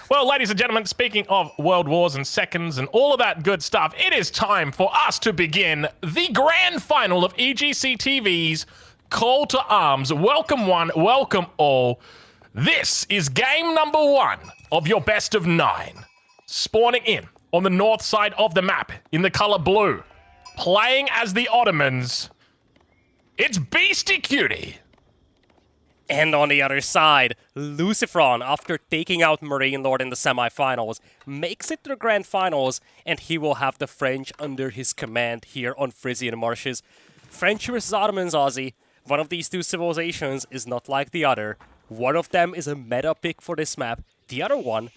Well, ladies and gentlemen, speaking of world wars and seconds and all of that good stuff, it is time for us to begin the grand final of EGCTV's Call to Arms. Welcome one, welcome all. This is game number 1 of your best of 9. Spawning in on the north side of the map in the color blue. Playing as the Ottomans, it's Beasty Cutie. And on the other side, LucifroN, after taking out Marine Lord in the semifinals, makes it to the grand finals, and he will have the French under his command here on Frisian Marshes. French versus Ottomans, Aussie. One of these two civilizations is not like the other. One of them is a meta pick for this map, the other one,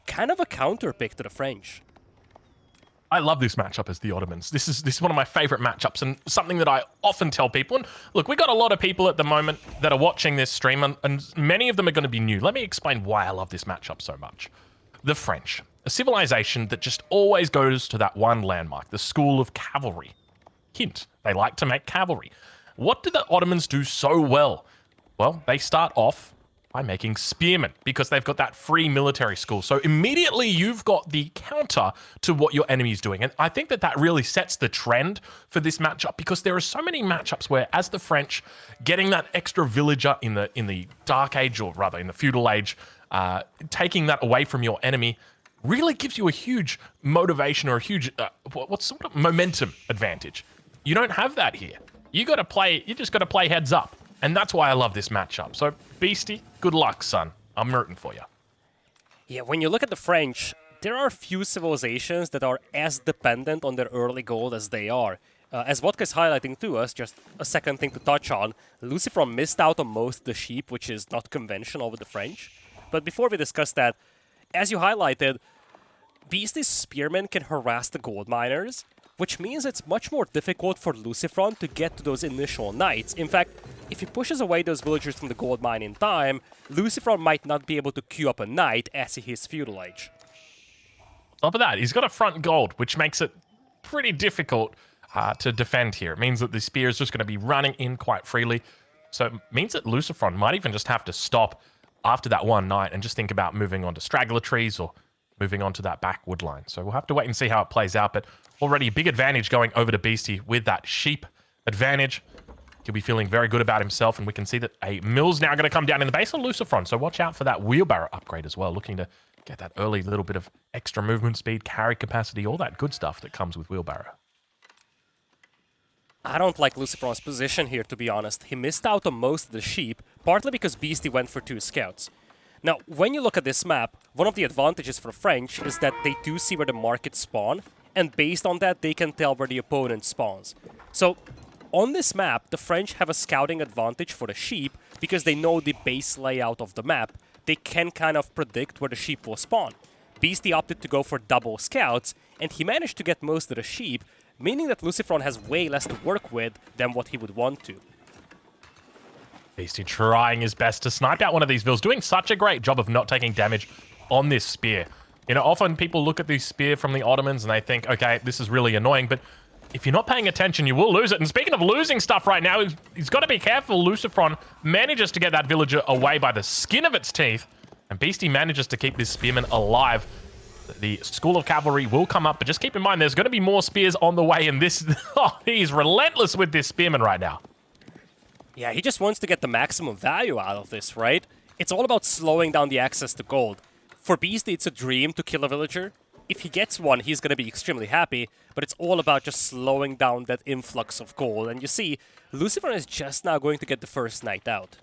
kind of a counter pick to the French. I love this matchup as the Ottomans. This is one of my favorite matchups and something that I often tell people. And look, we got a lot of people at the moment that are watching this stream, and many of them are going to be new. Let me explain why I love this matchup so much. The French, a civilization that just always goes to that one landmark, the school of cavalry. Hint, they like to make cavalry. What do the Ottomans do so well? Well, they start off by making spearmen because they've got that free military school. So immediately you've got the counter to what your enemy is doing. And I think that that really sets the trend for this matchup because there are so many matchups where as the French getting that extra villager in the Dark Age, or rather in the Feudal Age, taking that away from your enemy really gives you a huge motivation or a huge, what's sort of momentum advantage. You don't have that here. You just got to play heads up. And that's why I love this matchup. So, Beasty, good luck, son. I'm rooting for you. Yeah, when you look at the French, there are few civilizations that are as dependent on their early gold as they are. As Vodka is highlighting to us, just a second thing to touch on, LucifroN missed out on most of the sheep, which is not conventional with the French. But before we discuss that, as you highlighted, Beasty's spearmen can harass the gold miners, which means it's much more difficult for LucifroN to get to those initial knights. In fact, if he pushes away those villagers from the gold mine in time, LucifroN might not be able to queue up a knight as he hits Feudal Age. On top of that, he's got a front gold, which makes it pretty difficult to defend here. It means that the spear is just going to be running in quite freely. So it means that LucifroN might even just have to stop after that one knight and just think about moving on to straggler trees or moving on to that back wood line. So we'll have to wait and see how it plays out. But already a big advantage going over to Beasty with that sheep advantage. He'll be feeling very good about himself, and we can see that a mill's now going to come down in the base of LucifroN. So watch out for that wheelbarrow upgrade as well, looking to get that early little bit of extra movement speed, carry capacity, all that good stuff that comes with wheelbarrow. I don't like LucifroN's position here, to be honest. He missed out on most of the sheep, partly because Beasty went for 2 scouts. Now, when you look at this map, one of the advantages for the French is that they do see where the markets spawn, and based on that, they can tell where the opponent spawns. So, on this map, the French have a scouting advantage for the sheep because they know the base layout of the map. They can kind of predict where the sheep will spawn. Beasty opted to go for double scouts, and he managed to get most of the sheep, meaning that LucifroN has way less to work with than what he would want to. Beasty trying his best to snipe out one of these vills, doing such a great job of not taking damage on this spear. You know, often people look at this spear from the Ottomans and they think, okay, this is really annoying, but if you're not paying attention, you will lose it. And speaking of losing stuff right now, he's got to be careful. LucifroN manages to get that villager away by the skin of its teeth, and Beasty manages to keep this spearman alive. The School of Cavalry will come up, but just keep in mind, there's going to be more spears on the way, and this... Oh, he's relentless with this spearman right now. Yeah, he just wants to get the maximum value out of this, right? It's all about slowing down the access to gold. For Beasty, it's a dream to kill a villager. If he gets one, he's going to be extremely happy, but it's all about just slowing down that influx of gold. And you see, LucifroN is just now going to get the first knight out.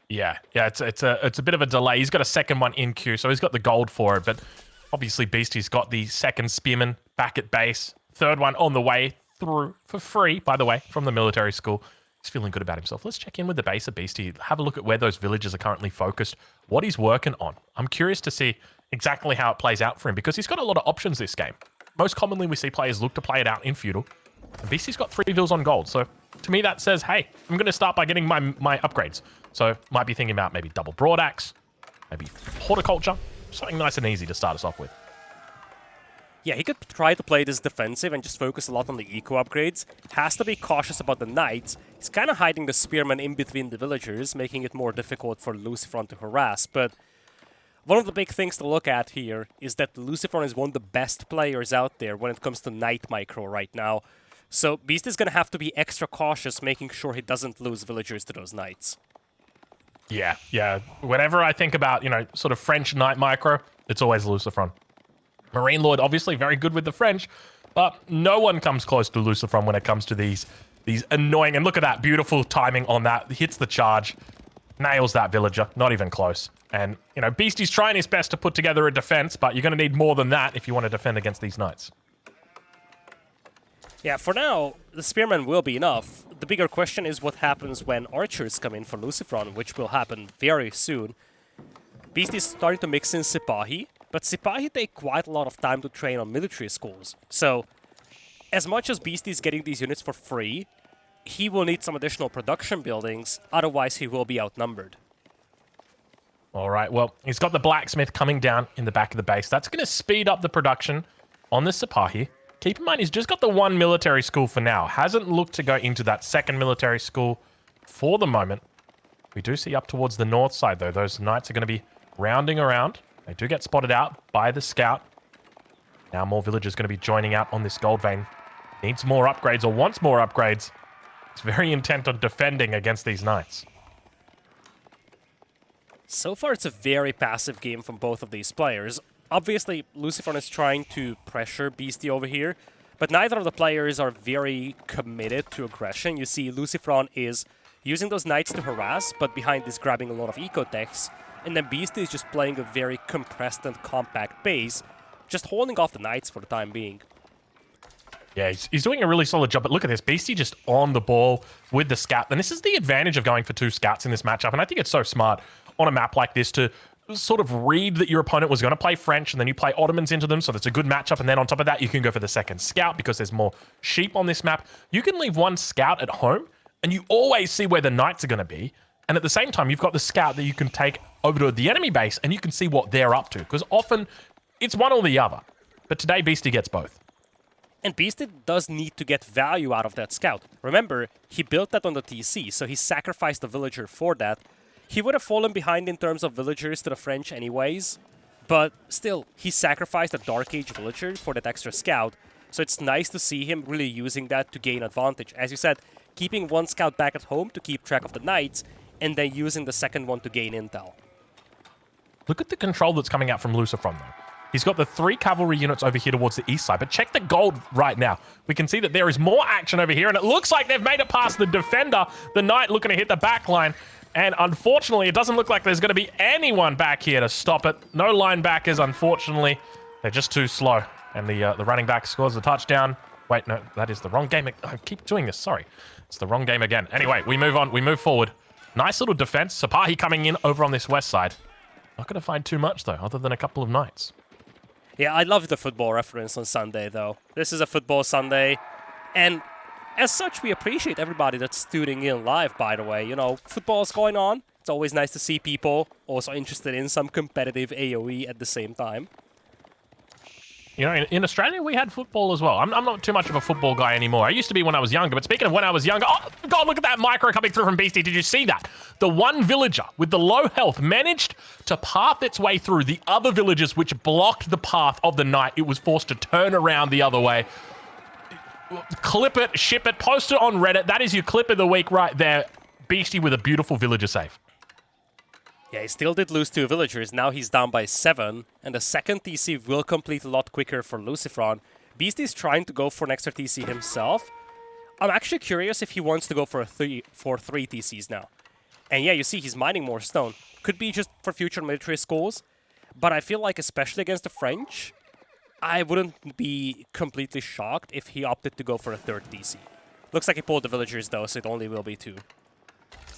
Yeah, it's a bit of a delay. He's got a second one in queue, so he's got the gold for it, but obviously Beasty's got the second spearman back at base. Third one on the way through for free, by the way, from the military school. He's feeling good about himself. Let's check in with the base of Beasty, have a look at where those villagers are currently focused, what he's working on. I'm curious to see exactly how it plays out for him because he's got a lot of options this game. Most commonly, we see players look to play it out in Feudal. And Beasty's got 3 vills on gold. So to me, that says, hey, I'm going to start by getting my upgrades. So might be thinking about maybe double broadaxe, maybe horticulture, something nice and easy to start us off with. Yeah, he could try to play this defensive and just focus a lot on the eco upgrades. Has to be cautious about the knights. He's kind of hiding the spearmen in between the villagers, making it more difficult for LucifroN to harass. But one of the big things to look at here is that LucifroN is one of the best players out there when it comes to Night Micro right now. So Beast is going to have to be extra cautious, making sure he doesn't lose villagers to those Knights. Yeah, yeah. Whenever I think about, sort of French Night Micro, it's always LucifroN. Marine Lord, obviously very good with the French, but no one comes close to LucifroN when it comes to these annoying... And look at that, beautiful timing on that. Hits the charge, nails that villager, not even close. And, Beasty's trying his best to put together a defense, but you're going to need more than that if you want to defend against these Knights. Yeah, for now, the Spearman will be enough. The bigger question is what happens when archers come in for LucifroN, which will happen very soon. Beast is starting to mix in Sipahi, but Sipahi take quite a lot of time to train on military schools. So, as much as Beast is getting these units for free, he will need some additional production buildings, otherwise he will be outnumbered. All right, well, he's got the blacksmith coming down in the back of the base. That's going to speed up the production on the Sipahi. Keep in mind, he's just got the one military school for now. Hasn't looked to go into that second military school for the moment. We do see up towards the north side, though. Those Knights are going to be rounding around. They do get spotted out by the scout. Now more villagers going to be joining out on this gold vein. Needs more upgrades or wants more upgrades. It's very intent on defending against these Knights. So far, it's a very passive game from both of these players. Obviously, LucifroN is trying to pressure Beasty over here, but neither of the players are very committed to aggression. You see, LucifroN is using those Knights to harass, but behind is grabbing a lot of eco-techs, and then Beasty is just playing a very compressed and compact base, just holding off the Knights for the time being. Yeah, he's doing a really solid job, but look at this. Beasty just on the ball with the scout. And this is the advantage of going for two scouts in this matchup, and I think it's so smart on a map like this to sort of read that your opponent was going to play French, and then you play Ottomans into them, so that's a good matchup. And then on top of that, you can go for the second scout because there's more sheep on this map. You can leave one scout at home, and you always see where the Knights are going to be. And at the same time, you've got the scout that you can take over to the enemy base, and you can see what they're up to, because often it's one or the other. But today, Beasty gets both. And Beasty does need to get value out of that scout. Remember, he built that on the TC, so he sacrificed a villager for that. He would have fallen behind in terms of villagers to the French anyways, but still, he sacrificed a Dark Age villager for that extra scout, so it's nice to see him really using that to gain advantage. As you said, keeping one scout back at home to keep track of the Knights, and then using the second one to gain intel. Look at the control that's coming out from LucifroN, though. He's got the 3 cavalry units over here towards the east side, but check the gold right now. We can see that there is more action over here, and it looks like they've made it past the defender. The Knight looking to hit the back line, and unfortunately, it doesn't look like there's going to be anyone back here to stop it. No linebackers, unfortunately. They're just too slow, and the running back scores a touchdown. Wait, no, that is the wrong game. I keep doing this, sorry. It's the wrong game again. Anyway, we move on. We move forward. Nice little defense. Sipahi coming in over on this west side. Not going to find too much, though, other than a couple of Knights. Yeah, I love the football reference on Sunday, though. This is a football Sunday, and as such, we appreciate everybody that's tuning in live, by the way. You know, football's going on. It's always nice to see people also interested in some competitive AoE at the same time. You know, in Australia, we had football as well. I'm not too much of a football guy anymore. I used to be when I was younger, but speaking of when I was younger, oh, God, look at that micro coming through from Beasty. Did you see that? The one villager with the low health managed to path its way through the other villagers which blocked the path of the Knight. It was forced to turn around the other way. Clip it, ship it, post it on Reddit. That is your clip of the week right there. Beasty with a beautiful villager save. Yeah, he still did lose 2 villagers. Now he's down by 7, and the second TC will complete a lot quicker for LucifroN. Beasty's trying to go for an extra TC himself. I'm actually curious if he wants to go for 3 TCs now. And yeah, you see he's mining more stone. Could be just for future military schools, but I feel like especially against the French, I wouldn't be completely shocked if he opted to go for a 3rd TC. Looks like he pulled the villagers though, so it only will be 2.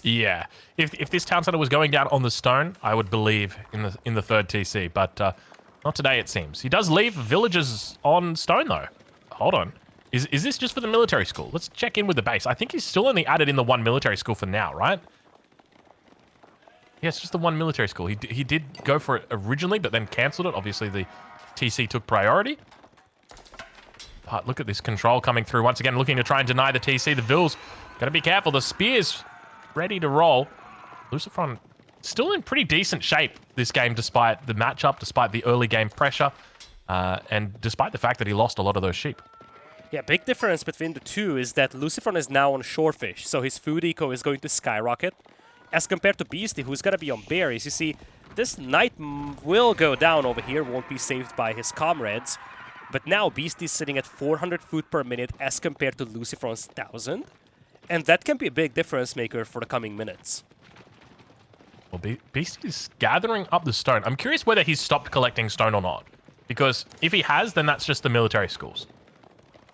Yeah, if this town center was going down on the stone, I would believe in the 3rd TC, but not today it seems. He does leave villagers on stone though. Hold on, is this just for the military school? Let's check in with the base. I think he's still only added in the 1 military school for now, right? Yeah, it's just the 1 military school. He did go for it originally, but then cancelled it. Obviously the TC took priority. But look at this control coming through once again, looking to try and deny the TC. The Vills got to be careful. The spears ready to roll. LucifroN still in pretty decent shape this game, despite the matchup, despite the early game pressure, and despite the fact that he lost a lot of those sheep. Yeah, big difference between the two is that LucifroN is now on Shorefish, so his food eco is going to skyrocket. As compared to Beasty, who's going to be on berries. You see, this Knight will go down over here, won't be saved by his comrades. But now Beasty's sitting at 400 food per minute as compared to LucifroN's 1000. And that can be a big difference maker for the coming minutes. Well, Beasty's gathering up the stone. I'm curious whether he's stopped collecting stone or not. Because if he has, then that's just the military schools.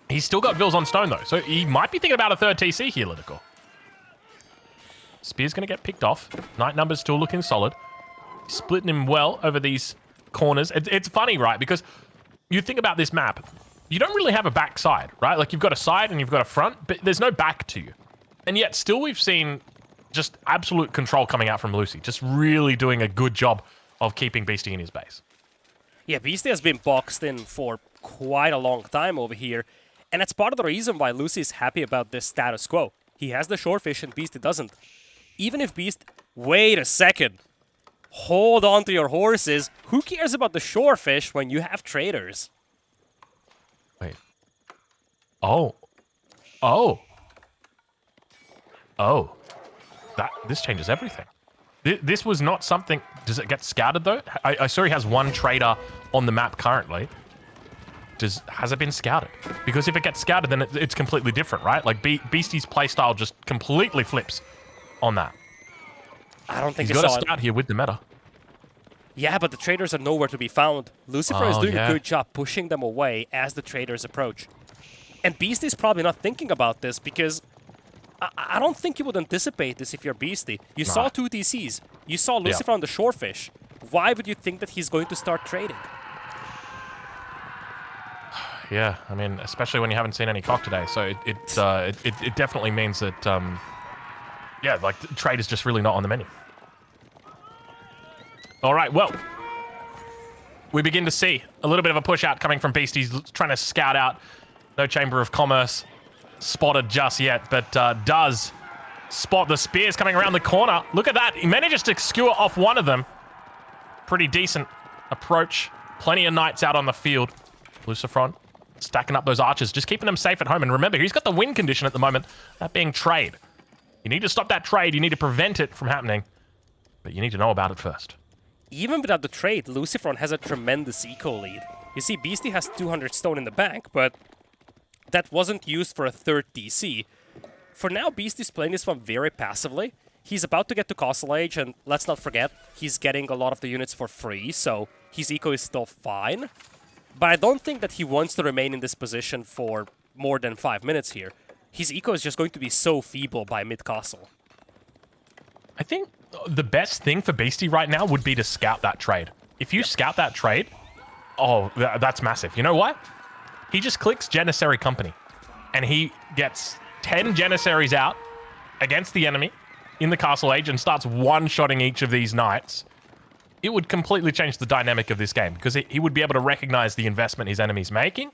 He's still got vills on stone, though. So he might be thinking about a third TC here, LidaKor. Spear's going to get picked off. Knight numbers still looking solid. Splitting him well over these corners. It's funny, right? Because you think about this map, you don't really have a back side, right? Like, you've got a side and you've got a front, but there's no back to you. And yet, still we've seen just absolute control coming out from Lucy. Just really doing a good job of keeping Beasty in his base. Yeah, Beasty has been boxed in for quite a long time over here. And that's part of the reason why Lucy is happy about this status quo. He has the Shorefish and Beasty doesn't. Even if Beast... Wait a second. Hold on to your horses. Who cares about the Shorefish when you have traders? Wait. Oh. Oh. Oh. This changes everything. This was not something... Does it get scouted, though? I saw he has one trader on the map currently. Has it been scouted? Because if it gets scouted, then it's completely different, right? Like, Beasty's playstyle just completely flips on that. I don't think he's got a scout here with the meta. Yeah, but the traders are nowhere to be found. Lucifer is doing a good job pushing them away as the traders approach. And Beasty's probably not thinking about this because I don't think you would anticipate this if you're Beasty. You saw 2 TCs. You saw Lucifer on the Shorefish. Why would you think that he's going to start trading? Yeah, I mean, especially when you haven't seen any cock today. So it definitely means that, yeah, like, trade is just really not on the menu. All right, well, we begin to see a little bit of a push out coming from Beasty. He's trying to scout out. No Chamber of Commerce spotted just yet, but does spot the spears coming around the corner. Look at that. He manages to skewer off one of them. Pretty decent approach. Plenty of knights out on the field. LucifroN stacking up those archers, just keeping them safe at home. And remember, he's got the win condition at the moment, that being trade. You need to stop that trade. You need to prevent it from happening. But you need to know about it first. Even without the trade, LucifroN has a tremendous eco lead. You see, Beasty has 200 stone in the bank, but that wasn't used for a third DC. For now, Beasty's playing this one very passively. He's about to get to Castle Age, and let's not forget, he's getting a lot of the units for free, so his eco is still fine. But I don't think that he wants to remain in this position for more than 5 minutes here. His eco is just going to be so feeble by mid-castle. I think the best thing for Beasty right now would be to scout that trade. If you scout that trade, oh, that's massive. You know what? He just clicks Janissary Company, and he gets 10 Janissaries out against the enemy in the Castle Age and starts one-shotting each of these knights. It would completely change the dynamic of this game because he would be able to recognize the investment his enemy's making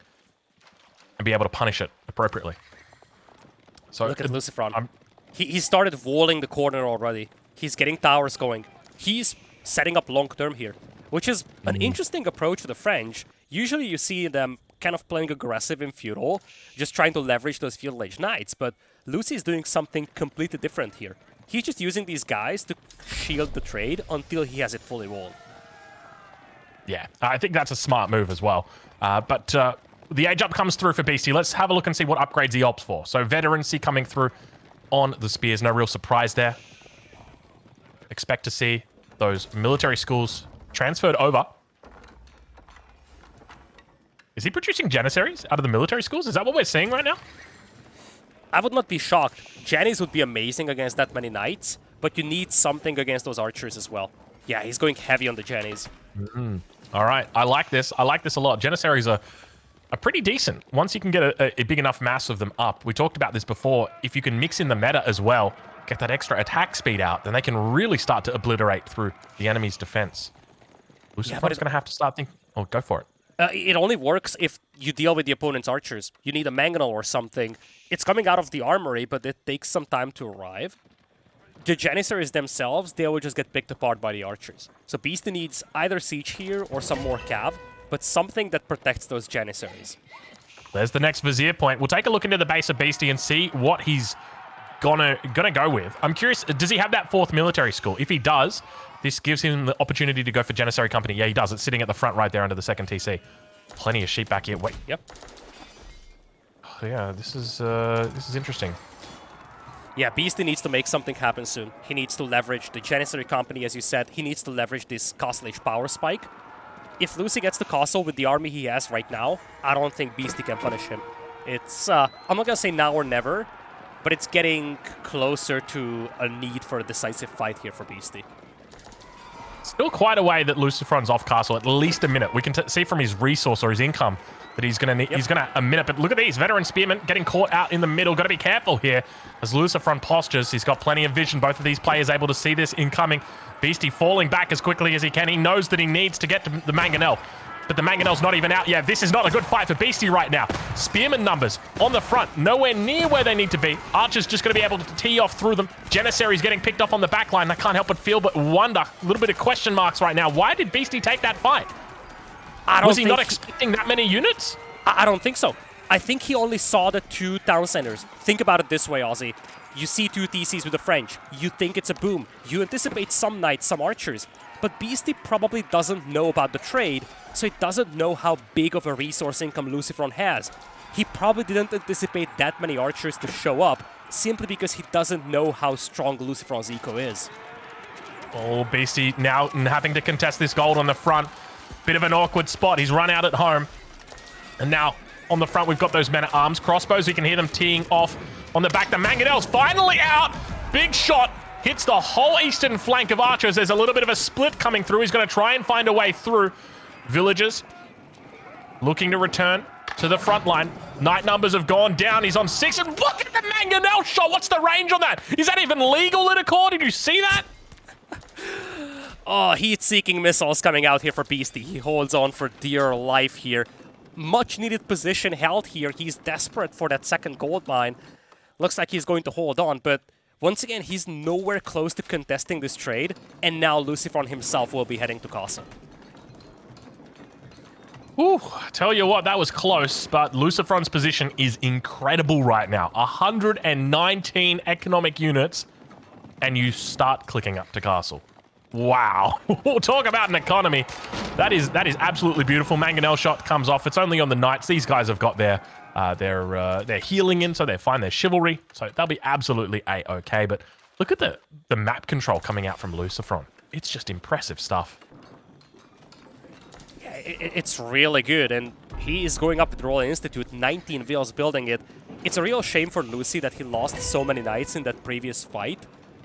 and be able to punish it appropriately. So look at LucifroN. He started walling the corner already. He's getting towers going. He's setting up long-term here, which is an interesting approach to the French. Usually you see them kind of playing aggressive in feudal, just trying to leverage those feudal age knights, but Lucy is doing something completely different here. He's just using these guys to shield the trade until he has it fully walled. Yeah, I think that's a smart move as well. But the age up comes through for Beasty. Let's have a look and see what upgrades he opts for. So veterancy coming through on the spears. No real surprise there. Expect to see those military schools transferred over. Is he producing Janissaries out of the military schools? Is that what we're seeing right now? I would not be shocked. Janis would be amazing against that many knights, but you need something against those archers as well. Yeah, he's going heavy on the Janis. All right, I like this. I like this a lot. Janissaries are pretty decent. Once you can get a big enough mass of them up, we talked about this before, if you can mix in the meta as well, get that extra attack speed out, then they can really start to obliterate through the enemy's defense. LucifroN's going to have to start thinking... Oh, go for it. It only works if you deal with the opponent's archers. You need a mangonel or something. It's coming out of the armory, but it takes some time to arrive. the Janissaries themselves, they will just get picked apart by the archers. So Beasty needs either siege here or some more cav, but something that protects those Janissaries. There's the next Vizier point. We'll take a look into the base of Beasty and see what he's gonna go with. I'm curious, does he have that 4th military school? If he does, this gives him the opportunity to go for Janissary Company. Yeah, he does. It's sitting at the front right there under the 2nd TC. Plenty of sheep back here. Wait. Yep. Oh, yeah, this is interesting. Yeah, Beasty needs to make something happen soon. He needs to leverage the Janissary Company, as you said. He needs to leverage this Castle Age power spike. If Lucy gets the castle with the army he has right now, I don't think Beasty can punish him. It's, I'm not gonna say now or never, but it's getting closer to a need for a decisive fight here for Beasty. Still quite a way that LucifroN's off castle, at least a minute. We can see from his resource or his income that he's gonna need, he's gonna a minute. But look at these veteran spearmen getting caught out in the middle. Got to be careful here as LucifroN postures. He's got plenty of vision. Both of these players able to see this incoming. Beasty falling back as quickly as he can. He knows that he needs to get to the Mangonel. But the Mangonel's not even out. Yeah, this is not a good fight for Beasty right now. Spearman numbers on the front, nowhere near where they need to be. Archer's just going to be able to tee off through them. Janissary's getting picked off on the back line. I can't help but feel but wonder. A little bit of question marks right now. Why did Beasty take that fight? Was he not expecting that many units? I don't think so. I think he only saw the 2 town centers. Think about it this way, Aussie. You see 2 TCs with the French. You think it's a boom. You anticipate some knights, some archers. But Beasty probably doesn't know about the trade, so he doesn't know how big of a resource income LucifroN has. He probably didn't anticipate that many archers to show up, simply because he doesn't know how strong LucifroN's eco is. Oh, Beasty now having to contest this gold on the front. Bit of an awkward spot. He's run out at home. And now on the front, we've got those men-at-arms. Crossbows, we can hear them teeing off on the back. The Mangonel's finally out. Big shot. Hits the whole eastern flank of archers. There's a little bit of a split coming through. He's going to try and find a way through. Villagers looking to return to the front line. Knight numbers have gone down. He's on 6. And look at the Mangonel shot. What's the range on that? Is that even legal, LidaKor? Did you see that? Oh, heat-seeking missiles coming out here for Beasty. He holds on for dear life here. Much needed position held here. He's desperate for that 2nd gold mine. Looks like he's going to hold on, but once again, he's nowhere close to contesting this trade, and now LucifroN himself will be heading to Castle. Ooh, tell you what, that was close, but LucifroN's position is incredible right now. 119 economic units, and you start clicking up to Castle. Wow. We'll talk about an economy. That is absolutely beautiful. Mangonel shot comes off. It's only on the knights. These guys have got their healing in, so they're fine. They're chivalry, so they'll be absolutely a-okay. But look at the map control coming out from LucifroN. It's just impressive stuff. Yeah, it's really good, and he is going up with the Royal Institute. 19 vills building it. It's a real shame for Lucy that he lost so many knights in that previous fight,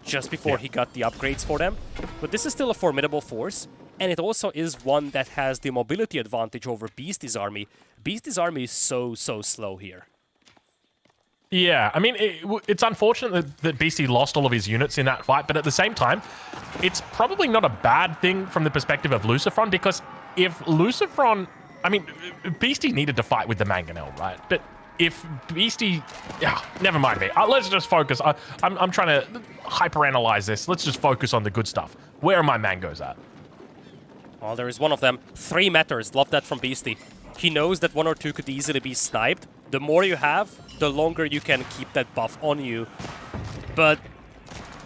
just before he got the upgrades for them. But this is still a formidable force, and it also is one that has the mobility advantage over Beasty's army. Beasty's army is so slow here. Yeah, I mean, it's unfortunate that Beasty lost all of his units in that fight, but at the same time, it's probably not a bad thing from the perspective of LucifroN, because if LucifroN... I mean, Beasty needed to fight with the Mangonel, right? But if Beasty... Yeah, never mind me. Let's just focus. I'm trying to hyper-analyze this. Let's just focus on the good stuff. Where are my Mangos at? Well, there is one of them. 3 meters. Love that from Beasty. He knows that 1 or 2 could easily be sniped. The more you have, the longer you can keep that buff on you. But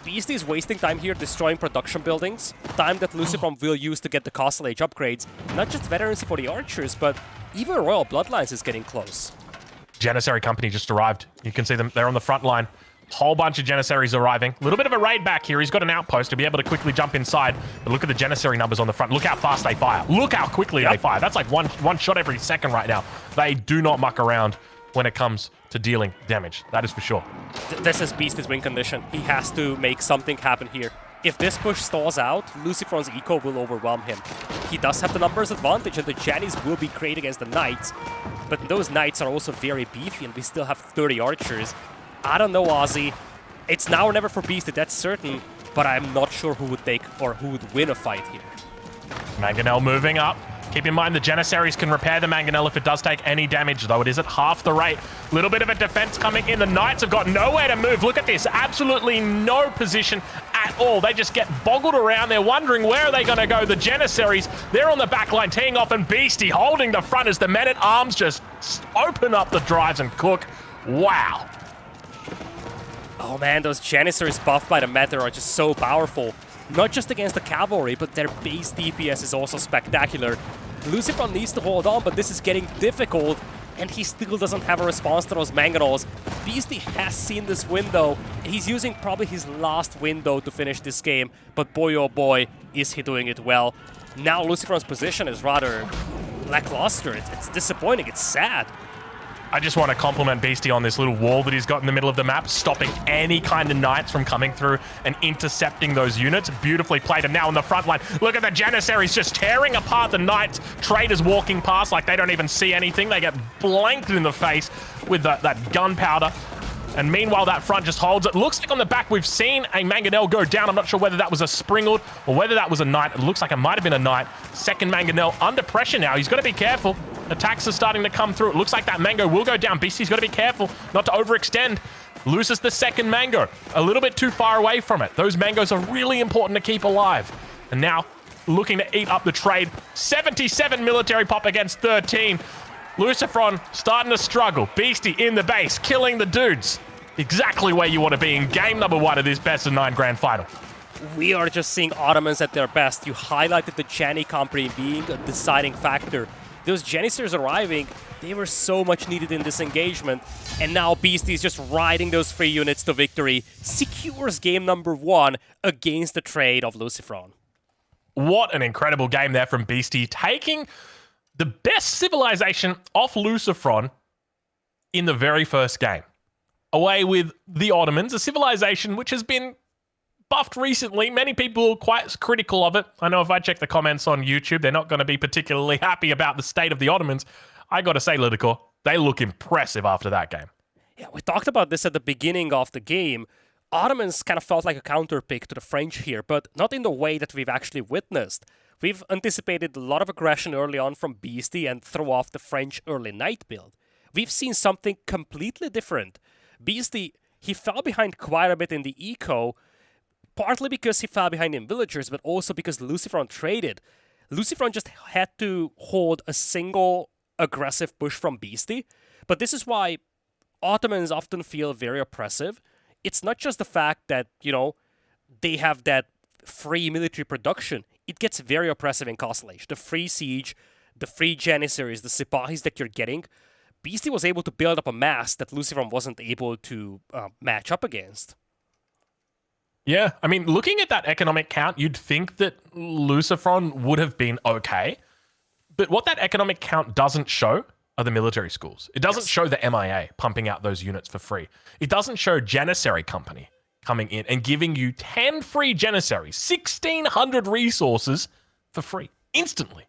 Beasty is wasting time here destroying production buildings. Time that LucifroN will use to get the Castle Age upgrades. Not just veterancy for the archers, but even Royal Bloodlines is getting close. Janissary Company just arrived. You can see them. They're on the front line. Whole bunch of Janissaries arriving. A little bit of a raid back here. He's got an outpost to be able to quickly jump inside. But look at the Janissary numbers on the front. Look how fast they fire. Look how quickly they fire. That's like one shot every second right now. They do not muck around when it comes to dealing damage. That is for sure. This is Beasty's win condition. He has to make something happen here. If this push stalls out, LucifroN's eco will overwhelm him. He does have the numbers advantage, and the Janis will be great against the Knights. But those Knights are also very beefy, and we still have 30 archers. I don't know, Aussie. It's now or never for Beasty, that's certain, but I'm not sure who would take or who would win a fight here. Mangonel moving up. Keep in mind the Janissaries can repair the Mangonel if it does take any damage, though it is at half the rate. Little bit of a defense coming in. The Knights have got nowhere to move. Look at this. Absolutely no position at all. They just get boggled around. They're wondering where are they going to go. The Janissaries, they're on the back line teeing off, and Beasty holding the front as the men-at-arms just open up the drives and cook. Wow. Oh man, those Janissaries buffed by the Matter are just so powerful. Not just against the cavalry, but their base DPS is also spectacular. LucifroN needs to hold on, but this is getting difficult, and he still doesn't have a response to those Mangonels. Beasty has seen this window, and he's using probably his last window to finish this game, but boy oh boy, is he doing it well. Now LucifroN's position is rather lackluster. It's disappointing, it's sad. I just want to compliment Beasty on this little wall that he's got in the middle of the map, stopping any kind of Knights from coming through and intercepting those units. Beautifully played. And now on the front line, look at the Janissaries just tearing apart the Knights. Traders walking past like they don't even see anything. They get blanked in the face with that gunpowder. And meanwhile, that front just holds. It looks like on the back we've seen a Mangonel go down. I'm not sure whether that was a Springald or whether that was a Knight. It looks like it might have been a Knight. Second Mangonel under pressure now. He's got to be careful. Attacks are starting to come through. It looks like that Mango will go down. Beasty's got to be careful not to overextend. Loses the second Mango. A little bit too far away from it. Those Mangos are really important to keep alive. And now looking to eat up the trade. 77 military pop against 13. LucifroN starting to struggle. Beasty in the base, killing the dudes. Exactly where you want to be in game number 1 of this best of 9 grand final. We are just seeing Ottomans at their best. You highlighted the Jani company being a deciding factor. Those Janissaries arriving, they were so much needed in this engagement. And now Beasty is just riding those 3 units to victory. Secures game number 1 against the trade of LucifroN. What an incredible game there from Beasty, taking the best civilization off LucifroN in the very first game. Away with the Ottomans, a civilization which has been buffed recently. Many people are quite critical of it. I know if I check the comments on YouTube, they're not going to be particularly happy about the state of the Ottomans. I got to say, LidaKor, they look impressive after that game. Yeah, we talked about this at the beginning of the game. Ottomans kind of felt like a counterpick to the French here, but not in the way that we've actually witnessed. We've anticipated a lot of aggression early on from Beasty and throw off the French early Knight build. We've seen something completely different. Beasty, he fell behind quite a bit in the eco, partly because he fell behind in villagers, but also because LucifroN traded. LucifroN just had to hold a single aggressive push from Beasty, but this is why Ottomans often feel very oppressive. It's not just the fact that, you know, they have that free military production. It gets very oppressive in Castle Age. The free siege, the free Janissaries, the Sipahis that you're getting. Beasty was able to build up a mass that LucifroN wasn't able to match up against. Yeah, I mean, looking at that economic count, you'd think that LucifroN would have been okay. But what that economic count doesn't show are the military schools. It doesn't show the MIA pumping out those units for free. It doesn't show Janissary Company coming in and giving you 10 free Janissaries, 1,600 resources for free, instantly.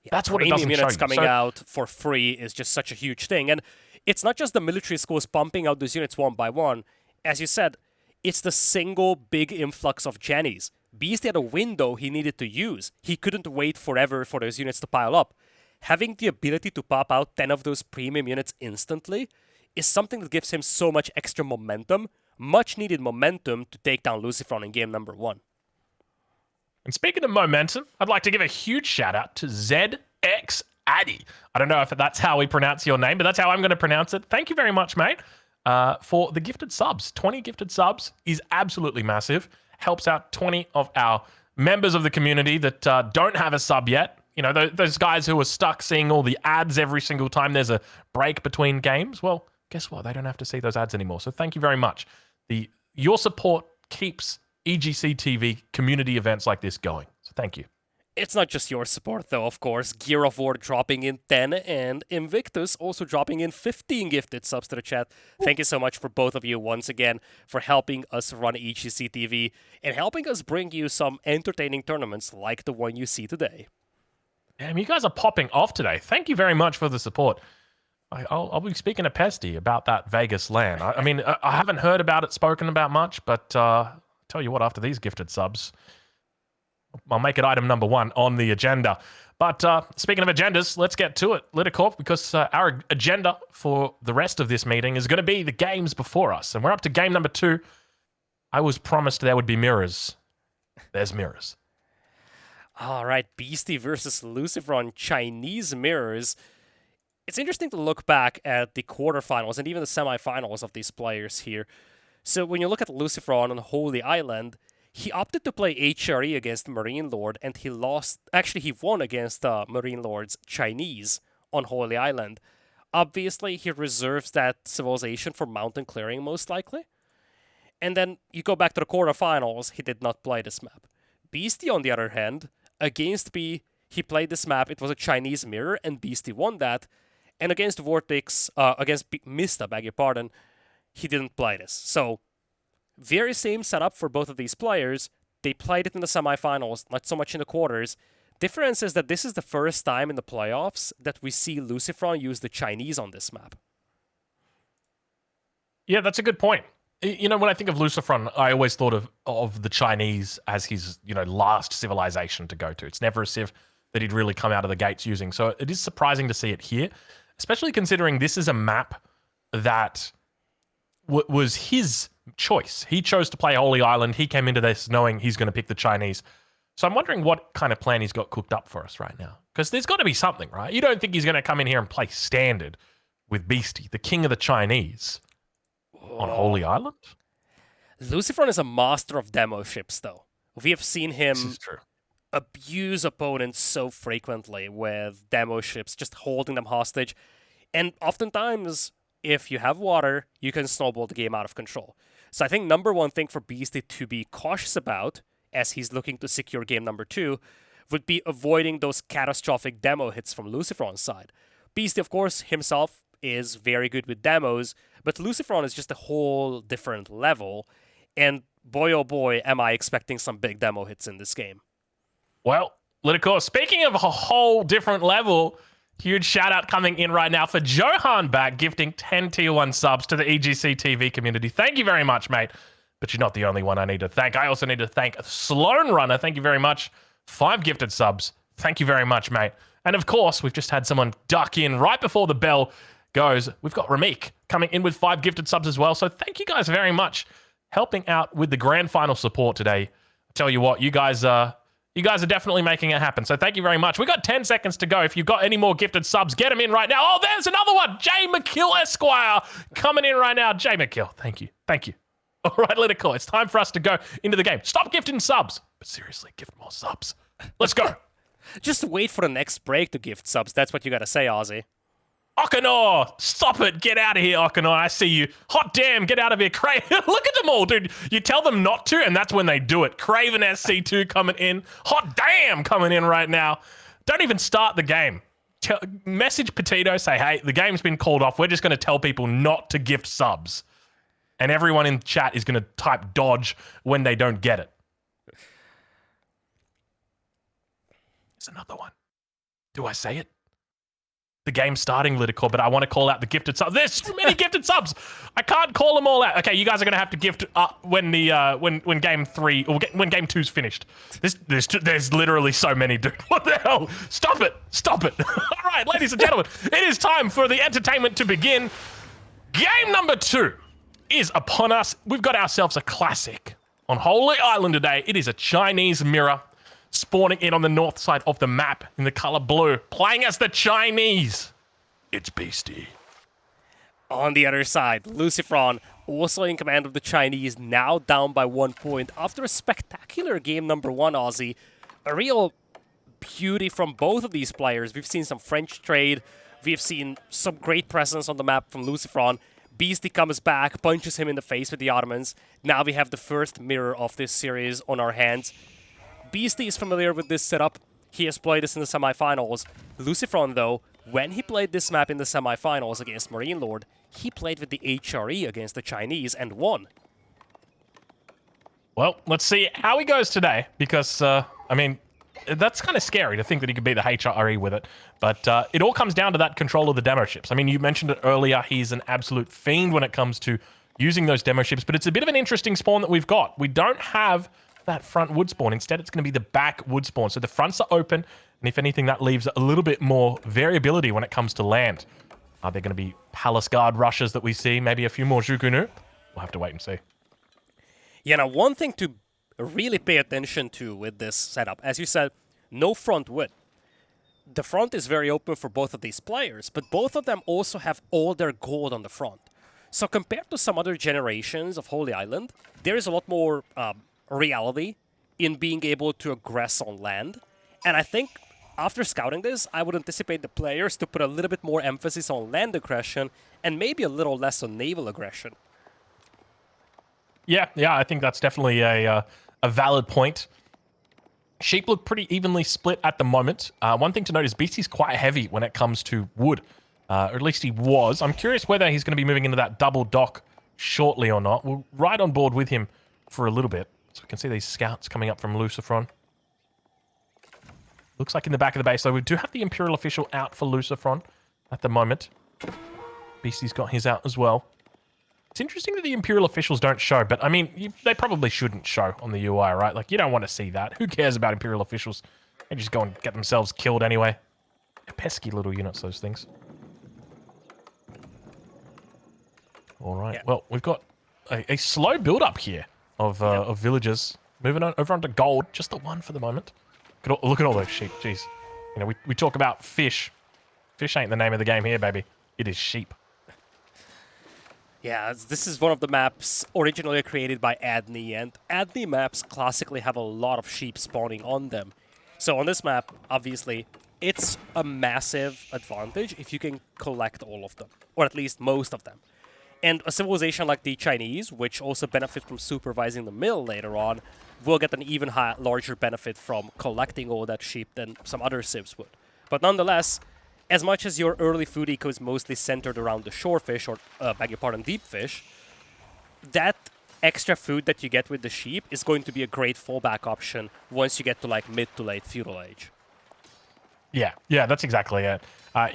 Yeah, that's what it doesn't show units you. coming out for free is just such a huge thing. And it's not just the military schools pumping out those units one by one. As you said, it's the single big influx of Jannies. Beasty had a window he needed to use. He couldn't wait forever for those units to pile up. Having the ability to pop out 10 of those premium units instantly is something that gives him so much extra momentum, much needed momentum to take down LucifroN in game number 1. And speaking of momentum, I'd like to give a huge shout out to ZX Addy. I don't know if that's how we pronounce your name, but that's how I'm going to pronounce it. Thank you very much, mate, for the gifted subs. 20 gifted subs is absolutely massive. Helps out 20 of our members of the community that don't have a sub yet. You know, those guys who are stuck seeing all the ads every single time there's a break between games. Well, guess what? They don't have to see those ads anymore. So thank you very much. Your support keeps EGCTV community events like this going. So thank you. It's not just your support, though, of course. Gear of War dropping in 10 and Invictus also dropping in 15 gifted subs to the chat. Thank you so much for both of you once again for helping us run EGCTV and helping us bring you some entertaining tournaments like the one you see today. Damn, you guys are popping off today. Thank you very much for the support. I'll be speaking to Pesty about that Vegas LAN. I mean, I haven't heard about it spoken about much, but tell you what, after these gifted subs, I'll make it item number 1 on the agenda. But speaking of agendas, let's get to it, LidaKor, because our agenda for the rest of this meeting is going to be the games before us. And we're up to game number 2. I was promised there would be mirrors. There's mirrors. All right, Beasty versus LucifroN, Chinese mirrors. It's interesting to look back at the quarterfinals and even the semifinals of these players here. So when you look at LucifroN on Holy Island, he opted to play HRE against Marine Lord, and he lost. Actually, he won against Marine Lord's Chinese on Holy Island. Obviously, he reserves that civilization for mountain clearing, most likely. And then you go back to the quarterfinals, he did not play this map. Beasty, on the other hand, against B, he played this map. It was a Chinese mirror, and Beasty won that. And against Vortex, Mista, beg your pardon, he didn't play this. So, very same setup for both of these players. They played it in the semifinals, not so much in the quarters. Difference is that this is the first time in the playoffs that we see LucifroN use the Chinese on this map. Yeah, that's a good point. You know, when I think of LucifroN, I always thought of the Chinese as his, last civilization to go to. It's never a civ that he'd really come out of the gates using. So it is surprising to see it here, especially considering this is a map that was his choice. He chose to play Holy Island. He came into this knowing he's going to pick the Chinese. So I'm wondering what kind of plan he's got cooked up for us right now. Because there's got to be something, right? You don't think he's going to come in here and play standard with Beasty, the king of the Chinese, on Holy Island? LucifroN is a master of demo ships, though. We have seen him abuse opponents so frequently with demo ships, just holding them hostage. And oftentimes, if you have water, you can snowball the game out of control. So I think number one thing for Beasty to be cautious about, as he's looking to secure game number 2, would be avoiding those catastrophic demo hits from LucifroN's side. Beasty, of course, himself is very good with demos, but LucifroN is just a whole different level. And boy, oh boy, am I expecting some big demo hits in this game. Well, LidaKor, speaking of a whole different level, huge shout out coming in right now for Johan back, gifting 10 tier 1 subs to the EGCTV community. Thank you very much, mate. But you're not the only one I need to thank. I also need to thank Sloan Runner. Thank you very much. 5 gifted subs. Thank you very much, mate. And of course, we've just had someone duck in right before the bell goes. We've got Ramik coming in with 5 gifted subs as well. So thank you guys very much helping out with the grand final support today. I tell you what, you guys are definitely making it happen. So thank you very much. We got 10 seconds to go. If you've got any more gifted subs, get them in right now. Oh, there's another one. Jay McKill Esquire coming in right now. Jay McKill, thank you. Thank you. All right, LidaKor, it's time for us to go into the game. Stop gifting subs. But seriously, gift more subs. Let's go. Just wait for the next break to gift subs. That's what you gotta say, Aussie. Okanor, stop it. Get out of here, Okanor. I see you. Hot damn, get out of here. Look at them all, dude. You tell them not to, and that's when they do it. Craven SC2 coming in. Hot damn coming in right now. Don't even start the game. Message Petito, say, hey, the game's been called off. We're just going to tell people not to gift subs. And everyone in chat is going to type dodge when they don't get it. There's another one. Do I say it? The game's starting, LidaKor, but I want to call out the gifted subs. There's so many gifted subs. I can't call them all out. Okay, you guys are going to have to gift when game 3 or when game 2's finished. There's literally so many, dude. What the hell? Stop it. Stop it. All right, ladies and gentlemen, it is time for the entertainment to begin. Game number 2 is upon us. We've got ourselves a classic on Holy Island today. It is a Chinese mirror spawning in on the north side of the map in the color blue, playing as the Chinese. It's Beasty. On the other side, LucifroN, also in command of the Chinese, now down by 1 point after a spectacular game number 1, Aussie. A real beauty from both of these players. We've seen some French trade. We've seen some great presence on the map from LucifroN. Beasty comes back, punches him in the face with the Ottomans. Now we have the first mirror of this series on our hands. Beasty is familiar with this setup. He has played this in the semifinals. LucifroN, though, when he played this map in the semifinals against Marine Lord, he played with the HRE against the Chinese and won. Well, let's see how he goes today, because, I mean, that's kind of scary to think that he could beat the HRE with it. But it all comes down to that control of the demo ships. I mean, you mentioned it earlier, he's an absolute fiend when it comes to using those demo ships, but it's a bit of an interesting spawn that we've got. We don't have that front wood spawn. Instead, it's going to be the back wood spawn. So the fronts are open, and if anything, that leaves a little bit more variability when it comes to land. Are there going to be Palace Guard rushes that we see? Maybe a few more Zhukunu? We'll have to wait and see. Yeah, now one thing to really pay attention to with this setup, as you said, no front wood. The front is very open for both of these players, but both of them also have all their gold on the front. So compared to some other generations of Holy Island, there is a lot more reality in being able to aggress on land. And I think after scouting this, I would anticipate the players to put a little bit more emphasis on land aggression and maybe a little less on naval aggression. Yeah, I think that's definitely a valid point. Sheep look pretty evenly split at the moment. One thing to note is Beasty's quite heavy when it comes to wood. Or at least he was. I'm curious whether he's going to be moving into that double dock shortly or not. We'll ride on board with him for a little bit. So we can see these scouts coming up from LucifroN. Looks like in the back of the base, though, we do have the Imperial official out for LucifroN at the moment. Beasty's got his out as well. It's interesting that the Imperial officials don't show, but I mean, they probably shouldn't show on the UI, right? Like, you don't want to see that. Who cares about Imperial officials? They just go and get themselves killed anyway. They're pesky little units, those things. All right. Yeah. Well, we've got a slow build-up here of villagers. Moving on over onto gold. Just the one for the moment. Look at all those sheep. Jeez. You know, we talk about fish. Fish ain't the name of the game here, baby. It is sheep. Yeah, this is one of the maps originally created by Adney, and Adney maps classically have a lot of sheep spawning on them. So on this map, obviously, it's a massive advantage if you can collect all of them, or at least most of them. And a civilization like the Chinese, which also benefit from supervising the mill later on, will get an even larger benefit from collecting all that sheep than some other civs would. But nonetheless, as much as your early food eco is mostly centered around the shorefish, or beg your pardon, deep fish, that extra food that you get with the sheep is going to be a great fallback option once you get to like mid to late feudal age. Yeah, that's exactly it.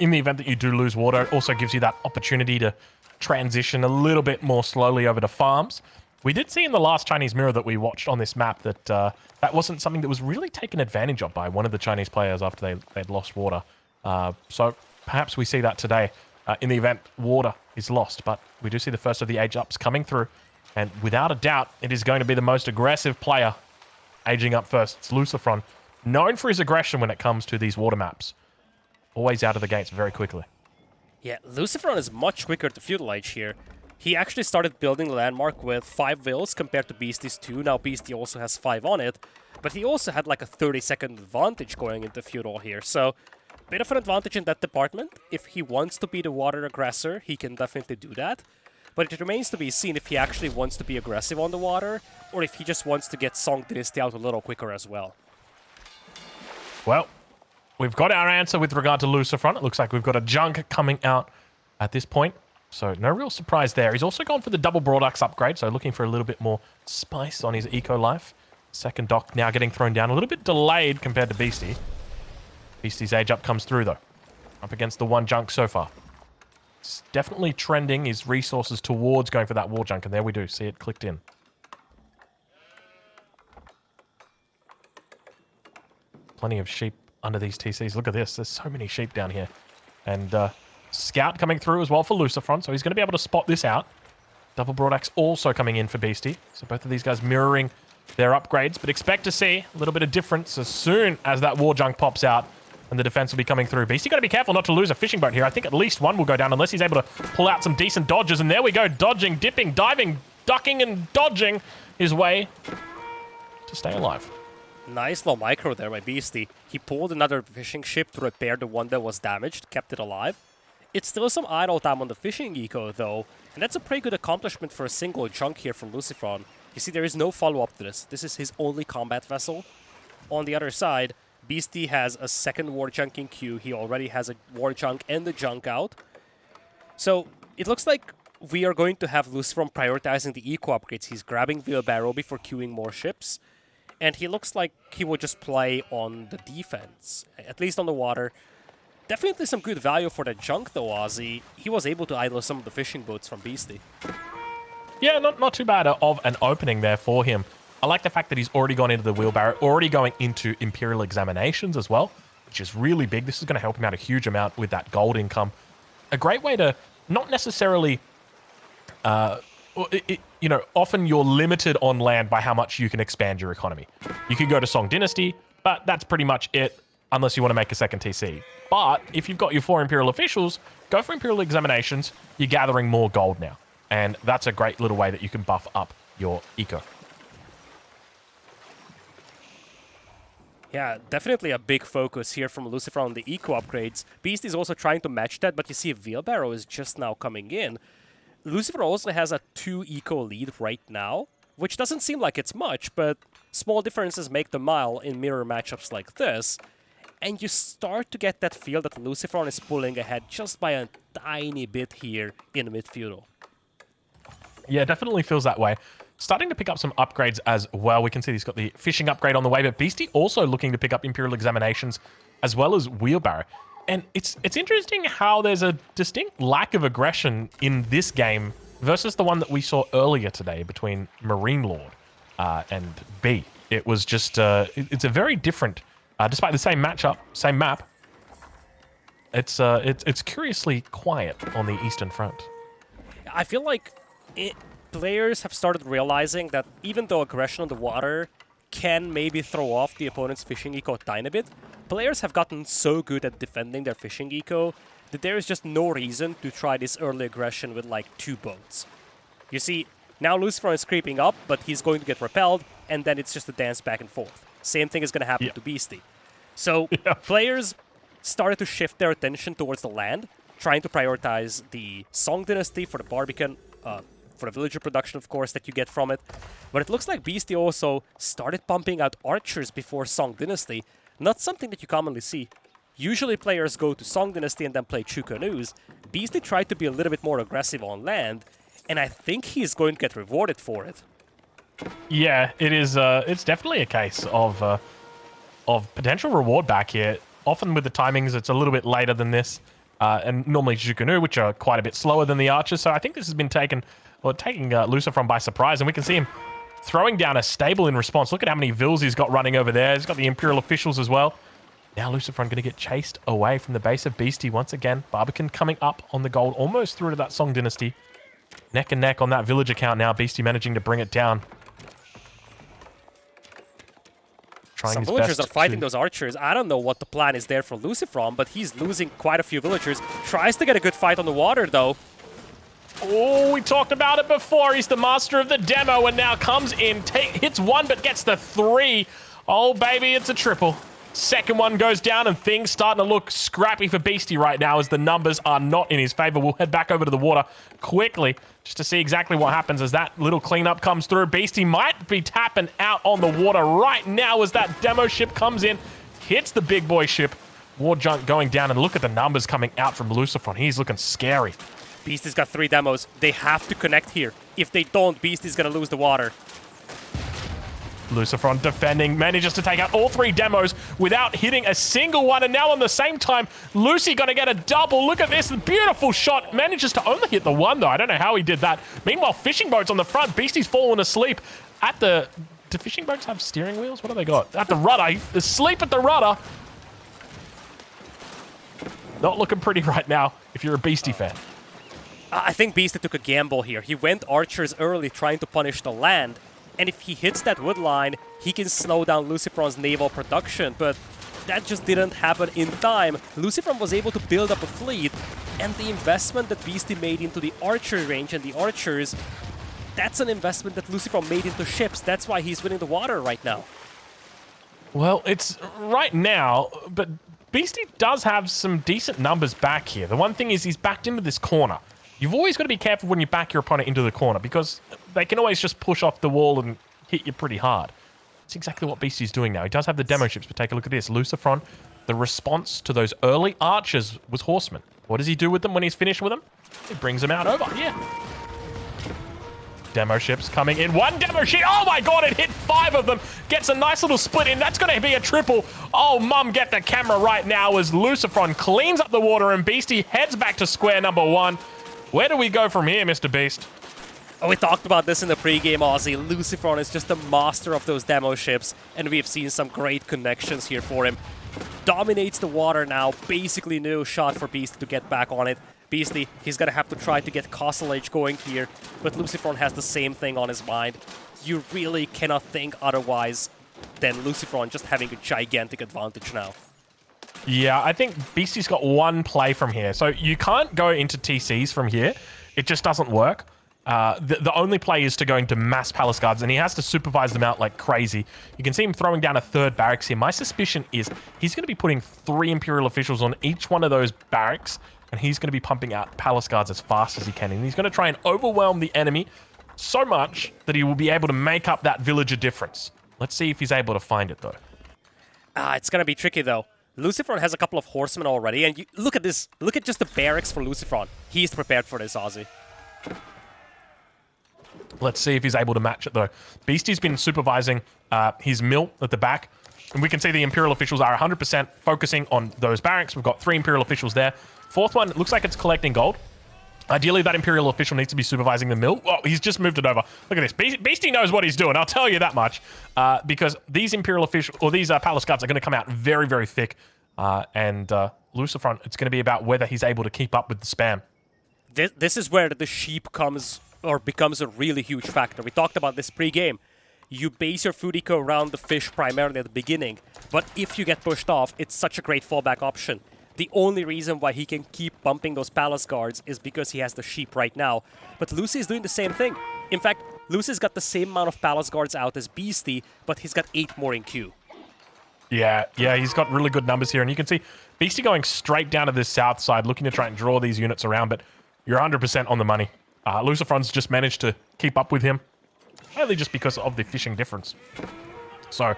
In the event that you do lose water, it also gives you that opportunity to transition a little bit more slowly over to farms. We did see in the last Chinese mirror that we watched on this map that that wasn't something that was really taken advantage of by one of the Chinese players after they'd lost water. So perhaps we see that today in the event water is lost. But we do see the first of the age ups coming through. And without a doubt, it is going to be the most aggressive player aging up first. It's LucifroN, known for his aggression when it comes to these water maps. Always out of the gates very quickly. Yeah, LucifroN is much quicker to feudal age here. He actually started building the landmark with 5 vills compared to Beasty's 2. Now Beasty also has 5 on it, but he also had like a 30-second advantage going into feudal here. So, bit of an advantage in that department. If he wants to be the water aggressor, he can definitely do that. But it remains to be seen if he actually wants to be aggressive on the water, or if he just wants to get Song Dynasty out a little quicker as well. Well, we've got our answer with regard to LucifroN. It looks like we've got a junk coming out at this point. So no real surprise there. He's also gone for the double broad axe upgrade, so looking for a little bit more spice on his eco life. Second dock now getting thrown down. A little bit delayed compared to Beasty. Beasty's age up comes through, though. Up against the one junk so far. It's definitely trending his resources towards going for that war junk, and there we do. See it clicked in. Plenty of sheep under these TCs. Look at this. There's so many sheep down here. And Scout coming through as well for LucifroN, so he's going to be able to spot this out. Double broad axe also coming in for Beasty. So both of these guys mirroring their upgrades, but expect to see a little bit of difference as soon as that war junk pops out and the defense will be coming through. Beasty got to be careful not to lose a fishing boat here. I think at least one will go down unless he's able to pull out some decent dodges. And there we go, dodging, dipping, diving, ducking, and dodging his way to stay alive. Nice little micro there by Beasty. He pulled another fishing ship to repair the one that was damaged, kept it alive. It's still some idle time on the fishing eco, though, and that's a pretty good accomplishment for a single junk here from LucifroN. You see, there is no follow-up to this. This is his only combat vessel. On the other side, Beasty has a second war junk in queue. He already has a war junk and a junk out. So, it looks like we are going to have LucifroN prioritizing the eco upgrades. He's grabbing Wheelbarrow before queuing more ships. And he looks like he will just play on the defense, at least on the water. Definitely some good value for that junk, though, Aussie. He was able to idle some of the fishing boats from Beasty. Yeah, not too bad of an opening there for him. I like the fact that he's already gone into the wheelbarrow, already going into Imperial Examinations as well, which is really big. This is going to help him out a huge amount with that gold income. A great way to not necessarily, you know, often you're limited on land by how much you can expand your economy. You could go to Song Dynasty, but that's pretty much it, unless you want to make a second TC. But if you've got your 4 Imperial officials, go for Imperial Examinations. You're gathering more gold now. And that's a great little way that you can buff up your eco. Yeah, definitely a big focus here from LucifroN on the eco upgrades. Beasty is also trying to match that, but you see Wheelbarrow is just now coming in. LucifroN also has a 2 eco lead right now, which doesn't seem like it's much, but small differences make the mile in mirror matchups like this. And you start to get that feel that LucifroN is pulling ahead just by a tiny bit here in mid-feudal. Yeah, definitely feels that way. Starting to pick up some upgrades as well. We can see he's got the fishing upgrade on the way, but Beasty also looking to pick up Imperial Examinations as well as Wheelbarrow. And it's interesting how there's a distinct lack of aggression in this game versus the one that we saw earlier today between Marine Lord and B. It was just, it's a very different, despite the same matchup, same map, it's curiously quiet on the Eastern Front. I feel like players have started realizing that even though aggression on the water can maybe throw off the opponent's fishing eco a tiny bit, players have gotten so good at defending their fishing eco that there is just no reason to try this early aggression with like 2 boats. You see, now LucifroN is creeping up, but he's going to get repelled, and then it's just a dance back and forth. Same thing is going to happen to Beasty. So players started to shift their attention towards the land, trying to prioritize the Song Dynasty for the Barbican, for the villager production, of course, that you get from it. But it looks like Beasty also started pumping out archers before Song Dynasty. Not something that you commonly see. Usually players go to Song Dynasty and then play Chu Canoes. Beasty tried to be a little bit more aggressive on land, and I think he's going to get rewarded for it. Yeah, it is. It's definitely a case of potential reward back here. Often with the timings, it's a little bit later than this. And normally Chu Canoe, which are quite a bit slower than the archers. So I think this has been taking LucifroN by surprise, and we can see him throwing down a stable in response. Look at how many vills he's got running over there. He's got the Imperial officials as well. Now LucifroN going to get chased away from the base of Beasty once again. Barbican coming up on the gold, almost through to that Song Dynasty. Neck and neck on that village account now. Beasty managing to bring it down. Some villagers are fighting those archers. I don't know what the plan is there for LucifroN, but he's losing quite a few villagers. Tries to get a good fight on the water, though. Oh, we talked about it before. He's the master of the demo and now comes in, hits 1 but gets the 3. Oh, baby, it's a triple. Second one goes down and things starting to look scrappy for Beasty right now as the numbers are not in his favor. We'll head back over to the water quickly just to see exactly what happens as that little cleanup comes through. Beasty might be tapping out on the water right now as that demo ship comes in, hits the big boy ship. War junk going down, and look at the numbers coming out from LucifroN. He's looking scary. Beasty's got 3 demos. They have to connect here. If they don't, Beasty's going to lose the water. LucifroN defending, manages to take out all 3 demos without hitting a single one. And now on the same time, Lucy going to get a double. Look at this beautiful shot. Manages to only hit the 1, though. I don't know how he did that. Meanwhile, fishing boats on the front. Beasty's fallen asleep at the... Do fishing boats have steering wheels? What do they got? At the rudder. He's asleep at the rudder. Not looking pretty right now if you're a Beasty fan. I think Beasty took a gamble here. He went archers early trying to punish the land. And if he hits that wood line, he can slow down LucifroN's naval production, but that just didn't happen in time. LucifroN was able to build up a fleet, and the investment that Beasty made into the archer range and the archers, that's an investment that LucifroN made into ships. That's why he's winning the water right now. Well, it's right now, but Beasty does have some decent numbers back here. The one thing is he's backed into this corner. You've always got to be careful when you back your opponent into the corner because they can always just push off the wall and hit you pretty hard. That's exactly what Beasty's doing now. He does have the demo ships, but take a look at this. LucifroN, the response to those early archers was horsemen. What does he do with them when he's finished with them? He brings them out over, yeah. Demo ships coming in. 1 demo ship. Oh my god, it hit 5 of them. Gets a nice little split in. That's going to be a triple. Oh, mum, get the camera right now as LucifroN cleans up the water and Beasty heads back to square number 1. Where do we go from here, Mr. Beast? Oh, we talked about this in the pre-game, Aussie. LucifroN is just a master of those demo ships, and we've seen some great connections here for him. Dominates the water now, basically no shot for Beasty to get back on it. Beasty, he's gonna have to try to get Castle Age going here, but LucifroN has the same thing on his mind. You really cannot think otherwise than LucifroN just having a gigantic advantage now. Yeah, I think Beasty's got one play from here. So you can't go into TCs from here. It just doesn't work. The only play is to go into mass palace guards, and he has to supervise them out like crazy. You can see him throwing down a third barracks here. My suspicion is he's going to be putting 3 Imperial officials on each one of those barracks, and he's going to be pumping out palace guards as fast as he can. And he's going to try and overwhelm the enemy so much that he will be able to make up that villager difference. Let's see if he's able to find it, though. It's going to be tricky, though. LucifroN has a couple of horsemen already, and look at this. Look at just the barracks for LucifroN. He's prepared for this, Aussie. Let's see if he's able to match it, though. Beasty's been supervising his mill at the back, and we can see the Imperial officials are 100% focusing on those barracks. We've got 3 Imperial officials there. 4th one looks like it's collecting gold. Ideally, that Imperial official needs to be supervising the mill. Oh, he's just moved it over. Look at this. Beasty knows what he's doing, I'll tell you that much. Because these Imperial officials, or these Palace Guards are going to come out very, very thick. And LucifroN, it's going to be about whether he's able to keep up with the spam. This is where the sheep becomes a really huge factor. We talked about this pre-game. You base your food eco around the fish primarily at the beginning, but if you get pushed off, it's such a great fallback option. The only reason why he can keep bumping those palace guards is because he has the sheep right now. But Lucy is doing the same thing. In fact, Lucy's got the same amount of palace guards out as Beasty, but he's got 8 more in queue. Yeah, he's got really good numbers here. And you can see Beasty going straight down to this south side, looking to try and draw these units around, but you're 100% on the money. LucifroN's just managed to keep up with him, only just because of the fishing difference. So,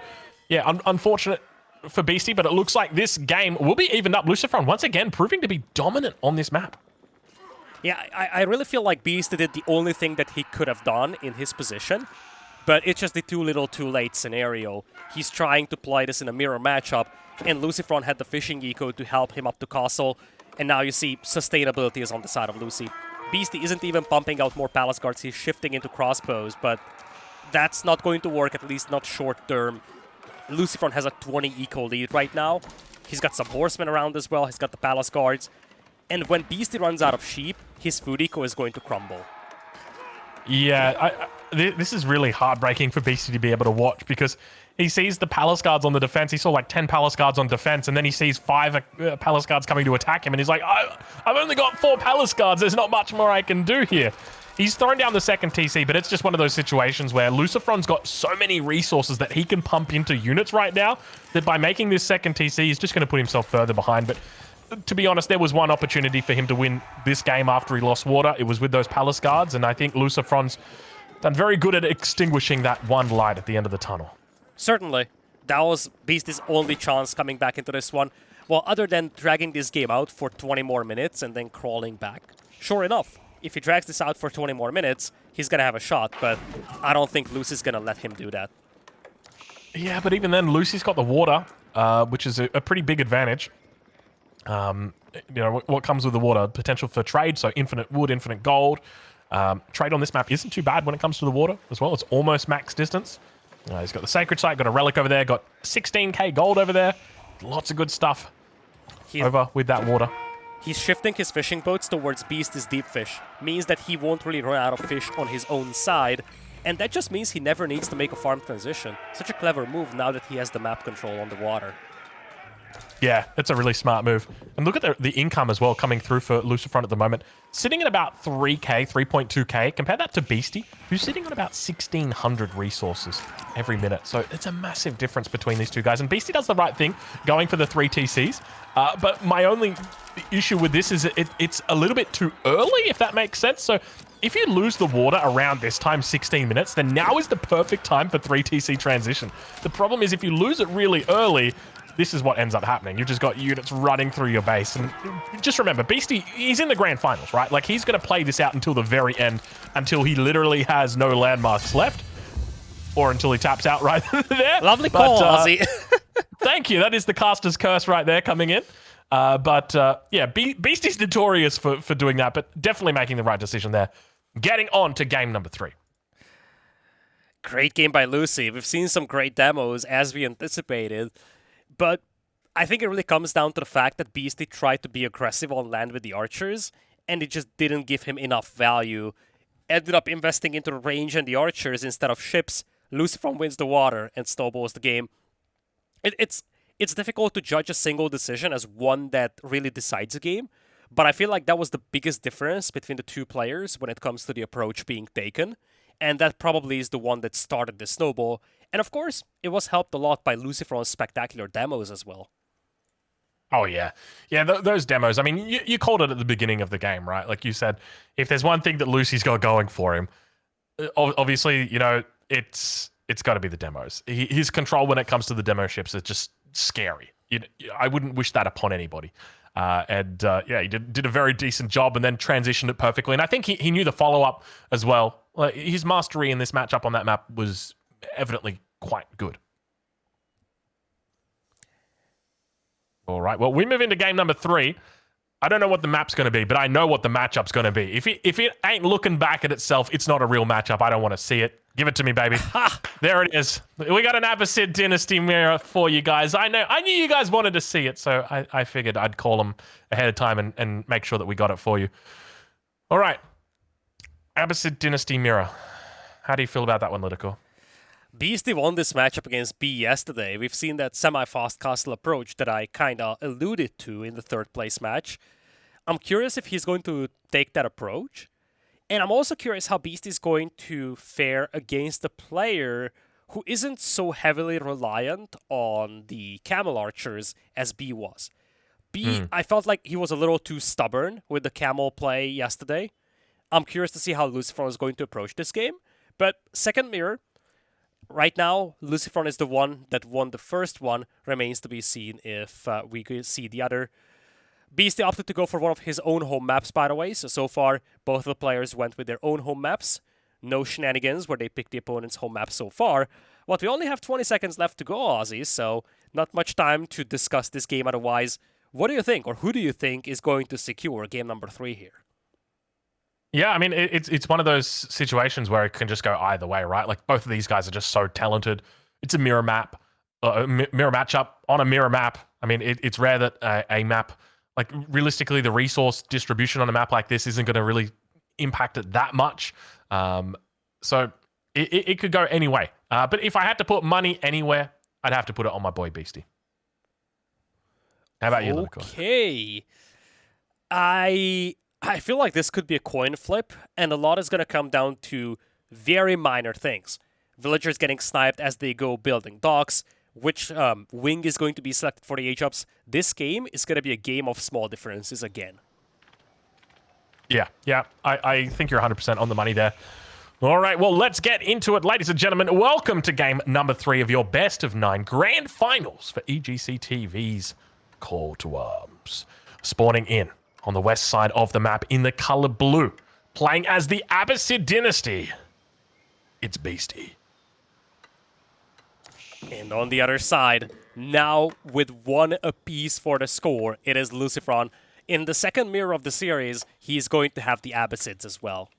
yeah, unfortunate for Beasty, but it looks like this game will be evened up. LucifroN, once again, proving to be dominant on this map. Yeah, I really feel like Beasty did the only thing that he could have done in his position, but it's just the too little too late scenario. He's trying to play this in a mirror matchup, and LucifroN had the fishing eco to help him up to castle, and now you see sustainability is on the side of Lucy. Beasty isn't even pumping out more palace guards, he's shifting into crossbows, but that's not going to work, at least not short term. LucifroN has a 20 eco lead right now. He's got some horsemen around as well, he's got the palace guards. And when Beasty runs out of sheep, his food eco is going to crumble. Yeah, this is really heartbreaking for Beasty to be able to watch, because he sees the palace guards on the defense. He saw like 10 palace guards on defense, and then he sees 5 palace guards coming to attack him, and he's like, I've only got 4 palace guards. There's not much more I can do here. He's thrown down the second TC, but it's just one of those situations where LucifroN's got so many resources that he can pump into units right now that by making this second TC, he's just going to put himself further behind. But to be honest, there was one opportunity for him to win this game after he lost water. It was with those palace guards, and I think LucifroN's done very good at extinguishing that one light at the end of the tunnel. Certainly. That was Beasty's only chance coming back into this one. Well, other than dragging this game out for 20 more minutes and then crawling back. Sure enough, if he drags this out for 20 more minutes, he's going to have a shot, but I don't think Lucy's going to let him do that. Yeah, but even then, Lucy's got the water, which is a pretty big advantage. You know, what comes with the water? Potential for trade, so infinite wood, infinite gold. Trade on this map isn't too bad when it comes to the water as well. It's almost max distance. He's got the Sacred Site, got a relic over there, got 16k gold over there. Lots of good stuff over with that water. He's shifting his fishing boats towards Beasty's deep fish. Means that he won't really run out of fish on his own side. And that just means he never needs to make a farm transition. Such a clever move now that he has the map control on the water. Yeah, it's a really smart move. And look at the income as well coming through for LucifroN at the moment. Sitting at about 3k, 3.2k. Compare that to Beasty, who's sitting on about 1,600 resources every minute. So it's a massive difference between these two guys. And Beasty does the right thing, going for the 3 TCs. But my only issue with this is it's a little bit too early, if that makes sense. So if you lose the water around this time, 16 minutes, then now is the perfect time for 3 TC transition. The problem is if you lose it really early, this is what ends up happening. You've just got units running through your base. And just remember, Beasty, he's in the grand finals, right? Like, he's going to play this out until the very end, until he literally has no landmarks left, or until he taps out right there. Lovely call, Aussie. Thank you. That is the caster's curse right there coming in. Yeah, Beasty's notorious for doing that, but definitely making the right decision there. Getting on to game number 3. Great game by Lucy. We've seen some great demos as we anticipated, but I think it really comes down to the fact that Beasty tried to be aggressive on land with the archers, and it just didn't give him enough value. Ended up investing into the range and the archers instead of ships. LucifroN wins the water and snowballs the game. It's difficult to judge a single decision as one that really decides a game, but I feel like that was the biggest difference between the two players when it comes to the approach being taken, and that probably is the one that started the snowball. And of course, it was helped a lot by LucifroN's spectacular demos as well. Oh, yeah. Yeah, those demos. I mean, you called it at the beginning of the game, right? Like you said, if there's one thing that Lucy's got going for him, obviously, you know, it's got to be the demos. His control when it comes to the demo ships is just scary. I wouldn't wish that upon anybody. Yeah, he did a very decent job and then transitioned it perfectly. And I think he knew the follow-up as well. Like, his mastery in this matchup on that map was evidently quite good. All right, well, we move into game number 3. I don't know what the map's going to be, but I know what the matchup's going to be. If it ain't looking back at itself, it's not a real matchup. I don't want to see it. Give it to me, baby. There it is. We got an Abbasid Dynasty mirror for you guys. I knew you guys wanted to see it, so I figured I'd call them ahead of time and make sure that we got it for you. All right. Abbasid Dynasty mirror. How do you feel about that one, LidaKor? Beasty won this matchup against B yesterday. We've seen that semi-fast castle approach that I kind of alluded to in the third place match. I'm curious if he's going to take that approach. And I'm also curious how Beasty is going to fare against a player who isn't so heavily reliant on the camel archers as B was. I felt like he was a little too stubborn with the camel play yesterday. I'm curious to see how LucifroN is going to approach this game. But second mirror, right now, LucifroN is the one that won the first one. Remains to be seen if we could see the other. Beasty opted to go for one of his own home maps, by the way. So far, both of the players went with their own home maps. No shenanigans where they picked the opponent's home map so far. But we only have 20 seconds left to go, Aussie, so not much time to discuss this game otherwise. What do you think, or who do you think is going to secure game number 3 here? Yeah, I mean, it's one of those situations where it can just go either way, right? Like, both of these guys are just so talented. It's a mirror map, mirror matchup on a mirror map. I mean, it's rare that a map, like, realistically, the resource distribution on a map like this isn't going to really impact it that much. So it could go any way. But if I had to put money anywhere, I'd have to put it on my boy Beasty. How about you, LidaKor? Okay. I feel like this could be a coin flip, and a lot is going to come down to very minor things. Villagers getting sniped as they go building docks, which wing is going to be selected for the H-ups. This game is going to be a game of small differences again. Yeah, I think you're 100% on the money there. All right, well, let's get into it. Ladies and gentlemen, welcome to game number 3 of your best of 9 grand finals for EGCTV's Call to Arms. Spawning in on the west side of the map in the color blue, playing as the Abbasid Dynasty, it's Beasty. And on the other side, now with 1 apiece for the score, it is LucifroN. In the second mirror of the series, he's going to have the Abbasids as well.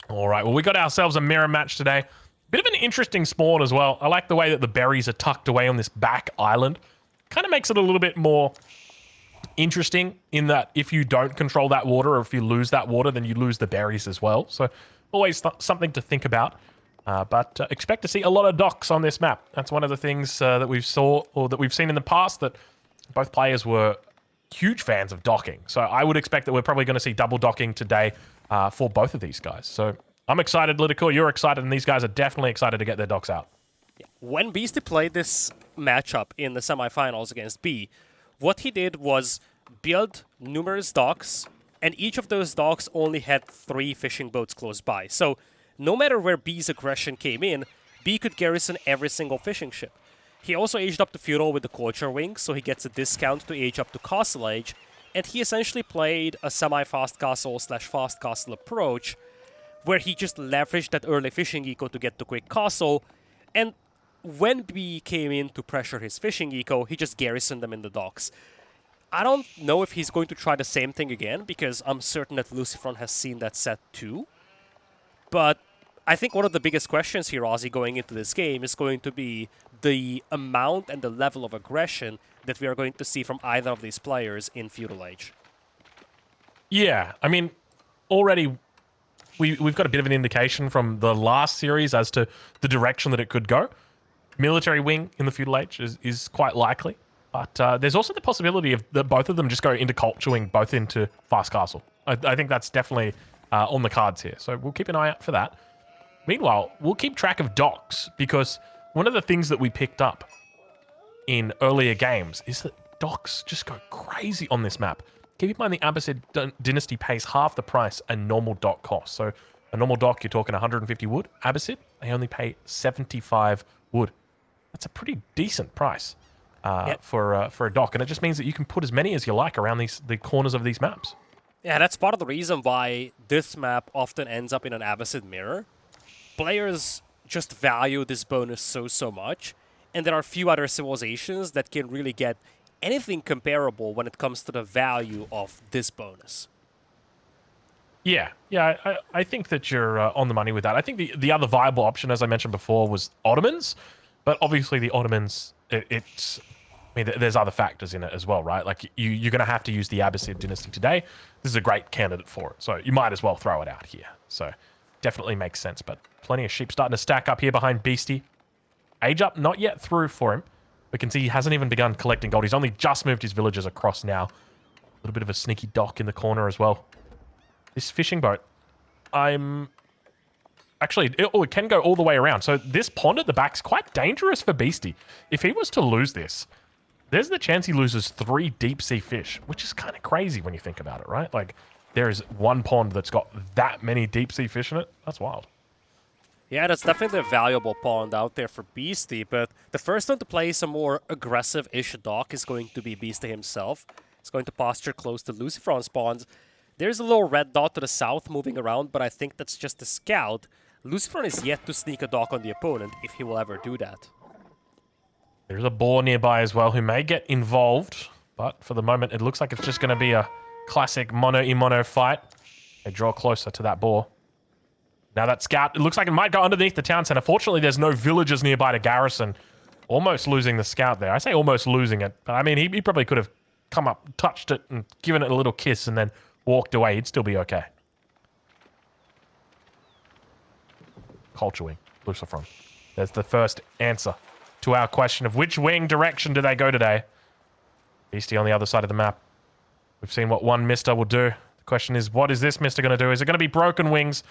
All right, well, we got ourselves a mirror match today. Bit of an interesting spawn as well. I like the way that the berries are tucked away on this back island. Kind of makes it a little bit more interesting in that if you don't control that water, or if you lose that water, then you lose the berries as well. So always something to think about. But expect to see a lot of docks on this map. That's one of the things that we've seen in the past, that both players were huge fans of docking. So I would expect that we're probably going to see double docking today for both of these guys. So I'm excited, LidaKor, you're excited, and these guys are definitely excited to get their docks out. When Beasty played this matchup in the semifinals against B, what he did was build numerous docks, and each of those docks only had 3 fishing boats close by. So no matter where B's aggression came in, B could garrison every single fishing ship. He also aged up to Feudal with the Culture Wing, so he gets a discount to age up to Castle Age, and he essentially played a semi-fast castle / fast castle approach, where he just leveraged that early fishing eco to get the quick castle, and when B came in to pressure his fishing eco, he just garrisoned them in the docks. I don't know if he's going to try the same thing again, because I'm certain that LucifroN has seen that set too. But I think one of the biggest questions here, Aussie, going into this game is going to be the amount and the level of aggression that we are going to see from either of these players in Feudal Age. Yeah, I mean, already we've got a bit of an indication from the last series as to the direction that it could go. Military wing in the Feudal Age is quite likely, but there's also the possibility of that both of them just go into culture wing, both into fast castle. I think that's definitely on the cards here, so we'll keep an eye out for that. Meanwhile, we'll keep track of docks, because one of the things that we picked up in earlier games is that docks just go crazy on this map. Keep in mind the Abbasid dynasty pays half the price a normal dock costs. So a normal dock, you're talking 150 wood. Abbasid, they only pay 75 wood. That's a pretty decent price for a dock, and it just means that you can put as many as you like around the corners of these maps. Yeah, that's part of the reason why this map often ends up in an Abbasid mirror. Players just value this bonus so much, and there are few other civilizations that can really get anything comparable when it comes to the value of this bonus. Yeah, I think that you're on the money with that. I think the other viable option, as I mentioned before, was Ottomans, but obviously the Ottomans, it's... I mean, there's other factors in it as well, right? Like, you're going to have to use the Abbasid dynasty today. This is a great candidate for it, so you might as well throw it out here. So, definitely makes sense, but plenty of sheep starting to stack up here behind Beasty. Age up, not yet through for him. We can see he hasn't even begun collecting gold. He's only just moved his villagers across now. A little bit of a sneaky dock in the corner as well. This fishing boat, actually, it can go all the way around. So this pond at the back is quite dangerous for Beasty. If he was to lose this, there's the chance he loses 3 deep sea fish, which is kind of crazy when you think about it, right? Like, there is one pond that's got that many deep sea fish in it. That's wild. Yeah, that's definitely a valuable pond out there for Beasty, but the first one to place a more aggressive-ish dock is going to be Beasty himself. He's going to posture close to LucifroN's pawns. There's a little red dot to the south moving around, but I think that's just a scout. LucifroN is yet to sneak a dock on the opponent, if he will ever do that. There's a boar nearby as well who may get involved, but for the moment it looks like it's just going to be a classic mono-e-mono fight. They draw closer to that boar. Now that scout, it looks like it might go underneath the town center. Fortunately, there's no villagers nearby to garrison. Almost losing the scout there. I say almost losing it, but I mean, he probably could have come up, touched it, and given it a little kiss and then walked away. He'd still be okay. Culture wing, LucifroN. There's the first answer to our question of which wing direction do they go today. Beasty on the other side of the map. We've seen what one Mister will do. The question is, what is this Mister going to do? Is it going to be broken wings?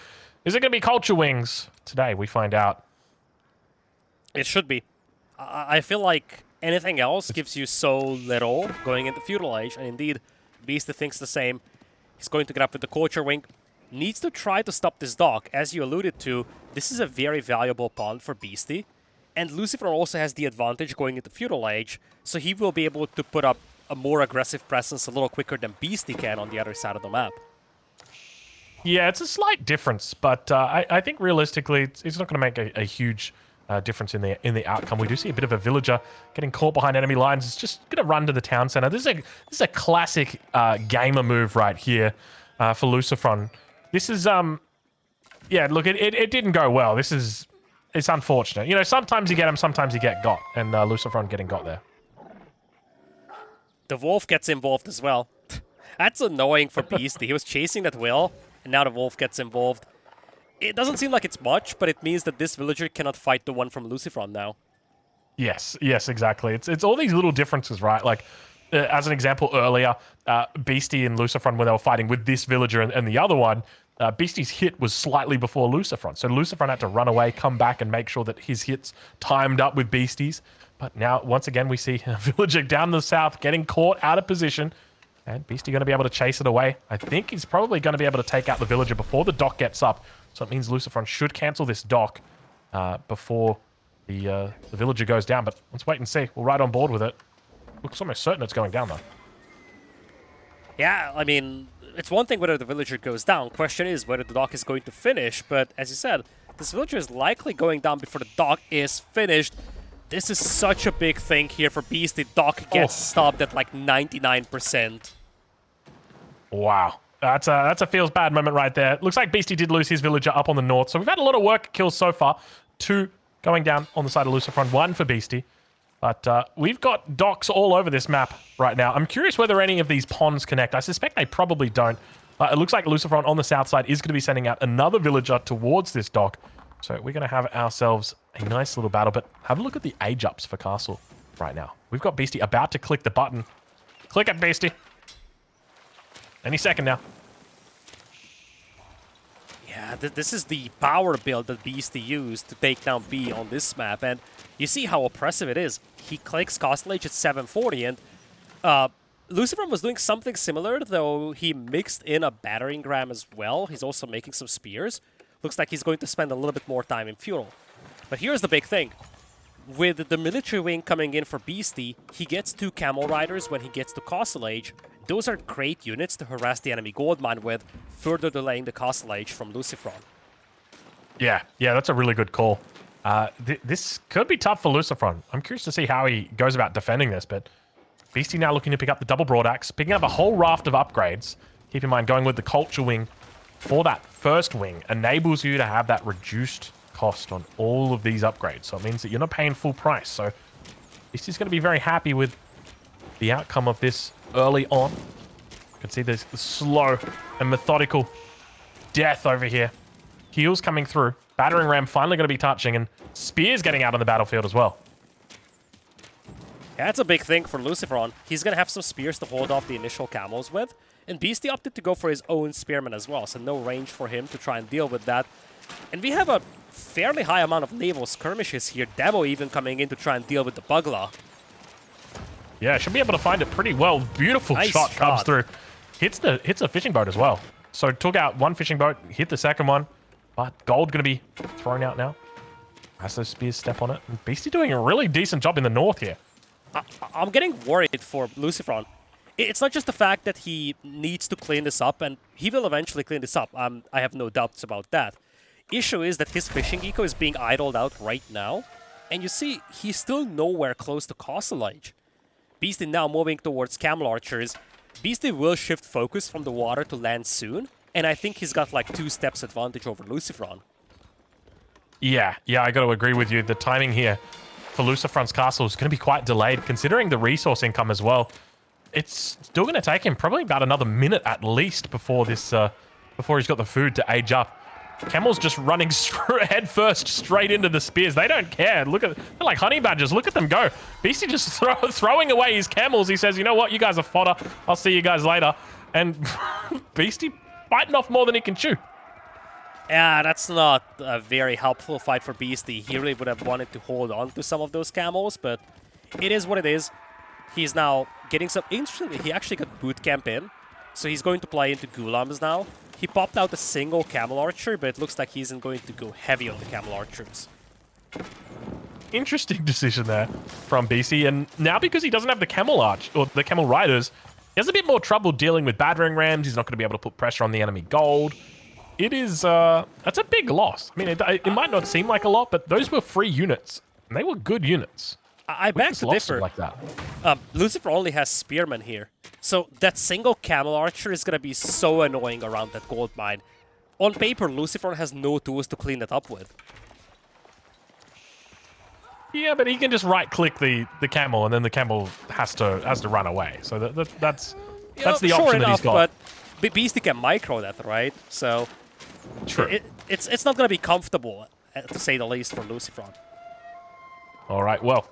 Is it going to be culture wings? Today we find out. It should be. I feel like anything else gives you so little going into Feudal Age, and indeed, Beasty thinks the same. He's going to get up with the culture wing. Needs to try to stop this dock. As you alluded to, this is a very valuable pawn for Beasty. And LucifroN also has the advantage going into Feudal Age, so he will be able to put up a more aggressive presence a little quicker than Beasty can on the other side of the map. Yeah, it's a slight difference, but I think realistically, it's not going to make a huge difference in the outcome. We do see a bit of a villager getting caught behind enemy lines. It's just going to run to the town center. This is a classic gamer move right here for LucifroN. This is yeah. Look, it didn't go well. It's unfortunate. You know, sometimes you get them, sometimes you get got, and LucifroN getting got there. The wolf gets involved as well. That's annoying for Beasty. He was chasing that whale, and now the wolf gets involved. It doesn't seem like it's much, but it means that this villager cannot fight the one from LucifroN now. Yes, exactly. It's all these little differences, right? Like, as an example earlier, Beasty and LucifroN, when they were fighting with this villager and the other one, Beasty's hit was slightly before LucifroN. So LucifroN had to run away, come back, and make sure that his hits timed up with Beasty's. But now, once again, we see a villager down the south getting caught out of position. And Beasty going to be able to chase it away. I think he's probably going to be able to take out the villager before the dock gets up. So it means LucifroN should cancel this dock before the villager goes down. But let's wait and see. We're right on board with it. Looks almost certain it's going down, though. Yeah, I mean, it's one thing whether the villager goes down. Question is whether the dock is going to finish. But as you said, this villager is likely going down before the dock is finished. This is such a big thing here for Beasty. Doc gets stopped at like 99%. Wow. That's a feels bad moment right there. Looks like Beasty did lose his villager up on the north, so we've had a lot of work kills so far. 2 going down on the side of LucifroN, 1 for Beasty. But we've got docks all over this map right now. I'm curious whether any of these ponds connect. I suspect they probably don't. It looks like LucifroN on the south side is going to be sending out another villager towards this dock. So we're going to have ourselves a nice little battle. But have a look at the age ups for Castle right now. We've got Beasty about to click the button. Click it, Beasty. Any second now. Yeah, this is the power build that Beasty used to take down B on this map. And you see how oppressive it is. He clicks Castle Age at 740 and LucifroN was doing something similar, though he mixed in a battering ram as well. He's also making some spears. Looks like he's going to spend a little bit more time in fuel. But here's the big thing. With the military wing coming in for Beasty, he gets 2 camel riders when he gets to Castle Age. Those are great units to harass the enemy gold mine with, further delaying the Castle Age from LucifroN. Yeah, that's a really good call. This could be tough for LucifroN. I'm curious to see how he goes about defending this, but Beasty now looking to pick up the double broadaxe, picking up a whole raft of upgrades. Keep in mind, going with the culture wing for that first wing enables you to have that reduced cost on all of these upgrades. So it means that you're not paying full price. So Beasty's going to be very happy with the outcome of this early on. You can see this slow and methodical death over here. Heals coming through. Battering ram finally going to be touching, and spears getting out on the battlefield as well. Yeah, that's a big thing for LucifroN. He's going to have some spears to hold off the initial camels with. And Beasty opted to go for his own spearman as well, so no range for him to try and deal with that. And we have a fairly high amount of naval skirmishes here. Demo even coming in to try and deal with the Bugla. Yeah, should be able to find it pretty well. Beautiful Nice shot comes through. Hits a fishing boat as well. So took out 1 fishing boat, hit the second one. But gold going to be thrown out now as those spears step on it. And Beasty doing a really decent job in the north here. I'm getting worried for LucifroN. It's not just the fact that he needs to clean this up, and he will eventually clean this up. I have no doubts about that. Issue is that his fishing eco is being idled out right now, and you see, he's still nowhere close to Castle Age. Beasty now moving towards camel archers. Beasty will shift focus from the water to land soon, and I think he's got like 2 steps advantage over LucifroN. Yeah, I got to agree with you. The timing here for LucifroN's castle is going to be quite delayed, considering the resource income as well. It's still going to take him probably about another minute at least before this, before he's got the food to age up. Camel's just running head first straight into the spears. They don't care. Look at, they're like honey badgers. Look at them go. Beasty just throwing away his camels. He says, you know what? You guys are fodder. I'll see you guys later. And Beasty biting off more than he can chew. Yeah, that's not a very helpful fight for Beasty. He really would have wanted to hold on to some of those camels, but it is what it is. He's now getting some... Interestingly, he actually got boot camp in, so he's going to play into Gulams now. He popped out a single camel archer, but it looks like he isn't going to go heavy on the camel archers. Interesting decision there from Beasty, and now because he doesn't have the camel arch, or the camel riders, he has a bit more trouble dealing with battering rams. He's not going to be able to put pressure on the enemy gold. It is, that's a big loss. I mean, it might not seem like a lot, but those were free units, and they were good units. I beg to differ. Like that. Lucifer only has spearmen here, so that single camel archer is going to be so annoying around that gold mine. On paper, Lucifer has no tools to clean it up with. Yeah, but he can just right-click the camel, and then the camel has to run away. So that's the option that he's got. But Beasty can micro that, right? So true. It's not going to be comfortable, to say the least, for LucifroN. All right, well,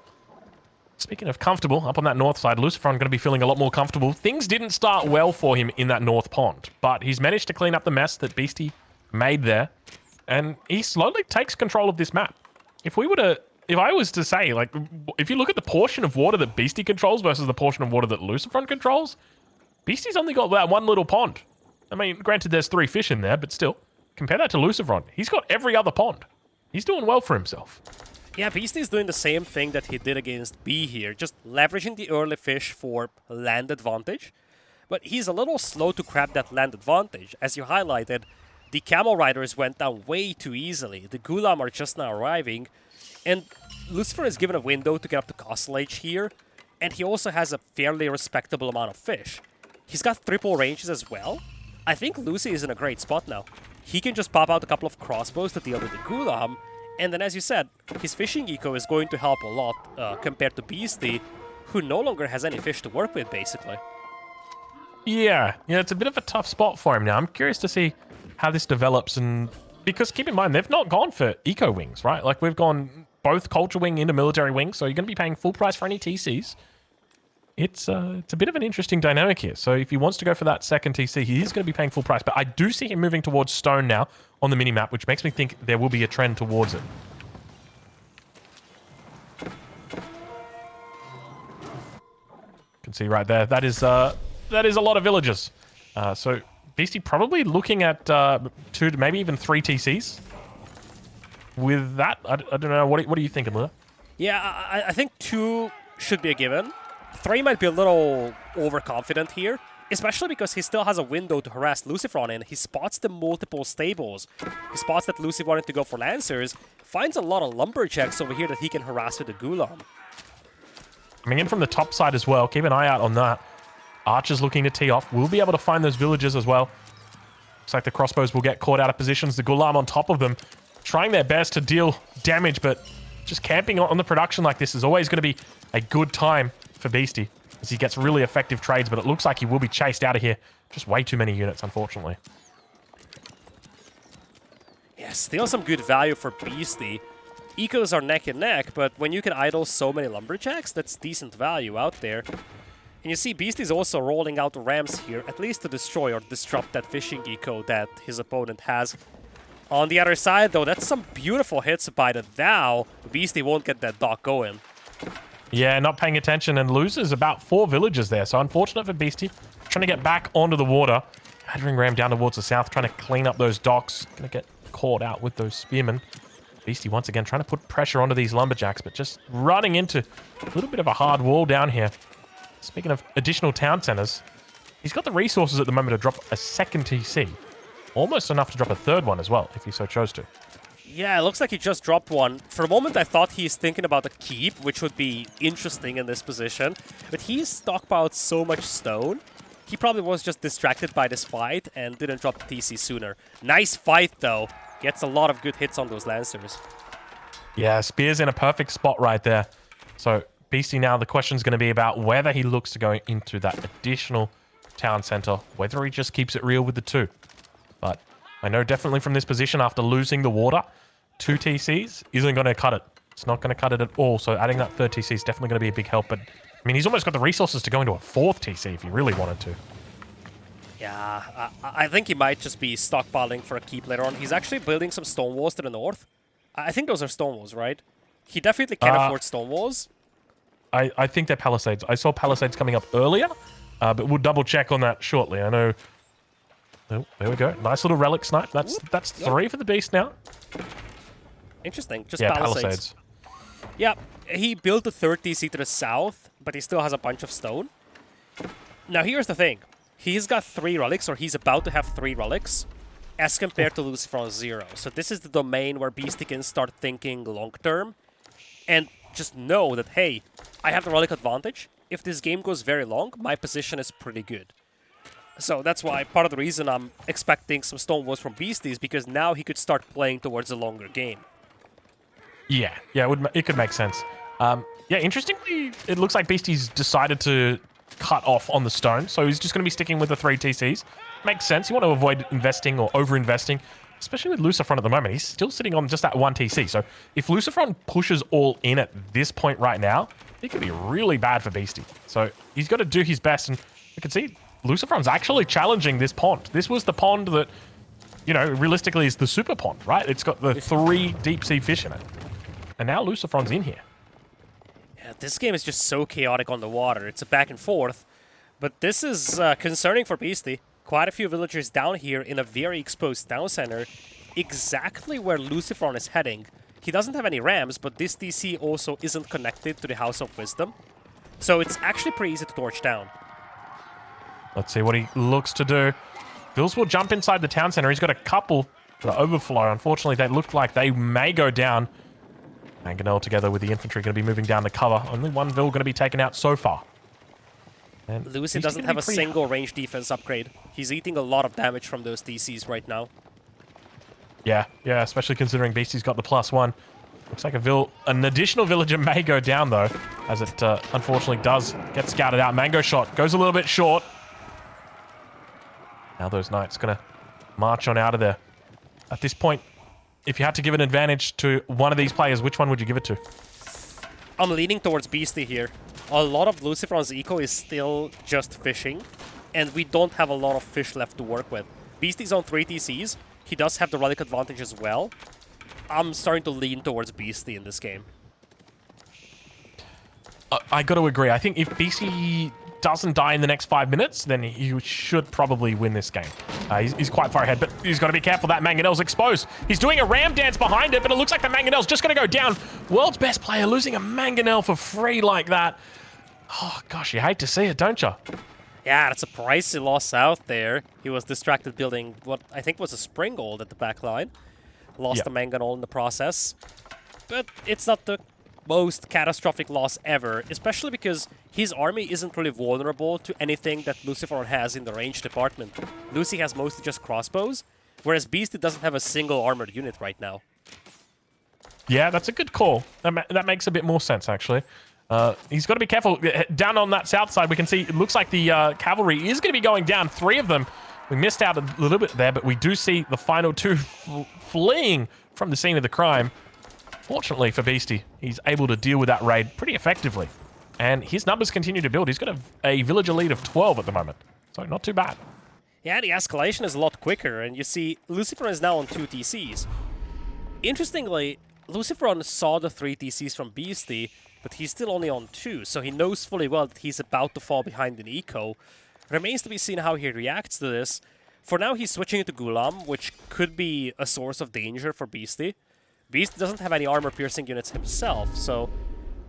speaking of comfortable, up on that north side, LucifroN going to be feeling a lot more comfortable. Things didn't start well for him in that north pond, but he's managed to clean up the mess that Beasty made there, and he slowly takes control of this map. If I was to say, like, if you look at the portion of water that Beasty controls versus the portion of water that LucifroN controls, Beasty's only got that one little pond. I mean, granted, there's 3 fish in there, but still, compare that to LucifroN. He's got every other pond. He's doing well for himself. Yeah, Beasty's doing the same thing that he did against B here, just leveraging the early fish for land advantage. But he's a little slow to grab that land advantage. As you highlighted, The Camel Riders went down way too easily. The Gulam are just now arriving. And LucifroN is given a window to get up to Castle Age here. And he also has a fairly respectable amount of fish. He's got triple ranges as well. I think Lucy is in a great spot now. He can just pop out a couple of crossbows to deal with the Gulam. And then, as you said, his fishing eco is going to help a lot compared to Beasty, who no longer has any fish to work with, basically. Yeah, it's a bit of a tough spot for him now. I'm curious to see how this develops, and because keep in mind, they've not gone for eco wings, right? Like, we've gone both culture wing into military wing, so you're going to be paying full price for any TCs. It's a bit of an interesting dynamic here. So if he wants to go for that second TC, he is going to be paying full price. But I do see him moving towards stone now on the minimap, which makes me think there will be a trend towards it. You can see right there, that is a lot of villagers. So Beasty probably looking at 2 to maybe even 3 TCs. With that, I don't know. What are you thinking, Lida? Yeah, I think 2 should be a given. 3 might be a little overconfident here, especially because he still has a window to harass LucifroN in. He spots the multiple stables. He spots that Lucy wanted to go for Lancers, finds a lot of lumberjacks over here that he can harass with the Gulam. Coming in from the top side as well. Keep an eye out on that. Archers looking to tee off. We'll be able to find those villagers as well. Looks like the crossbows will get caught out of positions. The Gulam on top of them, trying their best to deal damage, but just camping on the production like this is always going to be a good time for Beasty, as he gets really effective trades, but it looks like he will be chased out of here. Just way too many units, unfortunately. Yeah, still some good value for Beasty. Ecos are neck and neck, but when you can idle so many lumberjacks, that's decent value out there. And you see Beasty's also rolling out rams here, at least to destroy or disrupt that fishing eco that his opponent has. On the other side, though, that's some beautiful hits by the Thou. Beasty won't get that dock going. Yeah, not paying attention and loses about 4 villagers there. So unfortunate for Beasty. Trying to get back onto the water. Battering ram down towards the south, trying to clean up those docks. Going to get caught out with those spearmen. Beasty once again trying to put pressure onto these lumberjacks, but just running into a little bit of a hard wall down here. Speaking of additional town centers, he's got the resources at the moment to drop a second TC. Almost enough to drop a third one as well, if he so chose to. Yeah, it looks like he just dropped one. For a moment, I thought he's thinking about a keep, which would be interesting in this position. But he's stockpiled so much stone. He probably was just distracted by this fight and didn't drop the TC sooner. Nice fight, though. Gets a lot of good hits on those Lancers. Yeah, Spear's in a perfect spot right there. So, Beasty now, the question's going to be about whether he looks to go into that additional town center, whether he just keeps it real with the 2. But I know definitely from this position, after losing the water, 2 TCs isn't going to cut it. It's not going to cut it at all. So adding that 3rd TC is definitely going to be a big help. But, I mean, he's almost got the resources to go into a 4th TC if he really wanted to. Yeah, I think he might just be stockpiling for a keep later on. He's actually building some stone walls to the north. I think those are stone walls, right? He definitely can afford stone walls. I think they're palisades. I saw palisades coming up earlier, but we'll double check on that shortly. I know. Oh, there we go. Nice little relic snipe. That's 3 for the beast now. Interesting. Just yeah, palisades. Yeah, he built the 3rd DC to the south, but he still has a bunch of stone. Now, here's the thing. He's got 3 relics, or he's about to have 3 relics, as compared to LucifroN 0. So this is the domain where Beasty can start thinking long-term, and just know that, hey, I have the relic advantage. If this game goes very long, my position is pretty good. So that's why part of the reason I'm expecting some stone walls from Beasty is because now he could start playing towards a longer game. Yeah, it could make sense. Yeah, interestingly, it looks like Beasty's decided to cut off on the stone, so he's just going to be sticking with the 3 TCs. Makes sense. You want to avoid investing or over-investing, especially with LucifroN at the moment. He's still sitting on just that 1 TC, so if LucifroN pushes all in at this point right now, it could be really bad for Beasty. So he's got to do his best, and you can see LucifroN's actually challenging this pond. This was the pond that, you know, realistically is the super pond, right? It's got the 3 deep-sea fish in it. And now LucifroN's in here. Yeah, this game is just so chaotic on the water. It's a back and forth. But this is concerning for Beasty. Quite a few villagers down here in a very exposed town center. Exactly where LucifroN is heading. He doesn't have any rams, but this DC also isn't connected to the House of Wisdom. So it's actually pretty easy to torch down. Let's see what he looks to do. Vils will jump inside the town center. He's got a couple that overflow. Unfortunately, they look like they may go down. Mangonel together with the infantry going to be moving down the cover. Only one Vil going to be taken out so far. And Lucy doesn't have a single range defense upgrade. He's eating a lot of damage from those DCs right now. Yeah, especially considering Beasty's got the +1. Looks like an additional villager may go down, though, as it unfortunately does get scouted out. Mango shot goes a little bit short. Now those knights going to march on out of there. At this point, if you had to give an advantage to one of these players, which one would you give it to? I'm leaning towards Beasty here. A lot of LucifroN's eco is still just fishing, and we don't have a lot of fish left to work with. Beasty's on 3 TCs. He does have the relic advantage as well. I'm starting to lean towards Beasty in this game. I got to agree. I think if Beasty doesn't die in the next 5 minutes, then he should probably win this game. He's quite far ahead, but he's got to be careful. That Mangonel's exposed. He's doing a ram dance behind it, but it looks like the Mangonel's just going to go down. World's best player losing a Mangonel for free like that. Oh, gosh, you hate to see it, don't you? Yeah, that's a pricey loss out there. He was distracted building what I think was a Springald at the back line. Lost the Mangonel in the process. But it's not the most catastrophic loss ever, especially because his army isn't really vulnerable to anything that LucifroN has in the range department. Lucy has mostly just crossbows, whereas Beasty doesn't have a single armored unit right now. Yeah, that's a good call. That makes a bit more sense, actually. He's got to be careful. Down on that south side, we can see it looks like the cavalry is going to be going down. 3 of them. We missed out a little bit there, but we do see the final 2 fleeing from the scene of the crime. Fortunately for Beasty, he's able to deal with that raid pretty effectively. And his numbers continue to build. He's got a villager lead of 12 at the moment. So not too bad. Yeah, the escalation is a lot quicker. And you see, LucifroN is now on 2 TCs. Interestingly, LucifroN saw the 3 TCs from Beasty, but he's still only on 2. So he knows fully well that he's about to fall behind in eco. Remains to be seen how he reacts to this. For now, he's switching to Gulam, which could be a source of danger for Beasty. Beast doesn't have any armor-piercing units himself, so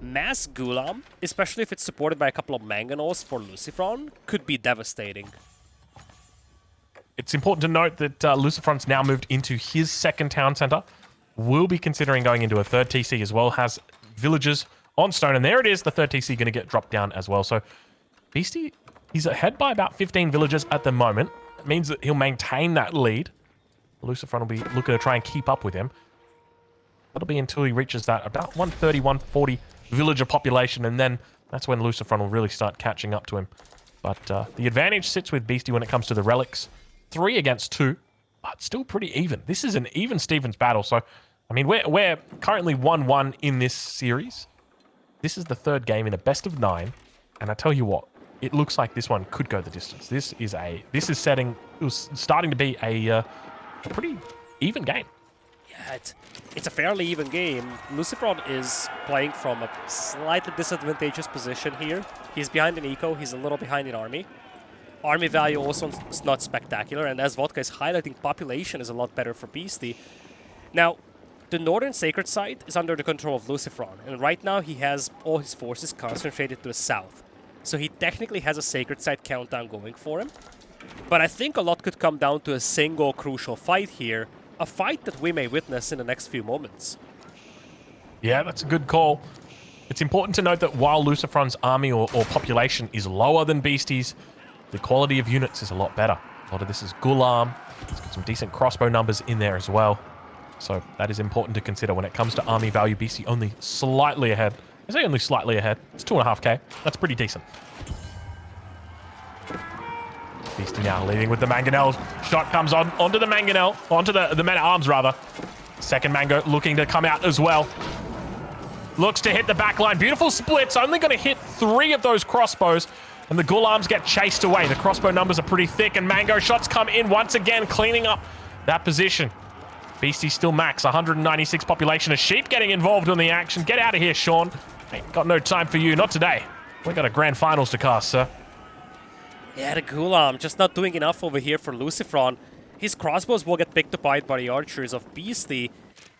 mass Gulam, especially if it's supported by a couple of Mangonels for LucifroN, could be devastating. It's important to note that LucifroN's now moved into his second town center. Will be considering going into a 3rd TC as well. Has villagers on stone, and there it is. The 3rd TC going to get dropped down as well. So Beasty, he's ahead by about 15 villagers at the moment. It means that he'll maintain that lead. LucifroN will be looking to try and keep up with him. That'll be until he reaches that about 130, 140 villager population, and then that's when LucifroN will really start catching up to him. But the advantage sits with Beasty when it comes to the relics. 3 against 2, but still pretty even. This is an even Stevens battle, so I mean we're currently 1-1 in this series. This is the 3rd game in a best of 9, and I tell you what, it looks like this one could go the distance. It was starting to be a pretty even game. Yeah, it's a fairly even game. LucifroN is playing from a slightly disadvantageous position here. He's behind in eco, he's a little behind in army. Army value also is not spectacular, and as Vodka is highlighting, population is a lot better for Beasty. Now, the northern sacred site is under the control of LucifroN, and right now he has all his forces concentrated to the south. So he technically has a sacred site countdown going for him. But I think a lot could come down to a single crucial fight here, a fight that we may witness in the next few moments. Yeah, that's a good call. It's important to note that while LucifroN's army or population is lower than Beasty's, the quality of units is a lot better. A lot of this is Gulam. It's got some decent crossbow numbers in there as well. So that is important to consider when it comes to army value. Beasty only slightly ahead. I say only slightly ahead. It's 2.5k. That's pretty decent. Beasty now leading with the Mangonel. Shot comes onto the Mangonel, onto the men-at-arms rather. Second Mango looking to come out as well. Looks to hit the back line. Beautiful splits. Only going to hit 3 of those crossbows. And the Gulams get chased away. The crossbow numbers are pretty thick, and Mango shots come in once again, cleaning up that position. Beastie still max, 196 population. A sheep getting involved in the action. Get out of here, Sean. Ain't got no time for you. Not today. We got a grand finals to cast, sir. Yeah, the Gulam just not doing enough over here for LucifroN. His crossbows will get picked apart by the archers of Beasty.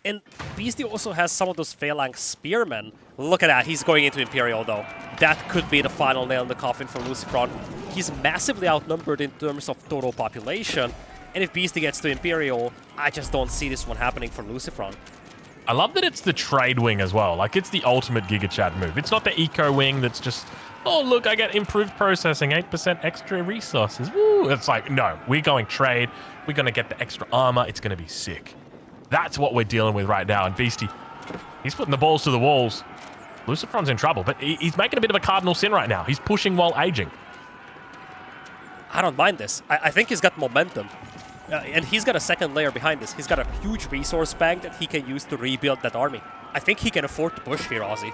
And Beasty also has some of those Phalanx Spearmen. Look at that, he's going into Imperial though. That could be the final nail in the coffin for LucifroN. He's massively outnumbered in terms of total population. And if Beasty gets to Imperial, I just don't see this one happening for LucifroN. I love that it's the trade wing as well. Like, it's the ultimate GigaChad move. It's not the eco wing that's just, oh, look, I get improved processing, 8% extra resources. Woo! It's like, no, we're going trade. We're going to get the extra armor. It's going to be sick. That's what we're dealing with right now. And Beasty, he's putting the balls to the walls. LucifroN's in trouble, but he's making a bit of a cardinal sin right now. He's pushing while aging. I don't mind this. I think he's got momentum. And he's got a second layer behind this. He's got a huge resource bank that he can use to rebuild that army. I think he can afford to push here, Aussie.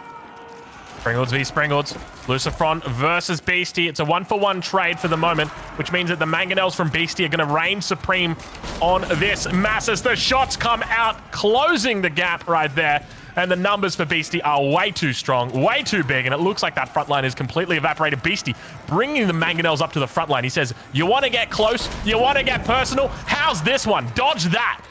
Springalds v Springalds. LucifroN versus Beasty. It's a 1-for-1 trade for the moment, which means that the Mangonels from Beasty are going to reign supreme on this mass as the shots come out, closing the gap right there. And the numbers for Beasty are way too strong, way too big, and it looks like that front line is completely evaporated. Beasty bringing the Mangonels up to the front line. He says, you want to get close? You want to get personal? How's this one? Dodge that.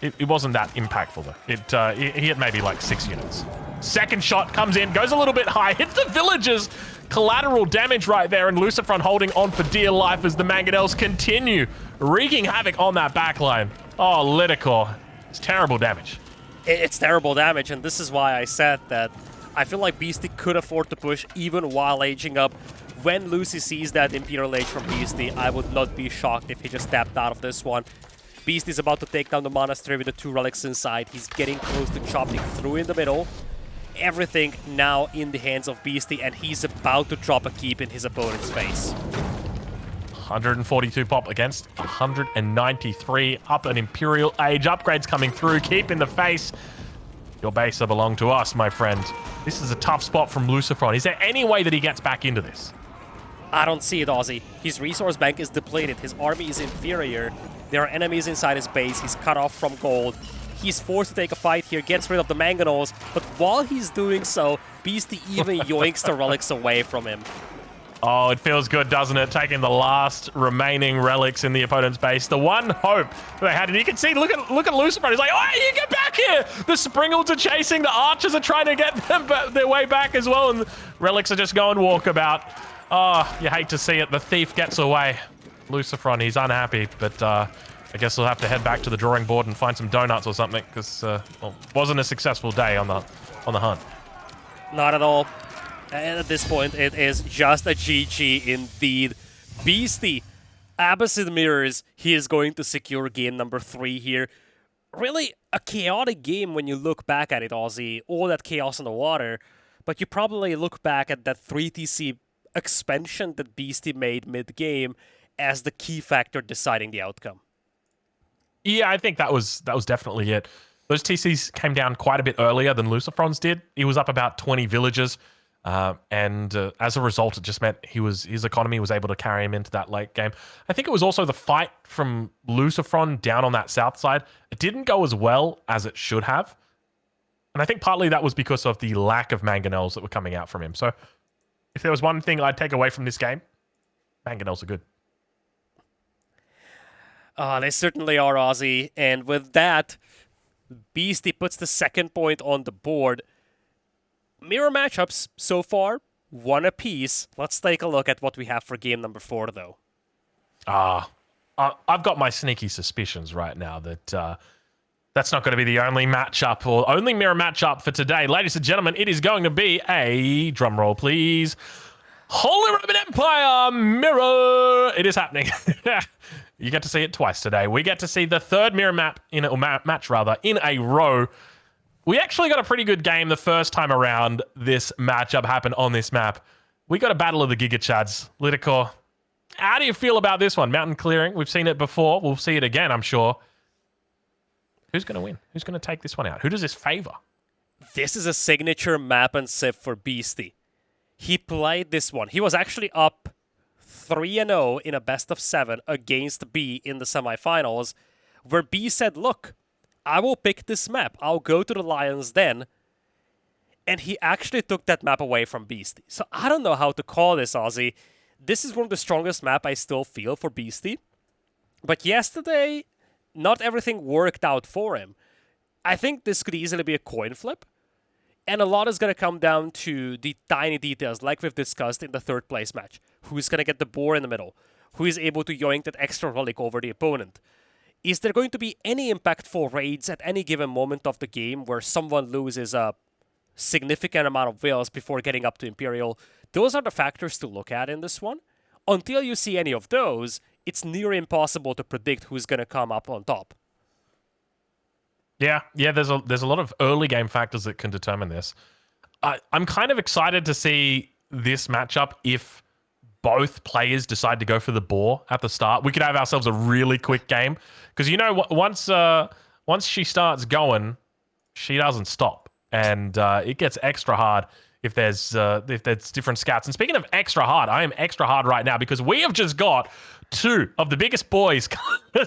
It wasn't that impactful, though. He had maybe like 6 units. Second shot comes in, goes a little bit high, hits the villagers. Collateral damage right there, and LucifroN holding on for dear life as the Mangonels continue wreaking havoc on that backline. Oh, LidaKor. It's terrible damage. It's terrible damage, and this is why I said that I feel like Beasty could afford to push even while aging up. When Lucy sees that Imperial Age from Beasty, I would not be shocked if he just tapped out of this one. Beasty's about to take down the monastery with the 2 relics inside. He's getting close to chopping through in the middle. Everything now in the hands of Beasty, and he's about to drop a keep in his opponent's face. 142 pop against 193. Up an Imperial Age. Upgrades coming through. Keep in the face. Your base will belong to us, my friend. This is a tough spot from LucifroN. Is there any way that he gets back into this? I don't see it, Aussie. His resource bank is depleted. His army is inferior. There are enemies inside his base. He's cut off from gold. He's forced to take a fight here, gets rid of the Mangonels, but while he's doing so, Beasty even yoinks the relics away from him. Oh, it feels good, doesn't it? Taking the last remaining relics in the opponent's base. The one hope they had. And you can see, look at LucifroN. He's like, oh, you get back here. The Springalds are chasing. The Archers are trying to get them their way back as well. And the relics are just going walkabout. Oh, you hate to see it. The thief gets away. LucifroN, he's unhappy. But I guess we'll have to head back to the drawing board and find some donuts or something. Because well, wasn't a successful day on the hunt. Not at all. And at this point, it is just a GG indeed. Beasty, opposite mirrors, he is going to secure game number 3 here. Really a chaotic game when you look back at it, Aussie. All that chaos in the water. But you probably look back at that 3TC expansion that Beasty made mid-game as the key factor deciding the outcome. Yeah, I think that was definitely it. Those TCs came down quite a bit earlier than LucifroN's did. He was up about 20 villages. And as a result, it just meant his economy was able to carry him into that late game. I think it was also the fight from LucifroN down on that south side. It didn't go as well as it should have. And I think partly that was because of the lack of Mangonels that were coming out from him. So if there was one thing I'd take away from this game, Mangonels are good. They certainly are, Aussie. And with that, Beasty puts the second point on the board. Mirror matchups so far, 1 apiece. Let's take a look at what we have for game number 4, though. I've got my sneaky suspicions right now that that's not going to be the only matchup or only mirror matchup for today. Ladies and gentlemen, it is going to be a, drum roll please, Holy Roman Empire mirror. It is happening. You get to see it twice today. We get to see the third mirror match in a row. We actually got a pretty good game the first time around this matchup happened on this map. We got a battle of the GigaChads. LidaKor, how do you feel about this one? Mountain clearing, we've seen it before. We'll see it again, I'm sure. Who's going to win? Who's going to take this one out? Who does this favor? This is a signature map and sip for Beasty. He played this one. He was actually up 3-0 in a best of 7 against B in the semifinals, where B said, look, I will pick this map. I'll go to the Lion's Den. And he actually took that map away from Beasty. So I don't know how to call this, Aussie. This is one of the strongest map I still feel for Beasty. But yesterday, not everything worked out for him. I think this could easily be a coin flip. And a lot is going to come down to the tiny details, like we've discussed in the third place match. Who's going to get the boar in the middle? Who is able to yoink that extra relic over the opponent? Is there going to be any impactful raids at any given moment of the game where someone loses a significant amount of wills before getting up to Imperial? Those are the factors to look at in this one. Until you see any of those, it's near impossible to predict who's going to come up on top. Yeah, there's a lot of early game factors that can determine this. I'm kind of excited to see this matchup if both players decide to go for the boar at the start. We could have ourselves a really quick game because once she starts going, she doesn't stop, and it gets extra hard if there's different scouts. And speaking of extra hard, I am extra hard right now because we have just got two of the biggest boys coming in.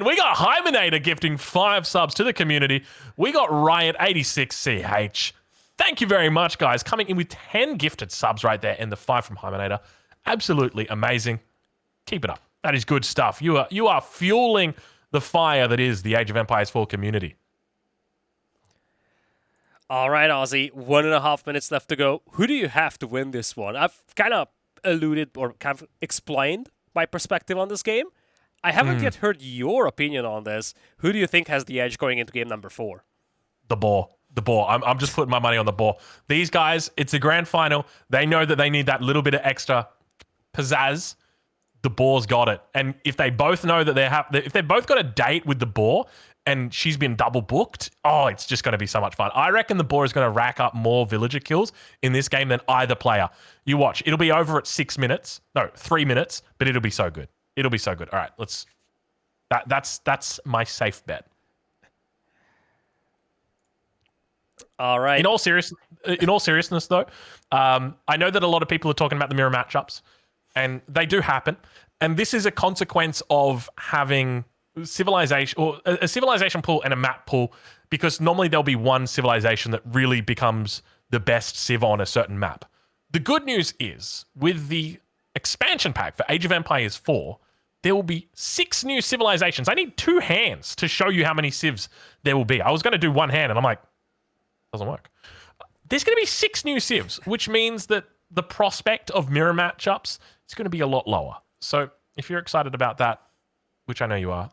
We got Hymenator gifting 5 subs to the community. We got Riot86CH. Thank you very much, guys. Coming in with 10 gifted subs right there and the 5 from Hymenator. Absolutely amazing. Keep it up. That is good stuff. You are fueling the fire that is the Age of Empires 4 community. All right, Aussie. 1.5 minutes left to go. Who do you have to win this one? I've kind of alluded or kind of explained my perspective on this game. I haven't yet heard your opinion on this. Who do you think has the edge going into game number 4? The boar. I'm just putting my money on the boar. These guys, it's a grand final. They know that they need that little bit of extra pizzazz. The boar's got it. And if they both know that if they both got a date with the boar and she's been double booked, oh, it's just going to be so much fun. I reckon the boar is going to rack up more villager kills in this game than either player. You watch. It'll be over at 3 minutes, but it'll be so good. It'll be so good. All right, that's my safe bet. All right. In all seriousness, though, I know that a lot of people are talking about the mirror matchups, and they do happen. And this is a consequence of having civilization or a civilization pool and a map pool, because normally there'll be one civilization that really becomes the best civ on a certain map. The good news is, with the expansion pack for Age of Empires 4, there will be 6 new civilizations. I need 2 hands to show you how many civs there will be. I was going to do 1 hand, and I'm like, doesn't work. There's going to be 6 new civs, which means that the prospect of mirror matchups is going to be a lot lower. So if you're excited about that, which I know you are,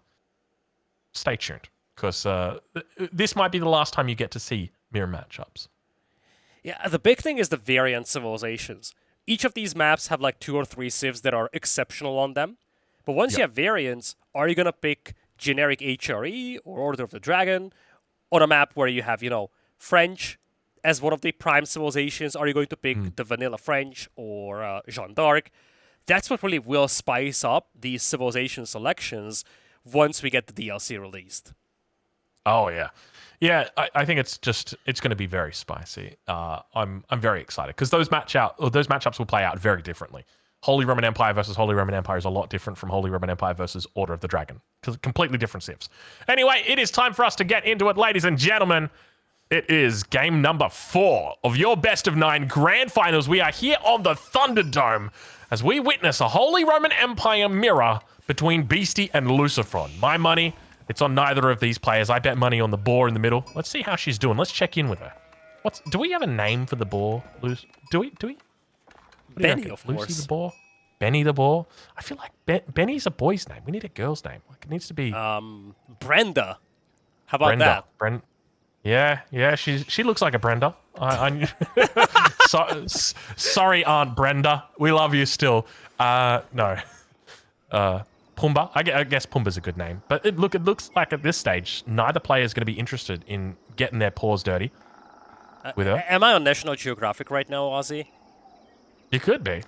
stay tuned, because this might be the last time you get to see mirror matchups. Yeah, the big thing is the variant civilizations. Each of these maps have like 2 or 3 civs that are exceptional on them. But once you have variants, are you going to pick generic HRE or Order of the Dragon on a map where you have, French as one of the prime civilizations? Are you going to pick the vanilla French or Jeanne d'Arc? That's what really will spice up these civilization selections once we get the DLC released. Oh, yeah. Yeah, I think it's going to be very spicy. I'm very excited because those matchups will play out very differently. Holy Roman Empire versus Holy Roman Empire is a lot different from Holy Roman Empire versus Order of the Dragon, because completely different civs. Anyway, it is time for us to get into it, ladies and gentlemen. It is game number 4 of your best of 9 grand finals. We are here on the Thunderdome as we witness a Holy Roman Empire mirror between Beasty and LucifroN. My money, it's on neither of these players. I bet money on the boar in the middle. Let's see how she's doing. Let's check in with her. Do we have a name for the boar? Do we? Benny, of course. Lucy the boar? Benny the boar? I feel like Benny's a boy's name. We need a girl's name. Like, it needs to be... Brenda. How about that? Yeah, she looks like a Brenda. Sorry, Aunt Brenda. We love you still. No. Pumbaa. I guess Pumbaa's a good name. But it looks like at this stage, neither player is going to be interested in getting their paws dirty with her. Am I on National Geographic right now, Aussie? You could be.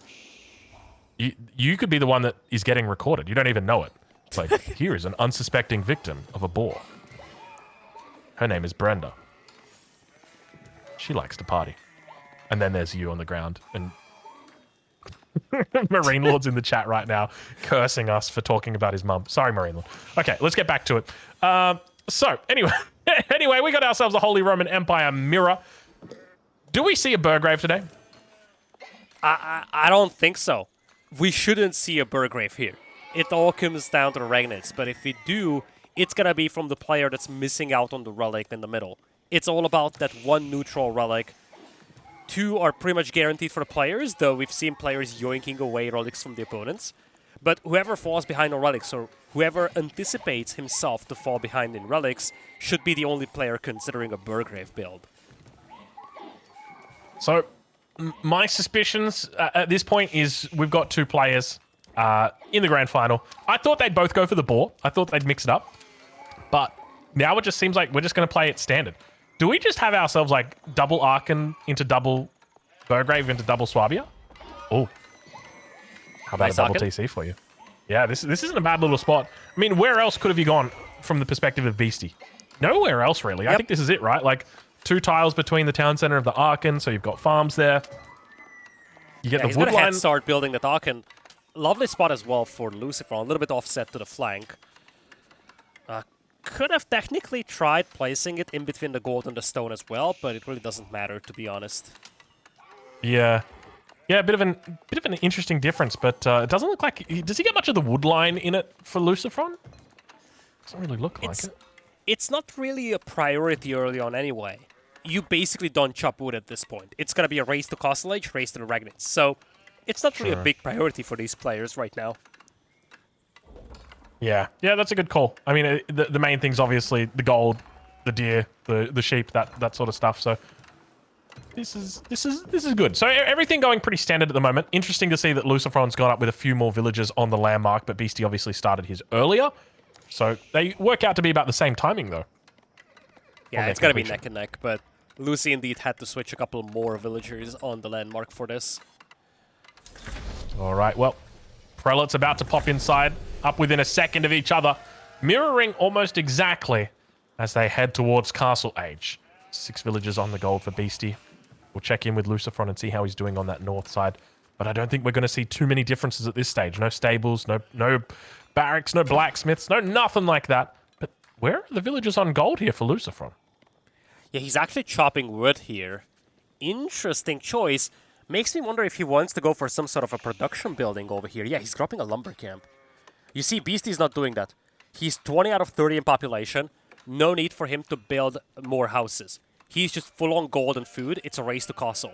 You could be the one that is getting recorded. You don't even know it. It's like, here is an unsuspecting victim of a boar. Her name is Brenda. She likes to party. And then there's you on the ground. And Marine Lord's in the chat right now, cursing us for talking about his mum. Sorry, Marine Lord. Okay, let's get back to it. So, anyway, we got ourselves a Holy Roman Empire mirror. Do we see a Burgrave today? I don't think so. We shouldn't see a Burgrave here. It all comes down to the Regnants, but if we do, it's gonna be from the player that's missing out on the relic in the middle. It's all about that one neutral relic. 2 are pretty much guaranteed for the players, though we've seen players yoinking away relics from the opponents. But whoever falls behind on relics, or whoever anticipates himself to fall behind in relics, should be the only player considering a Burgrave build. So, my suspicions at this point is we've got 2 players in the grand final. I thought they'd both go for the boar. I thought they'd mix it up. But now it just seems like we're just going to play it standard. Do we just have ourselves like double Arkan into double Burgrave into double Swabia? Oh. How about Nice a double Arkan. TC for you? Yeah, this isn't a bad little spot. I mean, where else could have you gone from the perspective of Beasty? Nowhere else, really. Yep. I think this is it, right? Like, 2 tiles between the town center of the Arkan, so you've got farms there. You get Yeah, he's the got a head woodline. start building the Arkan. Lovely spot as well for LucifroN, a little bit offset to the flank. Could have technically tried placing it in between the gold and the stone as well, but it really doesn't matter, to be honest. Yeah. Yeah, a bit of an interesting difference, but it doesn't look like... Does he get much of the woodline in it for LucifroN? Doesn't really look like it. It's not really a priority early on anyway. You basically don't chop wood at this point. It's gonna be a race to Castle Age, race to the Regnants. So it's not really a big priority for these players right now. Yeah, that's a good call. I mean, the main thing's obviously the gold, the deer, the sheep, that sort of stuff. So this is good. So everything going pretty standard at the moment. Interesting to see that LucifroN's gone up with a few more villagers on the landmark, but Beasty obviously started his earlier. So they work out to be about the same timing, though. Yeah, it's gotta be neck and neck, but Lucy indeed had to switch a couple more villagers on the landmark for this. All right, well, Prelate's about to pop inside, up within a second of each other, mirroring almost exactly as they head towards Castle Age. 6 villagers on the gold for Beasty. We'll check in with LucifroN and see how he's doing on that north side. But I don't think we're going to see too many differences at this stage. No stables, no barracks, no blacksmiths, no nothing like that. But where are the villagers on gold here for LucifroN? Yeah, he's actually chopping wood here. Interesting choice. Makes me wonder if he wants to go for some sort of a production building over here. Yeah, he's dropping a lumber camp. You see, Beasty's not doing that. He's 20 out of 30 in population. No need for him to build more houses. He's just full on gold and food. It's a race to castle.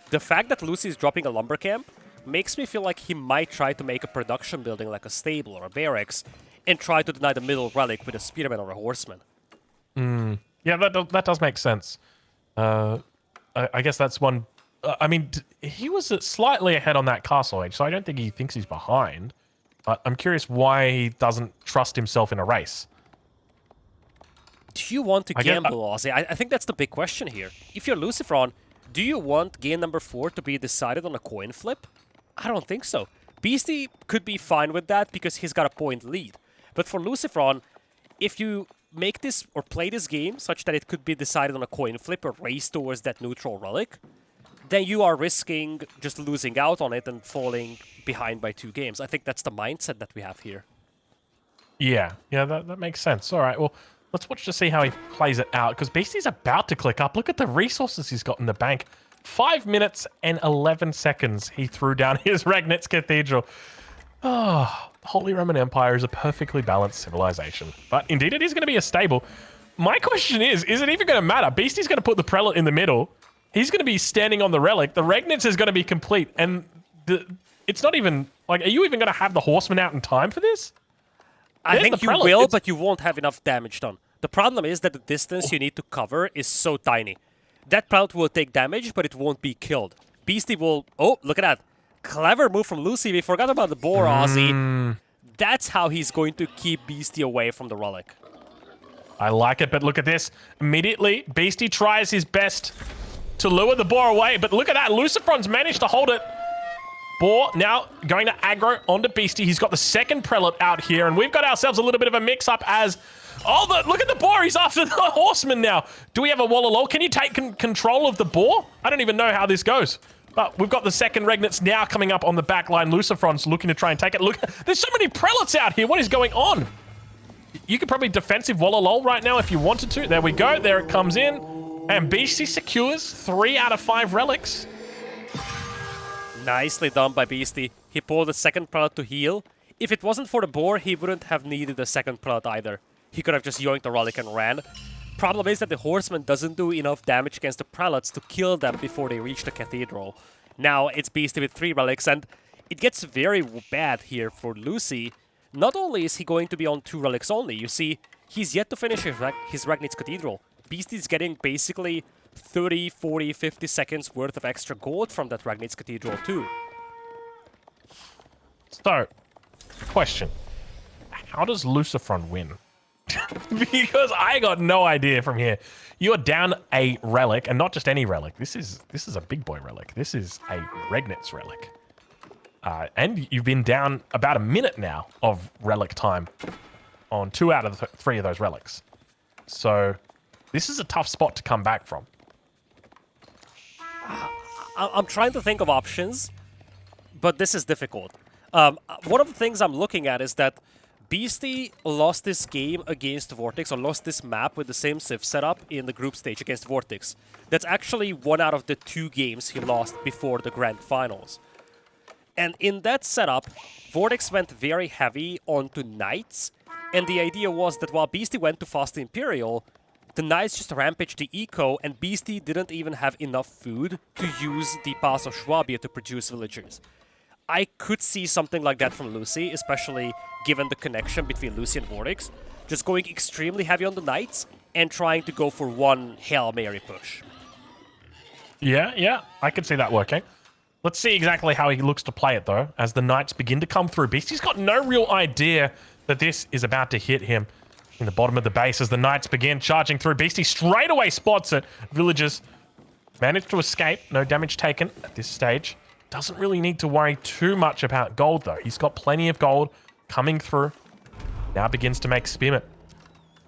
The fact that Lucy is dropping a lumber camp makes me feel like he might try to make a production building like a stable or a barracks and try to deny the middle relic with a spearman or a horseman. Yeah, that does make sense. I guess that's one... I mean, he was slightly ahead on that Castle Age, so I don't think he thinks he's behind. But I'm curious why he doesn't trust himself in a race. Do you want to gamble, Aussie? I think that's the big question here. If you're LucifroN, do you want game number 4 to be decided on a coin flip? I don't think so. Beasty could be fine with that because he's got a point lead. But for LucifroN, if you make this or play this game such that it could be decided on a coin flip or race towards that neutral relic, then you are risking just losing out on it and falling behind by 2 games. I think that's the mindset that we have here. Yeah, that makes sense. All right, well, let's watch to see how he plays it out, because Beasty's about to click up. Look at the resources he's got in the bank. 5 minutes and 11 seconds he threw down his Regnitz Cathedral. Oh, the Holy Roman Empire is a perfectly balanced civilization. But indeed, it is going to be a stable. My question is it even going to matter? Beasty's going to put the Prelate in the middle. He's going to be standing on the relic. The Regnitz is going to be complete. And it's not even... Like, are you even going to have the Horseman out in time for this? I think you will, but you won't have enough damage done. The problem is that the distance you need to cover is so tiny. That Prelate will take damage, but it won't be killed. Beasty will... Oh, look at that. Clever move from Lucy. We forgot about the boar, Aussie. That's how he's going to keep Beasty away from the relic. I like it, but look at this. Immediately, Beasty tries his best to lure the boar away, but look at that. LucifroN's managed to hold it. Boar now going to aggro onto Beasty. He's got the second Prelate out here, and we've got ourselves a little bit of a mix-up as... Oh, look at the boar. He's after the horseman now. Do we have a Wallalol? Can you take control of the boar? I don't even know how this goes. But we've got the second Regnitz now coming up on the back line. LucifroN's looking to try and take it. Look, there's so many Prelates out here. What is going on? You could probably defensive Wallalol right now if you wanted to. There we go. There it comes in. And Beasty secures 3 out of 5 relics. Nicely done by Beasty. He pulled the second Prelate to heal. If it wasn't for the boar, he wouldn't have needed a second Prelate either. he could have just yoinked the relic and ran. Problem is that the Horseman doesn't do enough damage against the Prelates to kill them before they reach the Cathedral. Now it's Beasty with 3 relics, and it gets very bad here for Lucy. Not only is he going to be on 2 relics only, you see, he's yet to finish his Ragnit's Cathedral. Beasty's getting basically 30, 40, 50 seconds worth of extra gold from that Ragnit's Cathedral too. So, question. How does LucifroN win? Because I got no idea from here. You are down a relic, and not just any relic. This is a big boy relic. This is a Ragnit's relic. And you've been down about a minute now of relic time on 2 out of the 3 of those relics. So this is a tough spot to come back from. I'm trying to think of options, but this is difficult. One of the things I'm looking at is that Beasty lost this game against Vortex, or lost this map with the same Civ setup in the group stage against Vortex. That's actually 1 out of the 2 games he lost before the Grand Finals. And in that setup, Vortex went very heavy onto Knights, and the idea was that while Beasty went to fast the Imperial, the Knights just rampaged the eco, and Beasty didn't even have enough food to use the Pass of Schwabia to produce villagers. I could see something like that from Lucy, especially given the connection between Lucy and Vortex. Just going extremely heavy on the Knights and trying to go for 1 Hail Mary push. Yeah, I could see that working. Let's see exactly how he looks to play it, though, as the Knights begin to come through. Beasty's got no real idea that this is about to hit him in the bottom of the base as the Knights begin charging through. Beasty straight away spots it. Villagers manage to escape. No damage taken at this stage. Doesn't really need to worry too much about gold, though. He's got plenty of gold coming through. Now begins to make Spearmint.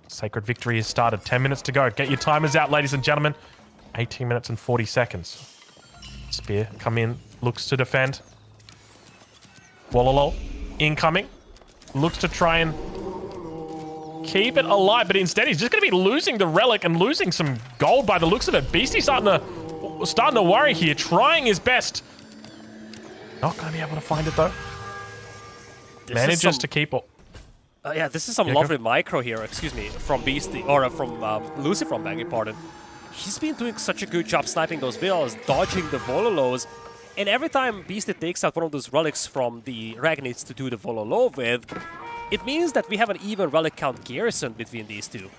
Sacred Victory has started. 10 minutes to go. Get your timers out, ladies and gentlemen. 18 minutes and 40 seconds. Spear come in. Looks to defend. Wololo incoming. Looks to try and keep it alive, but instead he's just going to be losing the relic and losing some gold by the looks of it. Beasty starting to worry here. Trying his best. Not going to be able to find it, though. Manages to keep it. Yeah, this is some lovely micro here, excuse me, from Beasty, or from LucifroN, beg your pardon. He's been doing such a good job sniping those villas, dodging the Vololos, and every time Beasty takes out one of those relics from the Ragnits to do the Vololo with, it means that we have an even relic count garrison between these two.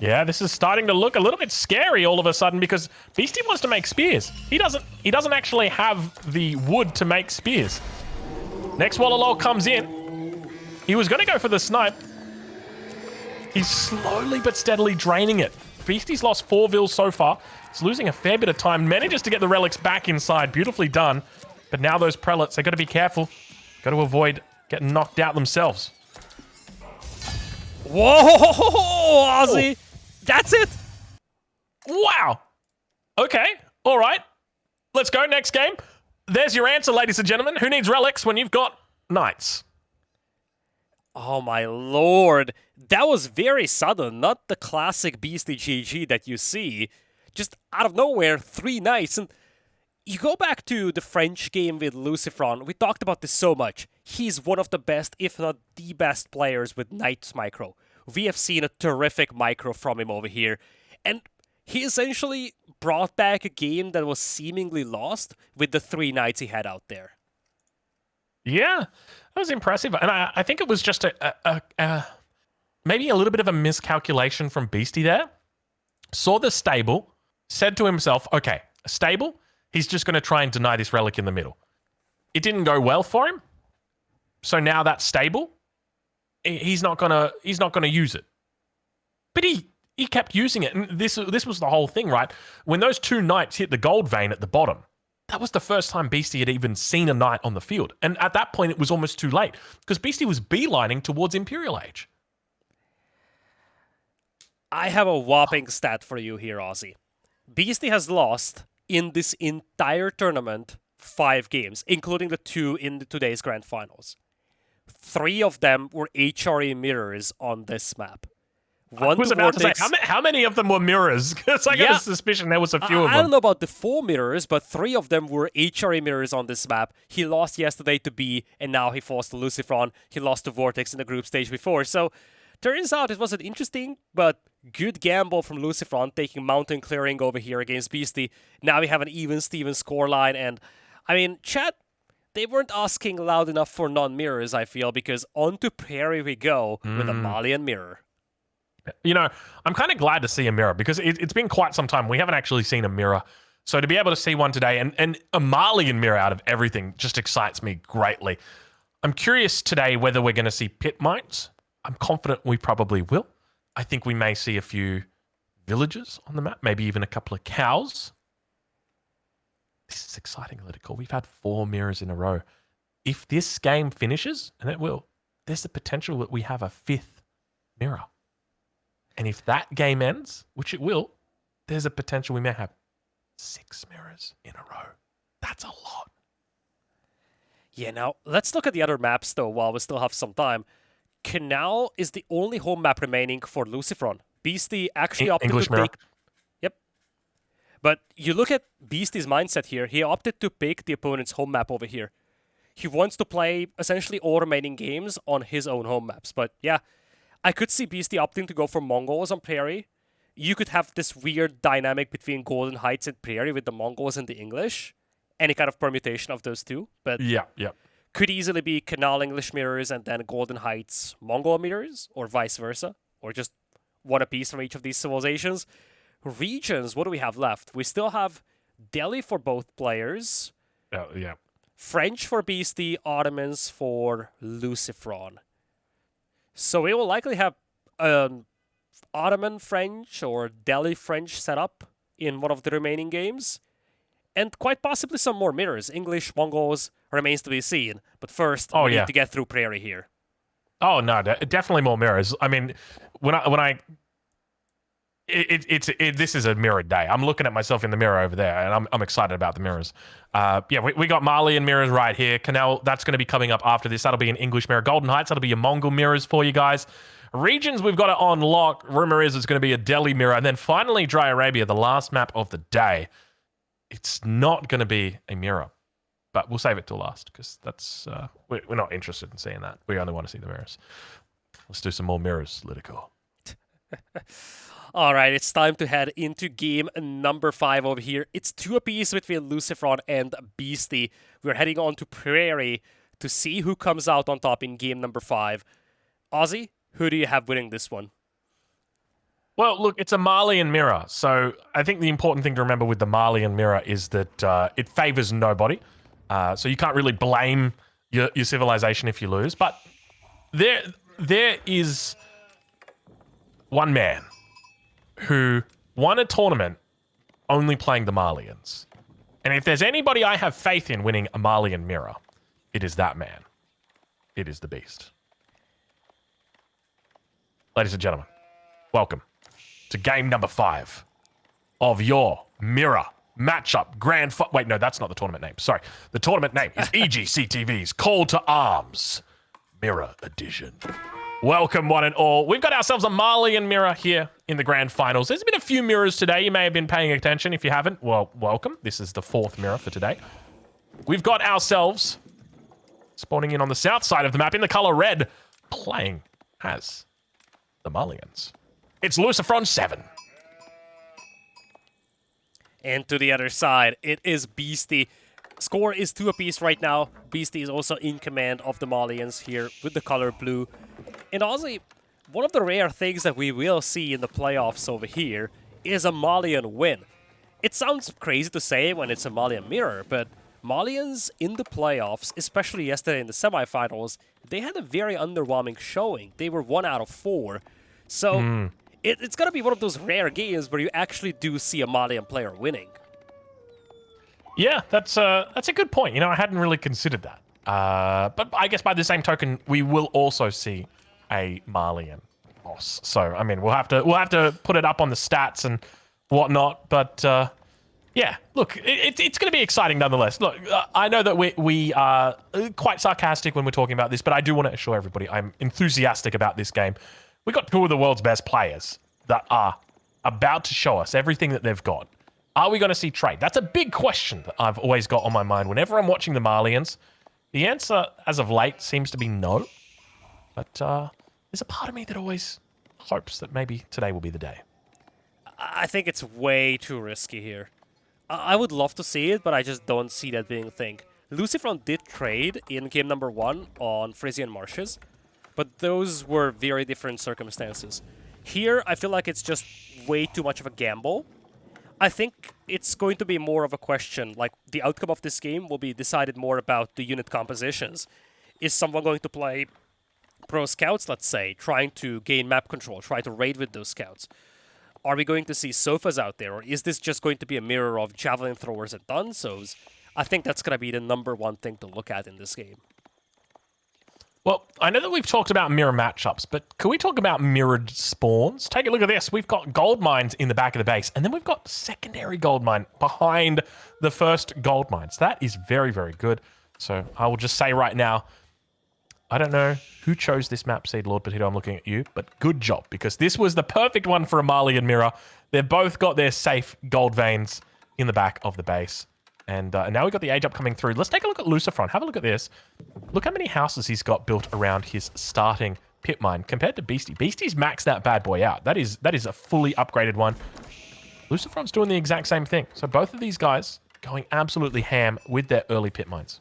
Yeah, this is starting to look a little bit scary all of a sudden because Beasty wants to make spears. He doesn't actually have the wood to make spears. Next Wololo comes in. He was going to go for the snipe. He's slowly but steadily draining it. Beasty's lost 4 vills so far. He's losing a fair bit of time. Manages to get the relics back inside. Beautifully done. But now those prelates, they've got to be careful. Got to avoid getting knocked out themselves. Whoa, Aussie! That's it! Wow! Okay, all right. Let's go, next game. There's your answer, ladies and gentlemen. Who needs relics when you've got knights? Oh my lord. That was very sudden, not the classic Beasty GG that you see. Just out of nowhere, 3 knights. And you go back to the French game with LucifroN, we talked about this so much. He's one of the best, if not the best players with Knights micro. We have seen a terrific micro from him over here. And he essentially brought back a game that was seemingly lost with the 3 knights he had out there. Yeah, that was impressive. And I think it was just maybe a little bit of a miscalculation from Beasty there. Saw the stable, said to himself, okay, a stable, he's just going to try and deny this relic in the middle. It didn't go well for him. So now that stable, he's not gonna use it. But he kept using it. And this was the whole thing, right? When those 2 knights hit the gold vein at the bottom, that was the first time Beasty had even seen a knight on the field. And at that point, it was almost too late because Beasty was beelining towards Imperial Age. I have a whopping stat for you here, Aussie. Beasty has lost in this entire tournament 5 games, including the 2 in today's Grand Finals. 3 of them were HRE mirrors on this map. I was about to say, how many of them were mirrors? Because I got a suspicion there was a few of them. I don't know about the 4 mirrors, but 3 of them were HRE mirrors on this map. He lost yesterday to B, and now he falls to LucifroN. He lost to Vortex in the group stage before. So Turns out it was an interesting but good gamble from LucifroN taking mountain clearing over here against Beasty. Now we have an even Steven scoreline, and I mean, chat, they weren't asking loud enough for non-mirrors, I feel, because onto Prairie we go with a Malian mirror. You know, I'm kind of glad to see a mirror because it's been quite some time. We haven't actually seen a mirror. So to be able to see one today and a Malian mirror out of everything just excites me greatly. I'm curious today whether we're going to see pit mines. I'm confident we probably will. I think we may see a few villages on the map, maybe even a couple of cows. This is exciting, LidaKor. We've had 4 mirrors in a row. If this game finishes, and it will, there's the potential that we have a 5th mirror. And if that game ends, which it will, there's a potential we may have 6 mirrors in a row. That's a lot. Yeah, now let's look at the other maps though while we still have some time. Canal is the only home map remaining for LucifroN. Beasty actually opted English to mirror. take... Yep. But you look at Beasty's mindset here. He opted to pick the opponent's home map over here. He wants to play essentially all remaining games on his own home maps. But yeah, I could see Beasty opting to go for Mongols on Prairie. You could have this weird dynamic between Golden Heights and Prairie with the Mongols and the English. Any kind of permutation of those two. But Yeah. could easily be Canal English mirrors and then Golden Heights Mongol mirrors, or vice versa, or just one apiece from each of these civilizations. Regions, what do we have left? We still have Delhi for both players, Yeah. French for Beasty, Ottomans for LucifroN. So we will likely have Ottoman French or Delhi French set up in one of the remaining games. And quite possibly some more mirrors. English, Mongols, remains to be seen. But first, we need to get through Prairie here. Oh no, definitely more mirrors. I mean, this is a mirrored day. I'm looking at myself in the mirror over there, and I'm excited about the mirrors. We got Malian mirrors right here. Canal, that's going to be coming up after this. That'll be an English mirror. Golden Heights, that'll be your Mongol mirrors for you guys. Regions, we've got it on lock. Rumor is it's going to be a Delhi mirror, and then finally Dry Arabia, the last map of the day. It's not going to be a mirror, but we'll save it till last because that's we're not interested in seeing that. We only want to see the mirrors. Let's do some more mirrors, LidaKor. All right, it's time to head into game number 5 over here. It's 2 apiece between LucifroN and Beasty. We're heading on to Prairie to see who comes out on top in game number 5. Aussie, who do you have winning this one? Well, look, it's a Malian mirror. So I think the important thing to remember with the Malian mirror is that it favors nobody. So you can't really blame your civilization if you lose. But there is one man who won a tournament only playing the Malians. And if there's anybody I have faith in winning a Malian mirror, it is that man. It is the Beast. Ladies and gentlemen, welcome to game number 5 of your mirror matchup wait, no, that's not the tournament name. Sorry. The tournament name is EGCTV's Call to Arms Mirror Edition. Welcome, one and all. We've got ourselves a Malian mirror here in the grand finals. There's been a few mirrors today. You may have been paying attention. If you haven't, well, welcome. This is the 4th mirror for today. We've got ourselves spawning in on the south side of the map in the color red, playing as the Malians. It's LucifroN 7. And to the other side, it is Beasty. Score is 2 apiece right now. Beasty is also in command of the Malians here with the color blue. And Aussie, one of the rare things that we will see in the playoffs over here is a Malian win. It sounds crazy to say when it's a Malian mirror, but Malians in the playoffs, especially yesterday in the semifinals, they had a very underwhelming showing. They were 1 out of 4. So it's going to be one of those rare games where you actually do see a Malian player winning. Yeah, that's a good point. You know, I hadn't really considered that. But I guess by the same token, we will also see a Malian loss. So I mean, we'll have to put it up on the stats and whatnot. But yeah, look, it's going to be exciting nonetheless. Look, I know that we are quite sarcastic when we're talking about this, but I do want to assure everybody I'm enthusiastic about this game. We got 2 of the world's best players that are about to show us everything that they've got. Are we going to see trade? That's a big question that I've always got on my mind whenever I'm watching the Malians. The answer, as of late, seems to be no. But there's a part of me that always hopes that maybe today will be the day. I think it's way too risky here. I would love to see it, but I just don't see that being a thing. LucifroN did trade in game number 1 on Frisian Marshes, but those were very different circumstances. Here, I feel like it's just way too much of a gamble. I think it's going to be more of a question, like the outcome of this game will be decided more about the unit compositions. Is someone going to play pro scouts, let's say, trying to gain map control, try to raid with those scouts? Are we going to see sofas out there, or is this just going to be a mirror of javelin throwers and dunsos? I think that's going to be the #1 thing to look at in this game. Well, I know that we've talked about mirror matchups, but can we talk about mirrored spawns? Take a look at this. We've got gold mines in the back of the base, and then we've got secondary gold mine behind the first gold mines. That is very, very good. So I will just say right now, I don't know who chose this map, Seed Lord Potato, I'm looking at you, but good job, because this was the perfect one for a Marley and Mirror. They've both got their safe gold veins in the back of the base. And now we've got the age up coming through. Let's take a look at LucifroN. Have a look at this. Look how many houses he's got built around his starting pit mine compared to Beasty. Beasty's maxed that bad boy out. That is a fully upgraded one. LucifroN's doing the exact same thing. So both of these guys going absolutely ham with their early pit mines.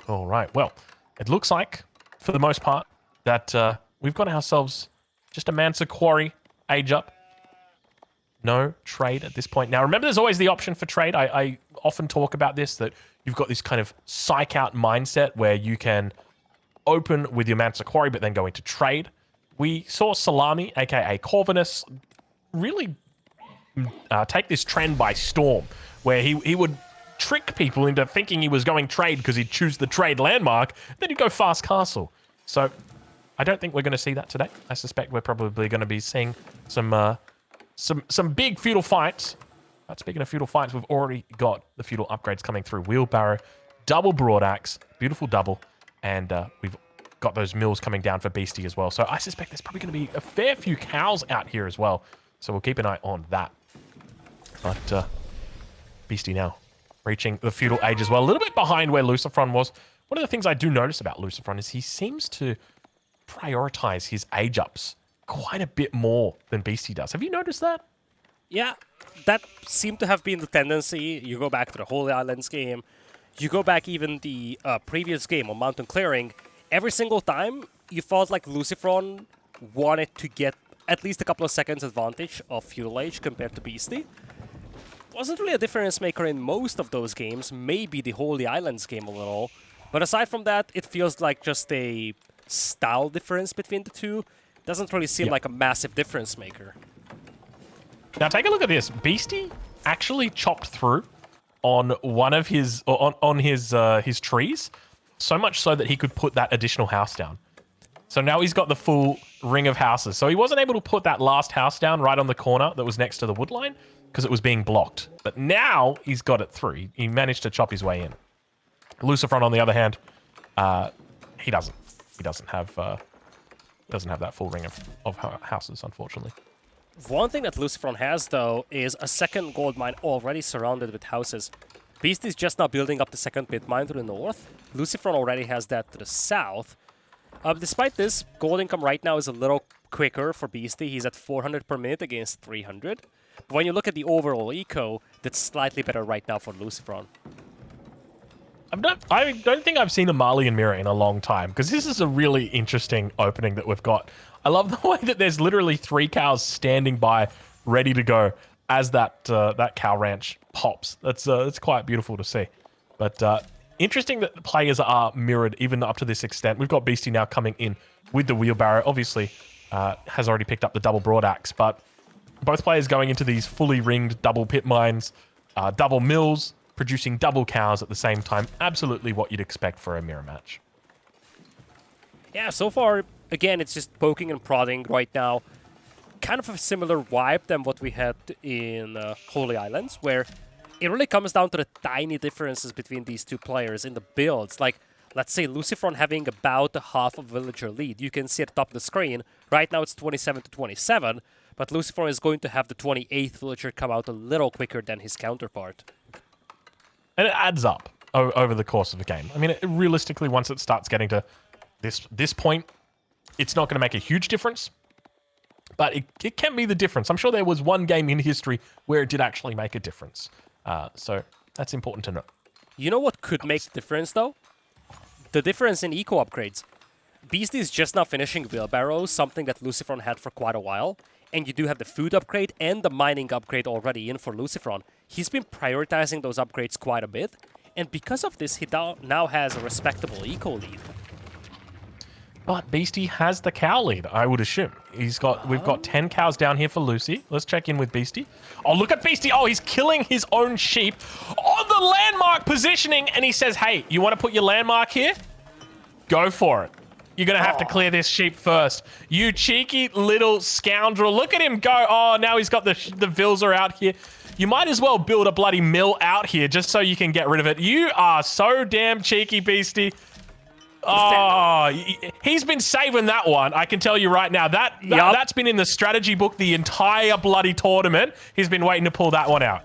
All right. Well, it looks like, for the most part, that we've got ourselves just a Mansa Quarry age up. No trade at this point. Now, remember, there's always the option for trade. I often talk about this, that you've got this kind of psych out mindset where you can open with your Mansa Quarry, but then go into trade. We saw Salami, aka Corvinus, really take this trend by storm, where he would trick people into thinking he was going trade because he'd choose the trade landmark, then he'd go fast castle. So I don't think we're going to see that today. I suspect we're probably going to be seeing some big feudal fights. But speaking of feudal fights, we've already got the feudal upgrades coming through. Wheelbarrow, double broadaxe, beautiful double, and we've got those mills coming down for Beasty as well. So I suspect there's probably going to be a fair few cows out here as well. So we'll keep an eye on that. But Beasty now reaching the feudal age as well. A little bit behind where LucifroN was. One of the things I do notice about LucifroN is he seems to prioritize his age ups quite a bit more than Beasty does. Have you noticed that? Yeah, that seemed to have been the tendency. You go back to the Holy Islands game, you go back even the previous game on Mountain Clearing, every single time you felt like LucifroN wanted to get at least a couple of seconds advantage of Feudal Age compared to Beasty. Wasn't really a difference maker in most of those games, maybe the Holy Islands game a little, but aside from that, it feels like just a style difference between the two. Doesn't really seem like a massive difference maker. Now take a look at this. Beasty actually chopped through on one of his his trees, so much so that he could put that additional house down. So now he's got the full ring of houses. So he wasn't able to put that last house down right on the corner that was next to the wood line because it was being blocked. But now he's got it through. He managed to chop his way in. LucifroN, on the other hand, he doesn't have that full ring of houses, unfortunately. One thing that LucifroN has, though, is a second gold mine already surrounded with houses. Beast is just now building up the second pit mine to the north. LucifroN already has that to the south. Despite this, gold income right now is a little quicker for Beasty. He's at 400 per minute against 300. But when you look at the overall eco, that's slightly better right now for LucifroN. I don't think I've seen a Marley and Mirror in a long time, because this is a really interesting opening that we've got. I love the way that there's literally 3 cows standing by, ready to go as that cow ranch pops. That's quite beautiful to see. But interesting that the players are mirrored even up to this extent. We've got Beasty now coming in with the wheelbarrow. Obviously, has already picked up the double broadaxe, but both players going into these fully ringed double pit mines, double mills, producing double cows at the same time. Absolutely what you'd expect for a mirror match. Yeah, so far, again, it's just poking and prodding right now. Kind of a similar vibe than what we had in Holy Islands, where it really comes down to the tiny differences between these two players in the builds. Like, let's say LucifroN having about a half a villager lead. You can see at the top of the screen, right now it's 27 to 27, but LucifroN is going to have the 28th villager come out a little quicker than his counterpart. And it adds up. over the course of the game. I mean, realistically, once it starts getting to this point, it's not going to make a huge difference, but it can be the difference. I'm sure there was one game in history where it did actually make a difference. So that's important to know. You know what could make the difference, though? The difference in eco upgrades. Beasty is just now finishing wheelbarrows, something that LucifroN had for quite a while. And you do have the food upgrade and the mining upgrade already in for LucifroN. He's been prioritizing those upgrades quite a bit. And because of this, he now has a respectable eco lead. But Beasty has the cow lead, I would assume. We've got 10 cows down here for Lucy. Let's check in with Beasty. Oh, look at Beasty. Oh, he's killing his own sheep on the landmark positioning. And he says, hey, you want to put your landmark here? Go for it. You're going to have to clear this sheep first. You cheeky little scoundrel. Look at him go. Oh, now he's got the Vilzer out here. You might as well build a bloody mill out here just so you can get rid of it. You are so damn cheeky, Beasty. Oh, he's been saving that one. I can tell you right now. That's been in the strategy book the entire bloody tournament. He's been waiting to pull that one out.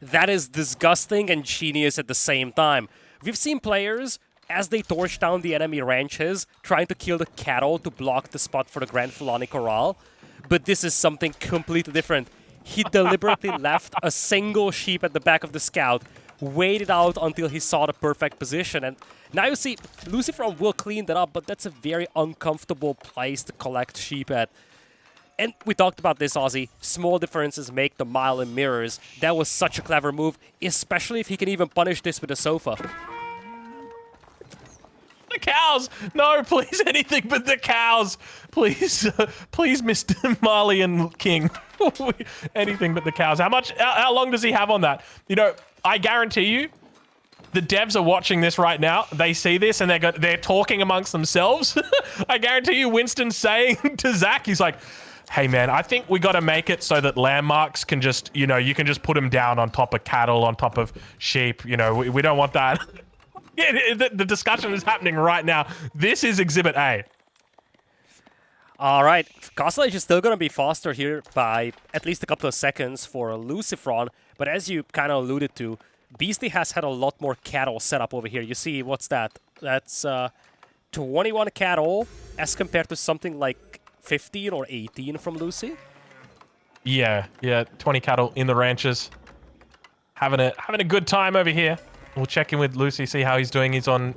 That is disgusting and genius at the same time. We've seen players, as they torch down the enemy ranches, trying to kill the cattle to block the spot for the Grand Fulani Corral. But this is something completely different. He deliberately left a single sheep at the back of the scout, waited out until he saw the perfect position, and now you see LucifroN will clean that up, but that's a very uncomfortable place to collect sheep at. And we talked about this, Aussie. Small differences make the mile in mirrors. That was such a clever move, especially if he can even punish this with a sofa. The cows! No, please, anything but the cows! Please, please, Mr. Marley and King. Anything but the cows. How long does he have on that? You know, I guarantee you, the devs are watching this right now. They see this and they're talking amongst themselves. I guarantee you, Winston's saying to Zach, he's like, hey man, I think we got to make it so that landmarks can just, you know, you can just put them down on top of cattle, on top of sheep. You know, we don't want that. Yeah, the discussion is happening right now. This is Exhibit A. All right, Castle Age is still going to be faster here by at least a couple of seconds for LucifroN. But as you kind of alluded to, Beasty has had a lot more cattle set up over here. You see, what's that? That's 21 cattle as compared to something like 15 or 18 from Lucy. Yeah, 20 cattle in the ranches. Having a good time over here. We'll check in with Lucy, see how he's doing. He's on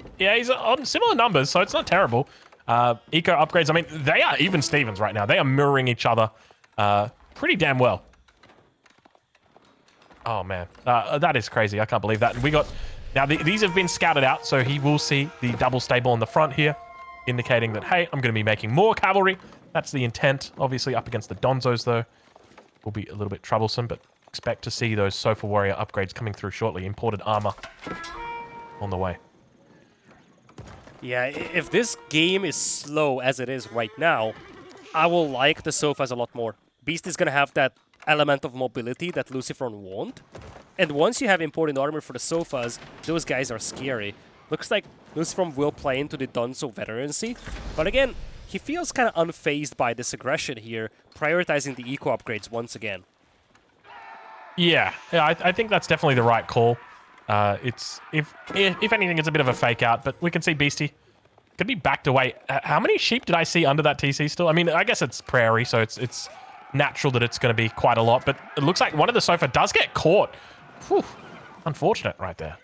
similar numbers, so it's not terrible. Eco upgrades, I mean, they are even Stevens right now. They are mirroring each other pretty damn well. Oh, man. That is crazy. I can't believe that. And we got... Now, these have been scouted out, so he will see the double stable on the front here, indicating that, hey, I'm going to be making more cavalry. That's the intent. Obviously, up against the Donzos, though, will be a little bit troublesome, but expect to see those Sofa Warrior upgrades coming through shortly. Imported armor on the way. Yeah, if this game is slow as it is right now, I will like the Sofas a lot more. Beast is going to have that element of mobility that LucifroN won't. And once you have imported armor for the Sofas, those guys are scary. Looks like LucifroN will play into the Donzo veterancy. But again, he feels kind of unfazed by this aggression here, prioritizing the eco upgrades once again. Yeah, I think that's definitely the right call. It's if anything, it's a bit of a fake out, but we can see Beasty could be backed away. How many sheep did I see under that TC still? I mean, I guess it's prairie, so it's natural that it's going to be quite a lot, but it looks like one of the Sofa does get caught. Whew, unfortunate right there.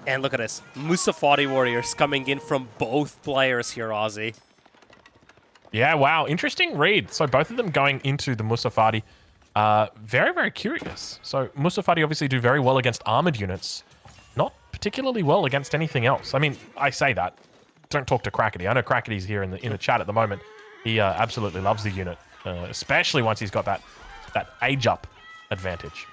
And look at this. Musafati Warriors coming in from both players here, Aussie. Yeah, wow. Interesting read. So both of them going into the Musafati. Very, very curious. So Musafati obviously do very well against armored units. Not particularly well against anything else. I mean, I say that. Don't talk to Crackety. I know Crackety's here in the chat at the moment. He absolutely loves the unit, especially once he's got that age-up advantage.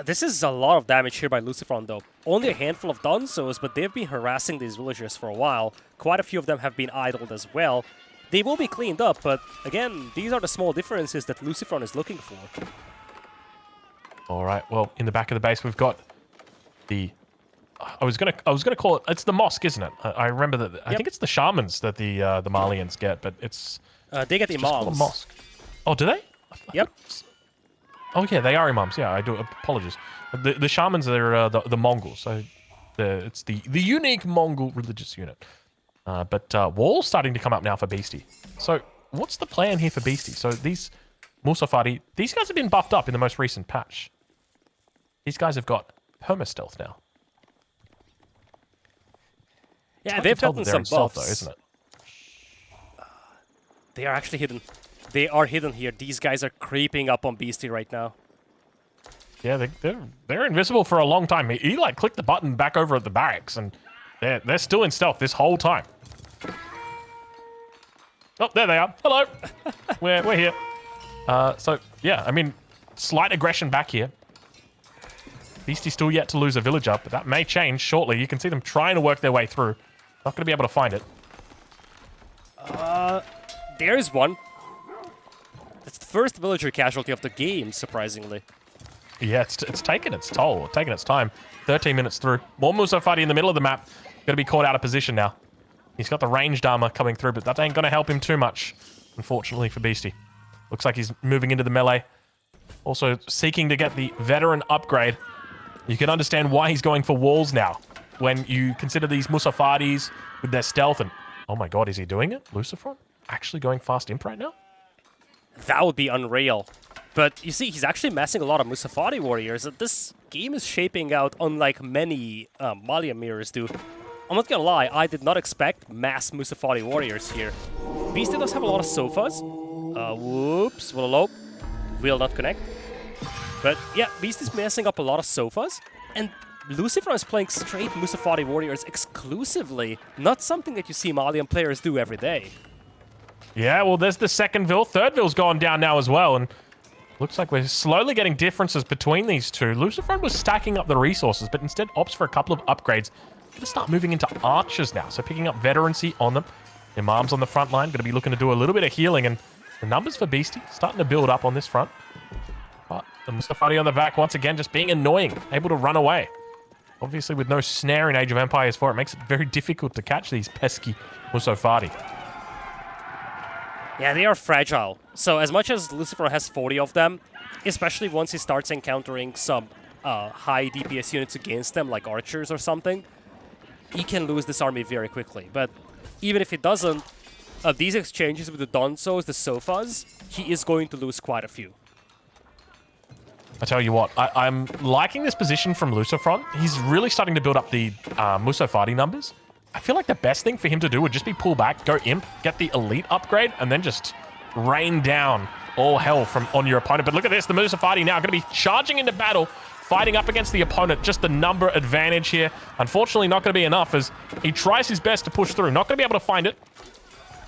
This is a lot of damage here by LucifroN, though. Only a handful of Donzos, but they've been harassing these villagers for a while. Quite a few of them have been idled as well. They will be cleaned up, but again, these are the small differences that LucifroN is looking for. All right. Well, in the back of the base, we've got the... I was gonna call it... It's the mosque, isn't it? I remember that... Yep. I think it's the shamans that the Malians get, but it's... They get the imams. Mosque. Oh, do they? Yep. Oh yeah, they are imams. Yeah, I do. Apologies. The shamans are the Mongols. So it's the unique Mongol religious unit. But Wall's starting to come up now for Beasty. So what's the plan here for Beasty? So these Musafari, these guys have been buffed up in the most recent patch. These guys have got perma-stealth now. Yeah, they've gotten some buffs. Though, isn't it? They are actually hidden. They are hidden here. These guys are creeping up on Beasty right now. Yeah, they're invisible for a long time. He like clicked the button back over at the barracks, and they're still in stealth this whole time. Oh, there they are. Hello. we're here. So yeah, I mean, slight aggression back here. Beastie still yet to lose a villager, but that may change shortly. You can see them trying to work their way through. Not going to be able to find it. There's one. It's the first villager casualty of the game, surprisingly. Yeah, it's taken its toll, taken its time. 13 minutes through. More Musafati in the middle of the map. Going to be caught out of position now. He's got the ranged armor coming through, but that ain't going to help him too much, unfortunately for Beastie. Looks like he's moving into the melee. Also seeking to get the veteran upgrade. You can understand why he's going for walls now. When you consider these Musafaris with their stealth and... Oh my god, is he doing it? LucifroN? Actually going fast imp right now? That would be unreal. But you see, he's actually massing a lot of Musafari warriors. This game is shaping out unlike many Malia mirrors do. I'm not gonna lie, I did not expect mass Musafari warriors here. Beastie does have a lot of sofas. Whoops, will not connect. But yeah, Beastie's massing up a lot of sofas. And LucifroN is playing straight Musafari warriors exclusively. Not something that you see Malian players do every day. Yeah, well, there's the second Vil. Third Vil's gone down now as well, and looks like we're slowly getting differences between these two. LucifroN was stacking up the resources, but instead opts for a couple of upgrades. Going to start moving into archers now, so picking up veterancy on them. Imams on the front line, going to be looking to do a little bit of healing, and the numbers for Beastie starting to build up on this front. But the Musafari on the back, once again, just being annoying, able to run away. Obviously, with no snare in Age of Empires 4, it makes it very difficult to catch these pesky Musafari. Yeah, they are fragile. So as much as LucifroN has 40 of them, especially once he starts encountering some high DPS units against them, like archers or something, he can lose this army very quickly. But even if he doesn't, these exchanges with the Donzos, the Sofas, he is going to lose quite a few. I tell you what, I'm liking this position from LucifroN. He's really starting to build up the Musafari numbers. I feel like the best thing for him to do would just be pull back, go imp, get the elite upgrade, and then just rain down all hell on your opponent. But look at this, the Musafari now going to be charging into battle, fighting up against the opponent. Just the number advantage here. Unfortunately, not going to be enough as he tries his best to push through. Not going to be able to find it.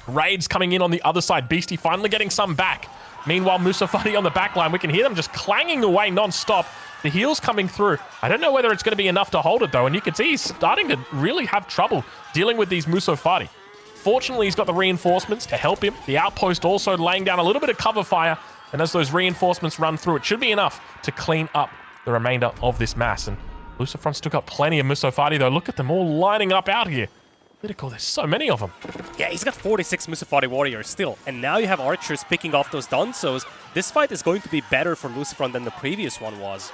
Raids coming in on the other side. Beastie finally getting some back. Meanwhile, Musafari on the back line, we can hear them just clanging away non-stop. The heals coming through. I don't know whether it's going to be enough to hold it, though, and you can see he's starting to really have trouble dealing with these Musafari. Fortunately, he's got the reinforcements to help him. The outpost also laying down a little bit of cover fire, and as those reinforcements run through, it should be enough to clean up the remainder of this mass. And LucifroN's still got plenty of Musafari, though. Look at them all lining up out here. LidaKor, there's so many of them. Yeah, he's got 46 Musafari warriors still, and now you have archers picking off those Donzos. This fight is going to be better for LucifroN than the previous one was.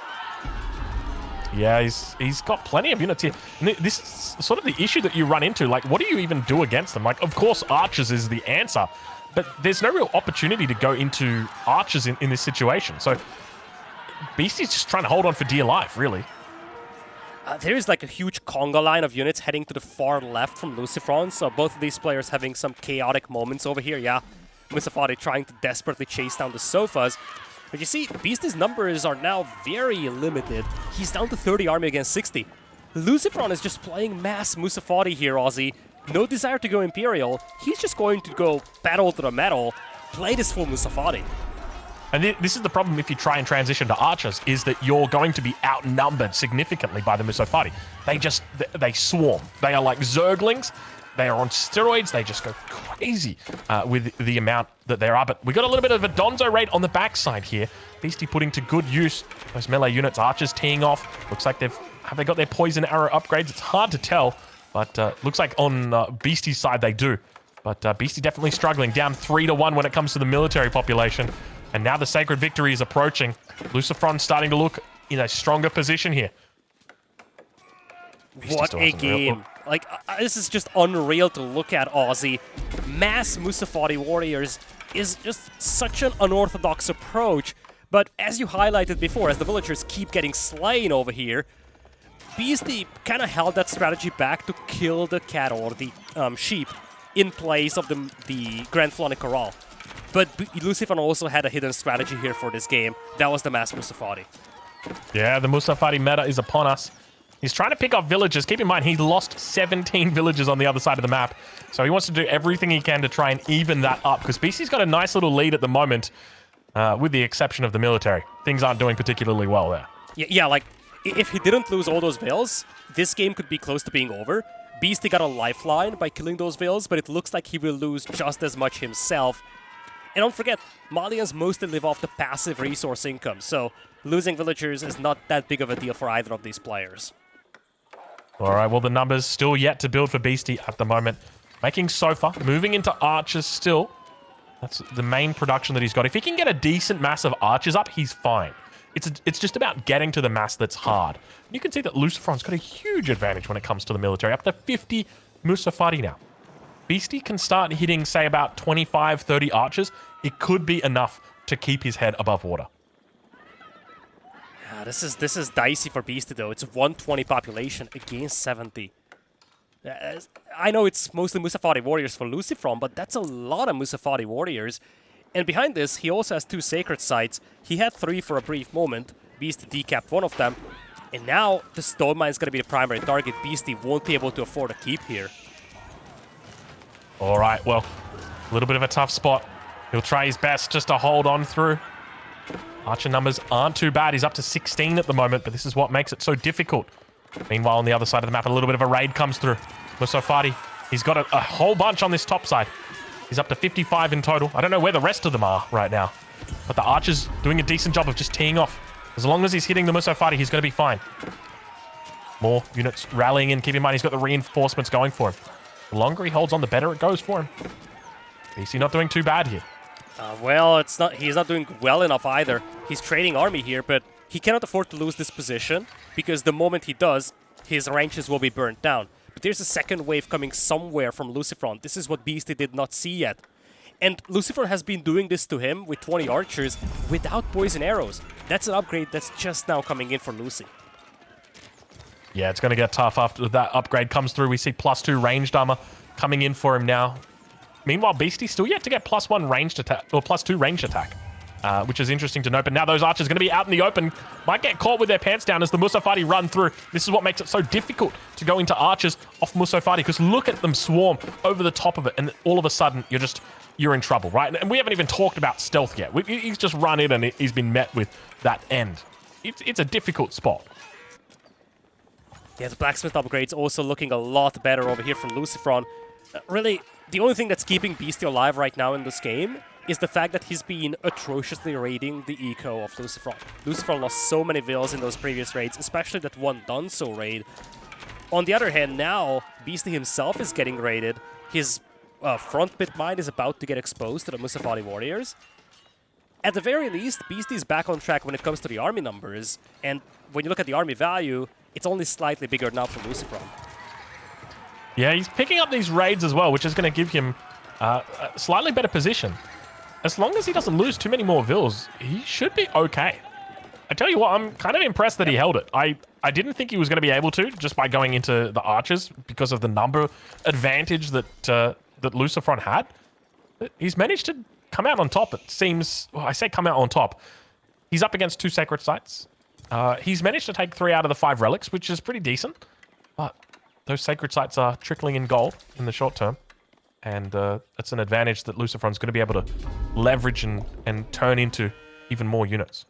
Yeah, he's got plenty of units here. And this is sort of the issue that you run into. Like, what do you even do against them? Like, of course, archers is the answer, but there's no real opportunity to go into archers in this situation. So Beastie's just trying to hold on for dear life, really. There is like a huge conga line of units heading to the far left from LucifroN, so both of these players having some chaotic moments over here. Yeah, Musafari trying to desperately chase down the Sofas. But you see, Beastie's numbers are now very limited. He's down to 30 army against 60. LucifroN is just playing mass Musafari here, Aussie. No desire to go Imperial. He's just going to go battle to the metal, play this full Musafari. And this is the problem if you try and transition to archers, is that you're going to be outnumbered significantly by the Musafari. They swarm. They are like Zerglings. They are on steroids. They just go crazy with the amount that there are. But we got a little bit of a Donzo rate on the backside here. Beastie putting to good use those melee units. Archers teeing off. Looks like have they got their poison arrow upgrades? It's hard to tell, but looks like on Beastie's side they do. But Beastie definitely struggling, down 3-1 when it comes to the military population. And now the Sacred Victory is approaching. LucifroN starting to look in a stronger position here. What a game. Like, this is just unreal to look at, Aussie. Mass Musafati Warriors is just such an unorthodox approach. But as you highlighted before, as the villagers keep getting slain over here, Beasty kind of held that strategy back to kill the cattle or the sheep in place of the Grand Flonic Corral. But LucifroN also had a hidden strategy here for this game. That was the Mass Musafati. Yeah, the Musafati meta is upon us. He's trying to pick off villagers. Keep in mind, he lost 17 villagers on the other side of the map. So he wants to do everything he can to try and even that up, because Beasty's got a nice little lead at the moment, with the exception of the military. Things aren't doing particularly well there. Yeah, like, if he didn't lose all those vills, this game could be close to being over. Beasty got a lifeline by killing those vills, but it looks like he will lose just as much himself. And don't forget, Malians mostly live off the passive resource income, so losing villagers is not that big of a deal for either of these players. All right, well, the numbers still yet to build for Beasty at the moment. Making Sofa, moving into archers still. That's the main production that he's got. If he can get a decent mass of archers up, he's fine. It's just about getting to the mass that's hard. You can see that LucifroN's got a huge advantage when it comes to the military, up to 50 Musafati now. Beasty can start hitting, say, about 25, 30 archers. It could be enough to keep his head above water. Yeah, this is dicey for Beasty, though. It's 120 population against 70. I know it's mostly Musafati warriors for LucifroN, but that's a lot of Musafati warriors. And behind this, he also has 2 sacred sites. He had 3 for a brief moment. Beasty decapped one of them. And now the stone mine is going to be the primary target. Beasty won't be able to afford a keep here. All right, well, a little bit of a tough spot. He'll try his best just to hold on through. Archer numbers aren't too bad. He's up to 16 at the moment, but this is what makes it so difficult. Meanwhile, on the other side of the map, a little bit of a raid comes through. Musafati, he's got a whole bunch on this top side. He's up to 55 in total. I don't know where the rest of them are right now, but the Archer's doing a decent job of just teeing off. As long as he's hitting the Musafati, he's going to be fine. More units rallying in. Keep in mind, he's got the reinforcements going for him. The longer he holds on, the better it goes for him. Beasty not doing too bad here. Well, he's not doing well enough either. He's trading army here, but he cannot afford to lose this position, because the moment he does, his ranches will be burnt down. But there's a second wave coming somewhere from LucifroN. This is what Beasty did not see yet. And LucifroN has been doing this to him with 20 archers without poison arrows. That's an upgrade that's just now coming in for Lucy. Yeah, it's going to get tough after that upgrade comes through. We see +2 ranged armor coming in for him now. Meanwhile, Beasty still yet to get +1 ranged attack, or +2 ranged attack, which is interesting to note. But now those archers are going to be out in the open, might get caught with their pants down as the Musafati run through. This is what makes it so difficult to go into archers off Musafati, because look at them swarm over the top of it, and all of a sudden you're in trouble, right? And we haven't even talked about stealth yet. He's just run in and he's been met with that end. It's a difficult spot. Yeah, the blacksmith upgrade's also looking a lot better over here from LucifroN. Really, the only thing that's keeping Beasty alive right now in this game is the fact that he's been atrociously raiding the eco of LucifroN. LucifroN lost so many vills in those previous raids, especially that one Dunso raid. On the other hand, now, Beasty himself is getting raided. His front pit mine is about to get exposed to the Musafati warriors. At the very least, Beasty is back on track when it comes to the army numbers, and when you look at the army value, it's only slightly bigger now for LucifroN. Yeah, he's picking up these raids as well, which is going to give him a slightly better position. As long as he doesn't lose too many more vills, he should be okay. I tell you what, I'm kind of impressed that he held it. I didn't think he was going to be able to, just by going into the archers, because of the number advantage that that LucifroN had. But he's managed to come out on top, it seems. Well, I say come out on top. He's up against 2 sacred sites. He's managed to take 3 out of the 5 relics, which is pretty decent. But those sacred sites are trickling in gold in the short term. And it's an advantage that LucifroN's going to be able to leverage and turn into even more units.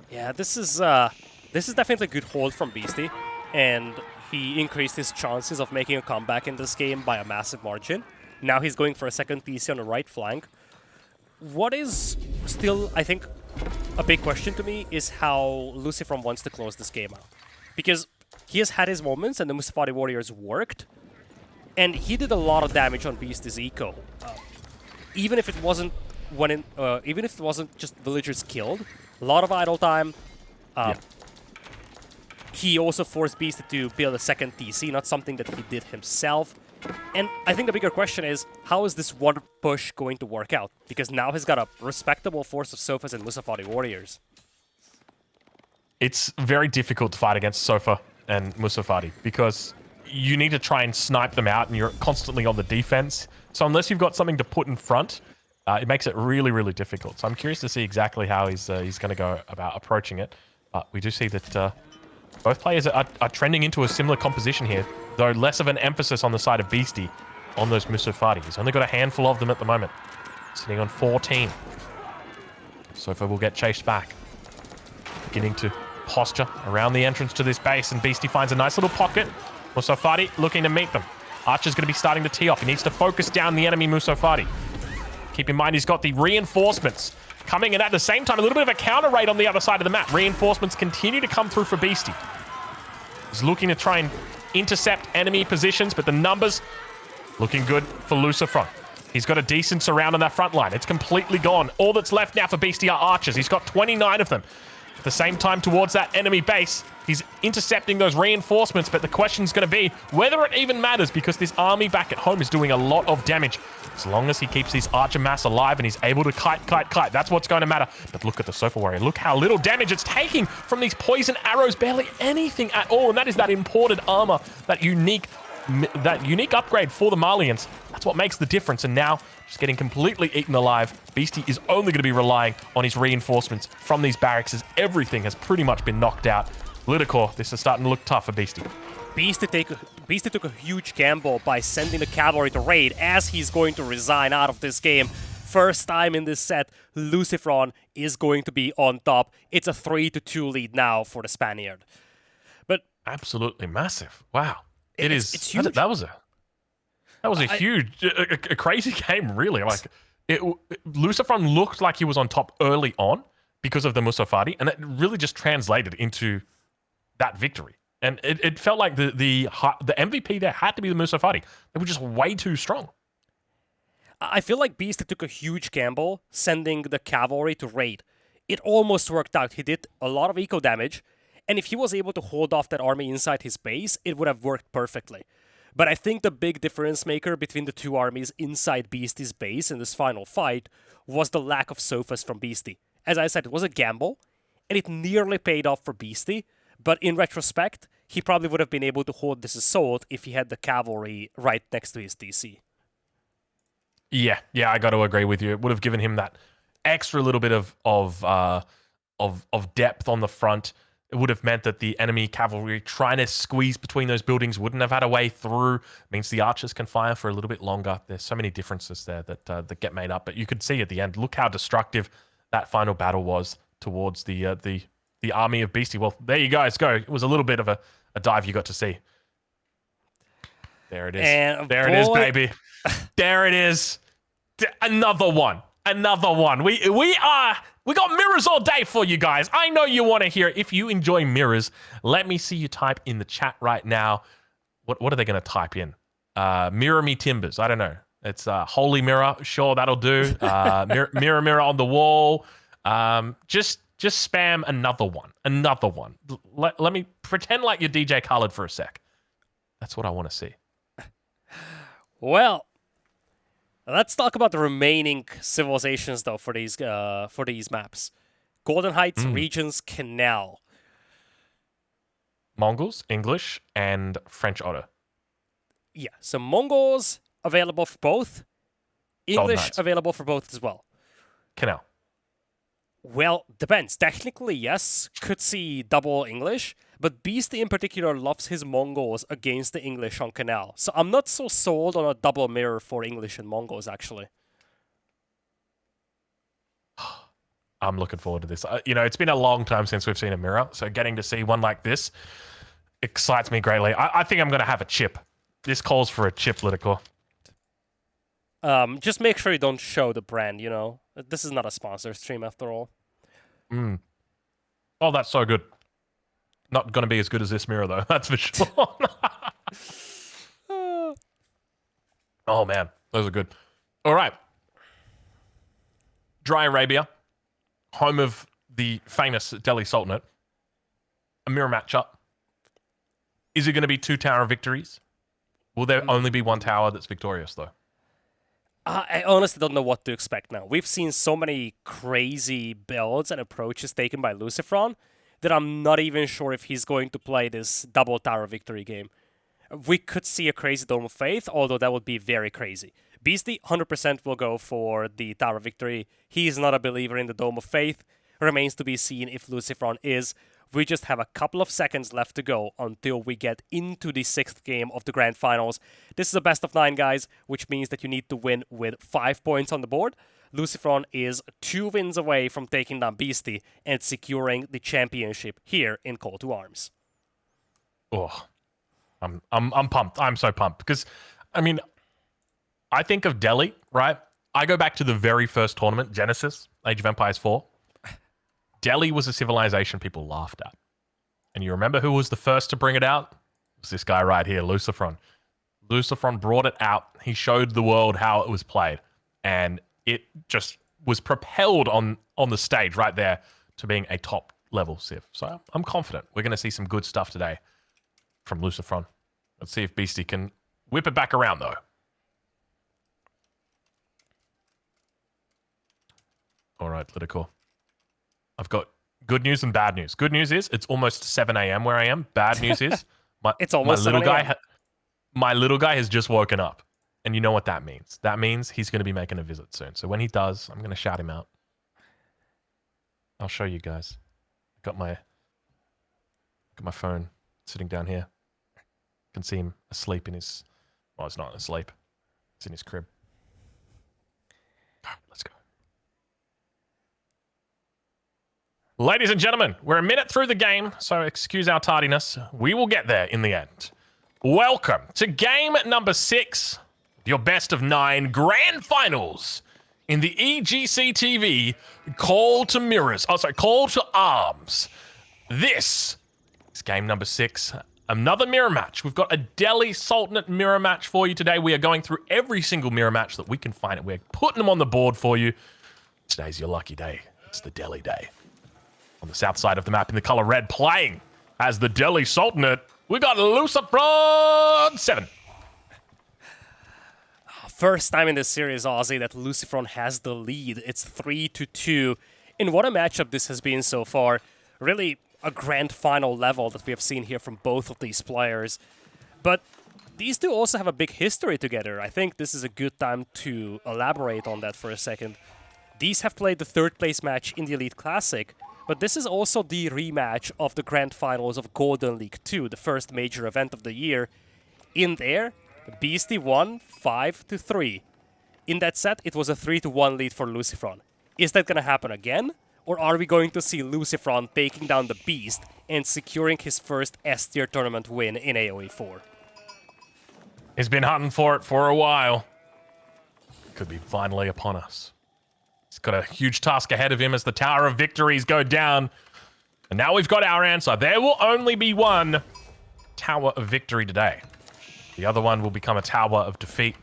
Yeah, this is definitely a good hold from Beasty, and he increased his chances of making a comeback in this game by a massive margin. Now he's going for a second PC on the right flank. What is still, I think, a big question to me is how LucifroN wants to close this game out. Because he has had his moments and the Musafati warriors worked, and he did a lot of damage on Beasty's eco. Even if it wasn't even if it wasn't just villagers killed, a lot of idle time. He also forced Beasty to build a second TC, not something that he did himself. And I think the bigger question is, how is this one push going to work out? Because now he's got a respectable force of Sofas and Musafari warriors. It's very difficult to fight against Sofa and Musafari because you need to try and snipe them out and you're constantly on the defense. So unless you've got something to put in front, it makes it really, really difficult. So I'm curious to see exactly how he's going to go about approaching it. But we do see that both players are trending into a similar composition here, though less of an emphasis on the side of Beasty on those Musafari. He's only got a handful of them at the moment, sitting on 14. Sofa will get chased back, beginning to posture around the entrance to this base, and Beasty finds a nice little pocket. Musafari looking to meet them. Archer's going to be starting to tee off. He needs to focus down the enemy Musafari. Keep in mind he's got the reinforcements coming in at the same time. A little bit of a counter raid on the other side of the map. Reinforcements continue to come through for Beasty. He's looking to try and intercept enemy positions, but the numbers looking good for LucifroN. He's got a decent surround on that front line. It's completely gone. All that's left now for Beasty are archers. He's got 29 of them. At the same time, towards that enemy base, he's intercepting those reinforcements, but the question's going to be whether it even matters, because this army back at home is doing a lot of damage. As long as he keeps this archer mass alive and he's able to kite, that's what's going to matter. But look at the Sofa Warrior. Look how little damage it's taking from these poison arrows. Barely anything at all, and that is that imported armor, that unique upgrade for the Malians. That's what makes the difference, and now just getting completely eaten alive. Beasty is only going to be relying on his reinforcements from these barracks, as everything has pretty much been knocked out. LidaKor, this is starting to look tough for Beasty. Beasty took a huge gamble by sending the cavalry to raid, as he's going to resign out of this game. First time in this set, LucifroN is going to be on top. It's a 3-2 lead now for the Spaniard. But absolutely massive. Wow. It's huge. That was a huge, a crazy game, really. Like, LucifroN looked like he was on top early on because of the Musafari, and it really just translated into that victory. And it felt like the MVP there had to be the Musafari. They were just way too strong. I feel like Beasty took a huge gamble sending the cavalry to raid. It almost worked out. He did a lot of eco damage, and if he was able to hold off that army inside his base, it would have worked perfectly. But I think the big difference maker between the two armies inside Beasty's base in this final fight was the lack of Sofas from Beasty. As I said, it was a gamble, and it nearly paid off for Beasty, but in retrospect, he probably would have been able to hold this assault if he had the cavalry right next to his DC. Yeah, I got to agree with you. It would have given him that extra little bit of depth on the front. It would have meant that the enemy cavalry trying to squeeze between those buildings wouldn't have had a way through. It means the archers can fire for a little bit longer. There's so many differences there that get made up. But you could see at the end, look how destructive that final battle was towards the army of Beasty. Well, there you guys go. It was a little bit of a dive you got to see. There it is. And there it is, baby. There it is. Another one. We got mirrors all day for you guys. I know you want to hear it. If you enjoy mirrors, let me see you type in the chat right now. What are they going to type in? Mirror me timbers. I don't know. It's holy mirror. Sure, that'll do. Mirror on the wall. Just spam another one. Let me pretend like you're DJ Khaled for a sec. That's what I want to see. Well, let's talk about the remaining civilizations, though, for these maps. Golden Heights, Regions, Canal. Mongols, English, and French Otto. Yeah, so Mongols available for both. English available for both as well. Canal. Well, depends. Technically, yes, could see double English, but Beasty in particular loves his Mongols against the English on Canal. So I'm not so sold on a double mirror for English and Mongols, actually. I'm looking forward to this. It's been a long time since we've seen a mirror, so getting to see one like this excites me greatly. I think I'm going to have a chip. This calls for a chip, LidaKor. Just make sure you don't show the brand, This is not a sponsor stream, after all. Oh, that's so good. Not going to be as good as this mirror, though. That's for sure. Oh, man. Those are good. All right. Dry Arabia, home of the famous Delhi Sultanate, a mirror matchup. Is it going to be 2 tower victories? Will there only be 1 tower that's victorious, though? I honestly don't know what to expect now. We've seen so many crazy builds and approaches taken by LucifroN that I'm not even sure if he's going to play this double tower victory game. We could see a crazy Dome of Faith, although that would be very crazy. Beasty 100% will go for the tower victory. He is not a believer in the Dome of Faith. Remains to be seen if LucifroN is. We just have a couple of seconds left to go until we get into the 6th game of the Grand Finals. This is a best of 9, guys, which means that you need to win with 5 points on the board. LucifroN is 2 wins away from taking down Beasty and securing the championship here in Call to Arms. Oh, I'm pumped. I'm so pumped because, I mean, I think of Delhi, right? I go back to the very first tournament, Genesis, Age of Empires 4. Delhi was a civilization people laughed at. And you remember who was the first to bring it out? It was this guy right here, LucifroN. LucifroN brought it out. He showed the world how it was played. And it just was propelled on the stage right there to being a top level civ. So I'm confident we're going to see some good stuff today from LucifroN. Let's see if Beasty can whip it back around, though. All right, LidaKor. I've got good news and bad news. Good news is it's almost 7 a.m. where I am. Bad news is it's almost my little guy has just woken up. And you know what that means. That means he's going to be making a visit soon. So when he does, I'm going to shout him out. I'll show you guys. Got my phone sitting down here. Can see him asleep in his... Well, it's not asleep. It's in his crib. All right, let's go. Ladies and gentlemen, we're a minute through the game, so excuse our tardiness. We will get there in the end. Welcome to game number 6, your best of 9 grand finals in the EGCTV Call to Mirrors. Oh, sorry, Call to Arms. This is game number 6. Another mirror match. We've got a Delhi Sultanate mirror match for you today. We are going through every single mirror match that we can find. We're putting them on the board for you. Today's your lucky day. It's the Delhi day. On the south side of the map in the color red, playing as the Delhi Sultanate, we got LucifroN 7. First time in this series, Aussie, that LucifroN has the lead. It's 3-2. And what a matchup this has been so far. Really a grand final level that we have seen here from both of these players. But these two also have a big history together. I think this is a good time to elaborate on that for a second. These have played the 3rd place match in the Elite Classic, but this is also the rematch of the Grand Finals of Golden League 2, the first major event of the year. In there, Beasty won 5-3. In that set, it was a 3-1 lead for LucifroN. Is that going to happen again? Or are we going to see LucifroN taking down the Beast and securing his first S-tier tournament win in AoE 4? He's been hunting for it for a while. Could be finally upon us. He's got a huge task ahead of him as the Tower of Victories go down. And now we've got our answer. There will only be one Tower of Victory today. The other one will become a Tower of Defeat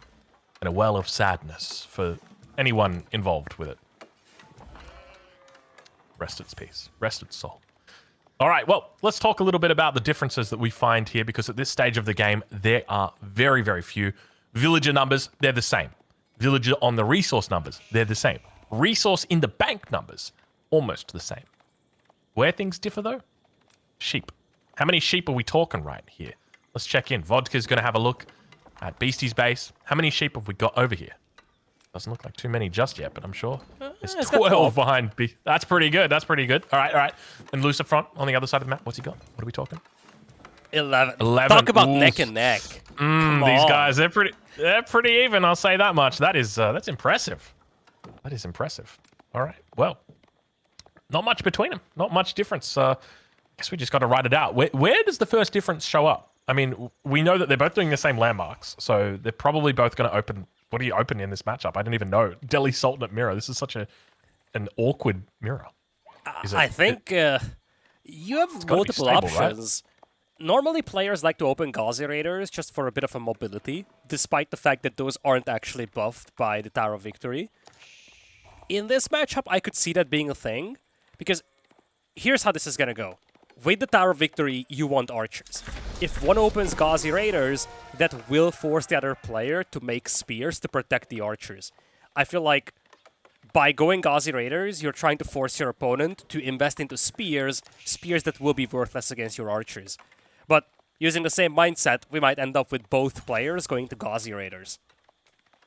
and a Well of Sadness for anyone involved with it. Rest its peace. Rest its soul. All right, well, let's talk a little bit about the differences that we find here, because at this stage of the game, there are very, very few. Villager numbers, they're the same. Villager on the resource numbers, they're the same. Resource in the bank numbers, almost the same. Where things differ, though? Sheep. How many sheep are we talking right here? Let's check in. Vodka's going to have a look at Beastie's base. How many sheep have we got over here? Doesn't look like too many just yet, but I'm sure there's 12 behind. That's pretty good. That's pretty good. All right, all right. And LucifroN on the other side of the map. What's he got? What are we talking? 11. Talk about neck and neck. These guys, they're pretty even. I'll say that much. That's impressive. That is impressive. All right. Well, not much between them. Not much difference. I guess we just got to write it out. Where does the first difference show up? I mean, we know that they're both doing the same landmarks, so they're probably both going to open. What do you open in this matchup? I don't even know. Delhi Sultanate mirror. This is such an awkward mirror. I think you have multiple options. Right? Normally, players like to open Gauzy Raiders just for a bit of a mobility, despite the fact that those aren't actually buffed by the Tower of Victory. In this matchup, I could see that being a thing, because here's how this is gonna go. With the Tower of Victory, you want archers. If one opens Gauzy Raiders, that will force the other player to make spears to protect the archers. I feel like by going Gauzy Raiders, you're trying to force your opponent to invest into spears that will be worthless against your archers. But using the same mindset, we might end up with both players going to Gauzy Raiders.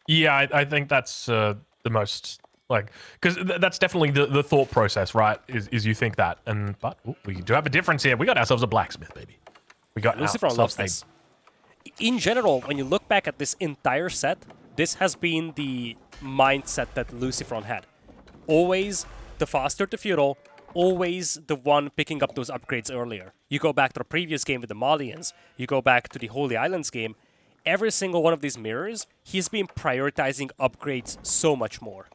Yeah, I think that's the most, like, because that's definitely the thought process, right? Is you think that, but we do have a difference here. We got ourselves a blacksmith, baby. We got LucifroN loves this. In general, when you look back at this entire set, this has been the mindset that LucifroN had. Always the faster to feudal, always the one picking up those upgrades earlier. You go back to the previous game with the Malians, you go back to the Holy Islands game, every single one of these mirrors, he's been prioritizing upgrades so much more.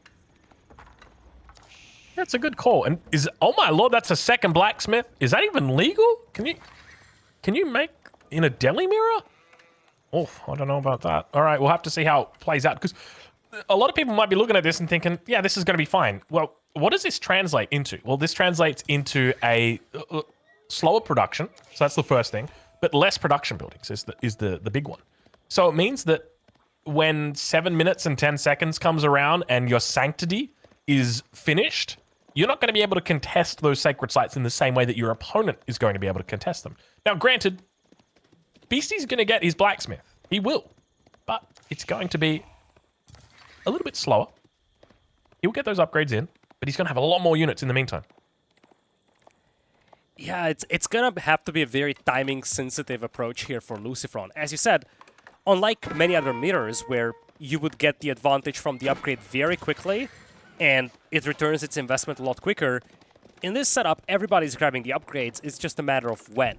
That's a good call. And oh my lord, that's a second blacksmith. Is that even legal? Can you make in a deli mirror? Oh, I don't know about that. All right, we'll have to see how it plays out, because a lot of people might be looking at this and thinking, yeah, this is going to be fine. Well, what does this translate into? Well, this translates into a slower production. So that's the first thing. But less production buildings is the big one. So it means that when 7 minutes and 10 seconds comes around and your sanctity is finished, you're not going to be able to contest those sacred sites in the same way that your opponent is going to be able to contest them. Now, granted, Beasty's going to get his blacksmith. He will. But it's going to be a little bit slower. He'll get those upgrades in, but he's going to have a lot more units in the meantime. Yeah, it's going to have to be a very timing-sensitive approach here for LucifroN. As you said, unlike many other mirrors where you would get the advantage from the upgrade very quickly, and it returns its investment a lot quicker, in this setup, everybody's grabbing the upgrades. It's just a matter of when.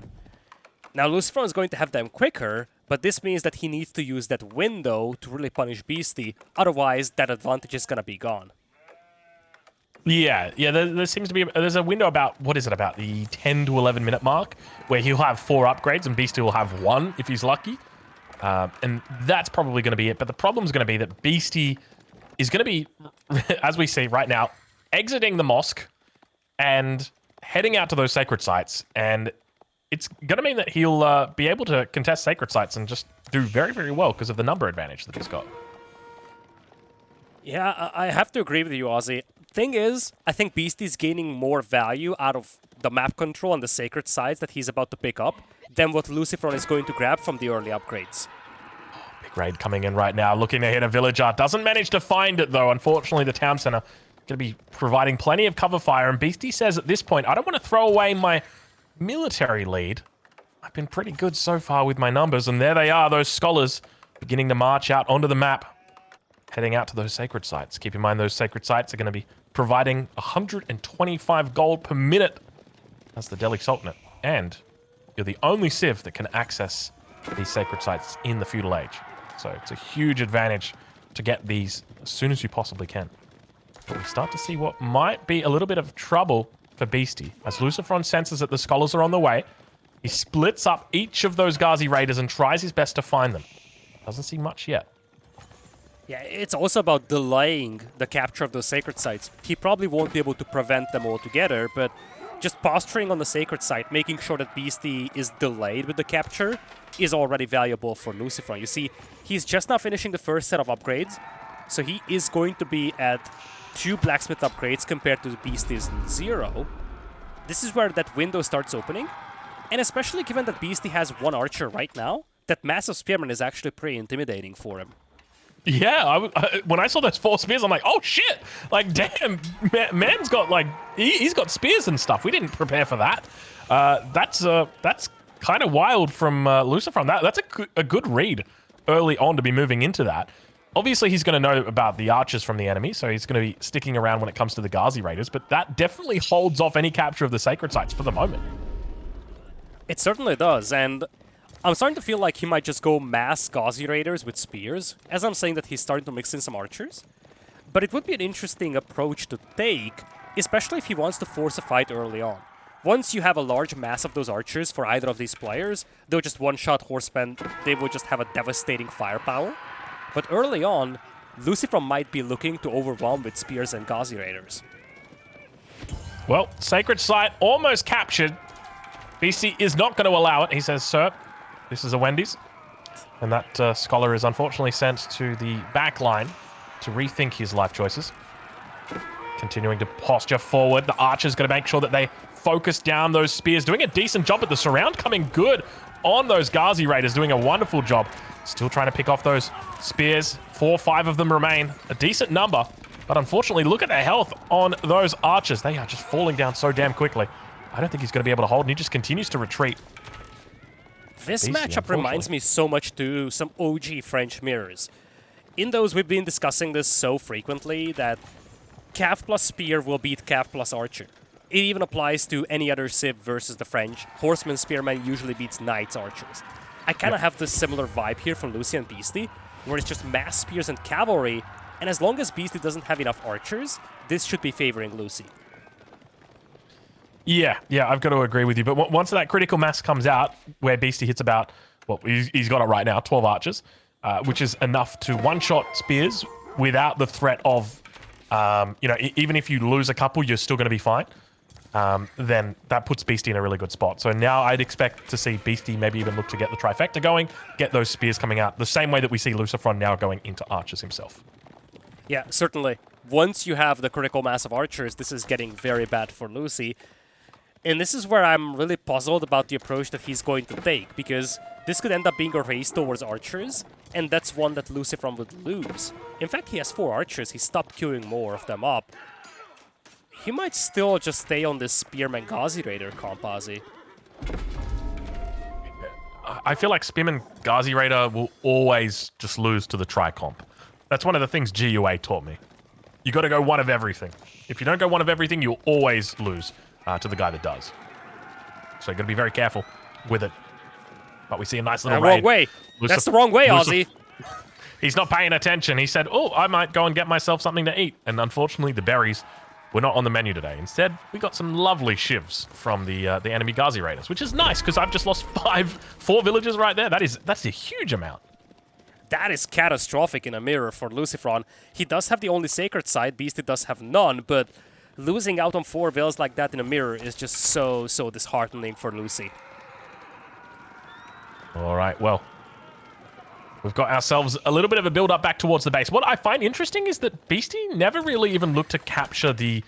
Now, LucifroN is going to have them quicker, but this means that he needs to use that window to really punish Beasty. Otherwise, that advantage is going to be gone. Yeah. There seems to be there's a window about, what is it, about the 10 to 11 minute mark, where he'll have 4 upgrades and Beasty will have 1 if he's lucky. And that's probably going to be it. But the problem's going to be that Beasty is going to be, as we see right now, exiting the mosque and heading out to those sacred sites. And it's going to mean that he'll be able to contest sacred sites and just do very, very well because of the number advantage that he's got. Yeah, I have to agree with you, Aussie. Thing is, I think Beasty's gaining more value out of the map control and the sacred sites that he's about to pick up than what LucifroN is going to grab from the early upgrades. Big raid coming in right now, looking to hit a villager. Doesn't manage to find it, though. Unfortunately, the town center going to be providing plenty of cover fire. And Beasty says at this point, I don't want to throw away my military lead. I've been pretty good so far with my numbers. And there they are, those scholars beginning to march out onto the map, heading out to those sacred sites. Keep in mind, those sacred sites are going to be providing 125 gold per minute. That's the Delhi Sultanate. And you're the only civ that can access these sacred sites in the feudal age. So it's a huge advantage to get these as soon as you possibly can. But we start to see what might be a little bit of trouble for Beasty. As LucifroN senses that the scholars are on the way, he splits up each of those Gauzy Raiders and tries his best to find them. Doesn't see much yet. Yeah, it's also about delaying the capture of those sacred sites. He probably won't be able to prevent them altogether, but just posturing on the sacred site, making sure that Beasty is delayed with the capture, is already valuable for LucifroN. You see, he's just now finishing the first set of upgrades, so he is going to be at 2 blacksmith upgrades compared to Beasty's 0. This is where that window starts opening, and especially given that Beasty has 1 archer right now, that massive spearman is actually pretty intimidating for him. Yeah, when I saw those 4 spears, I'm like, oh shit! Like, damn, man's got like, he's got spears and stuff. We didn't prepare for that. That's kind of wild from LucifroN. That's a good read early on to be moving into that. Obviously, he's going to know about the archers from the enemy, so he's going to be sticking around when it comes to the Gauzy Raiders, but that definitely holds off any capture of the sacred sites for the moment. It certainly does, and I'm starting to feel like he might just go mass Gauzy Raiders with spears, as I'm saying that he's starting to mix in some archers. But it would be an interesting approach to take, especially if he wants to force a fight early on. Once you have a large mass of those archers for either of these players, they'll just one-shot horsemen, they will just have a devastating firepower. But early on, LucifroN might be looking to overwhelm with Spears and Gauzy Raiders. Well, Sacred Site almost captured. Beasty is not going to allow it. He says, sir, this is a Wendy's. And that Scholar is unfortunately sent to the back line to rethink his life choices. Continuing to posture forward. The Archer's going to make sure that they focus down those Spears. Doing a decent job at the surround. Coming good on those Gauzy Raiders. Doing a wonderful job. Still trying to pick off those Spears. 4 or 5 of them remain. A decent number. But unfortunately, look at the health on those Archers. They are just falling down so damn quickly. I don't think he's going to be able to hold, and he just continues to retreat. This Beasty, matchup reminds me so much to some OG French mirrors. In those, we've been discussing this so frequently that Cav plus Spear will beat Cav plus Archer. It even applies to any other Civ versus the French. Horseman Spearman usually beats Knights Archers. I kind of have this similar vibe here for Lucy and Beasty, where it's just mass Spears and Cavalry, and as long as Beasty doesn't have enough Archers, this should be favoring Lucy. Yeah, I've got to agree with you. But once that critical mass comes out, where Beasty hits about, well, he's got it right now, 12 Archers, which is enough to one-shot Spears without the threat of, even if you lose a couple, you're still going to be fine. Then that puts Beasty in a really good spot. So now I'd expect to see Beasty maybe even look to get the trifecta going, get those Spears coming out, the same way that we see LucifroN now going into Archers himself. Yeah, certainly. Once you have the critical mass of Archers, this is getting very bad for Lucy. And this is where I'm really puzzled about the approach that he's going to take, because this could end up being a race towards Archers, and that's one that LucifroN would lose. In fact, he has 4 Archers, he stopped queuing more of them up. He might still just stay on this Spearman Gauzy Raider comp, Aussie. I feel like Spearman Gauzy Raider will always just lose to the tri-comp. That's one of the things GUA taught me. You got to go one of everything. If you don't go one of everything, you'll always lose to the guy that does. So you got to be very careful with it. But we see a nice little raid. Wrong way. That's the wrong way, Aussie. He's not paying attention. He said, oh, I might go and get myself something to eat. And unfortunately, the berries were not on the menu today. Instead, we got some lovely shivs from the enemy Gauzy Raiders, which is nice because I've just lost 4 villagers right there. That's a huge amount. That is catastrophic in a mirror for LucifroN. He does have the only sacred side, Beasty does have none, but losing out on 4 vills like that in a mirror is just so disheartening for Lucy. All right, well, we've got ourselves a little bit of a build-up back towards the base. What I find interesting is that Beasty never really even looked to capture the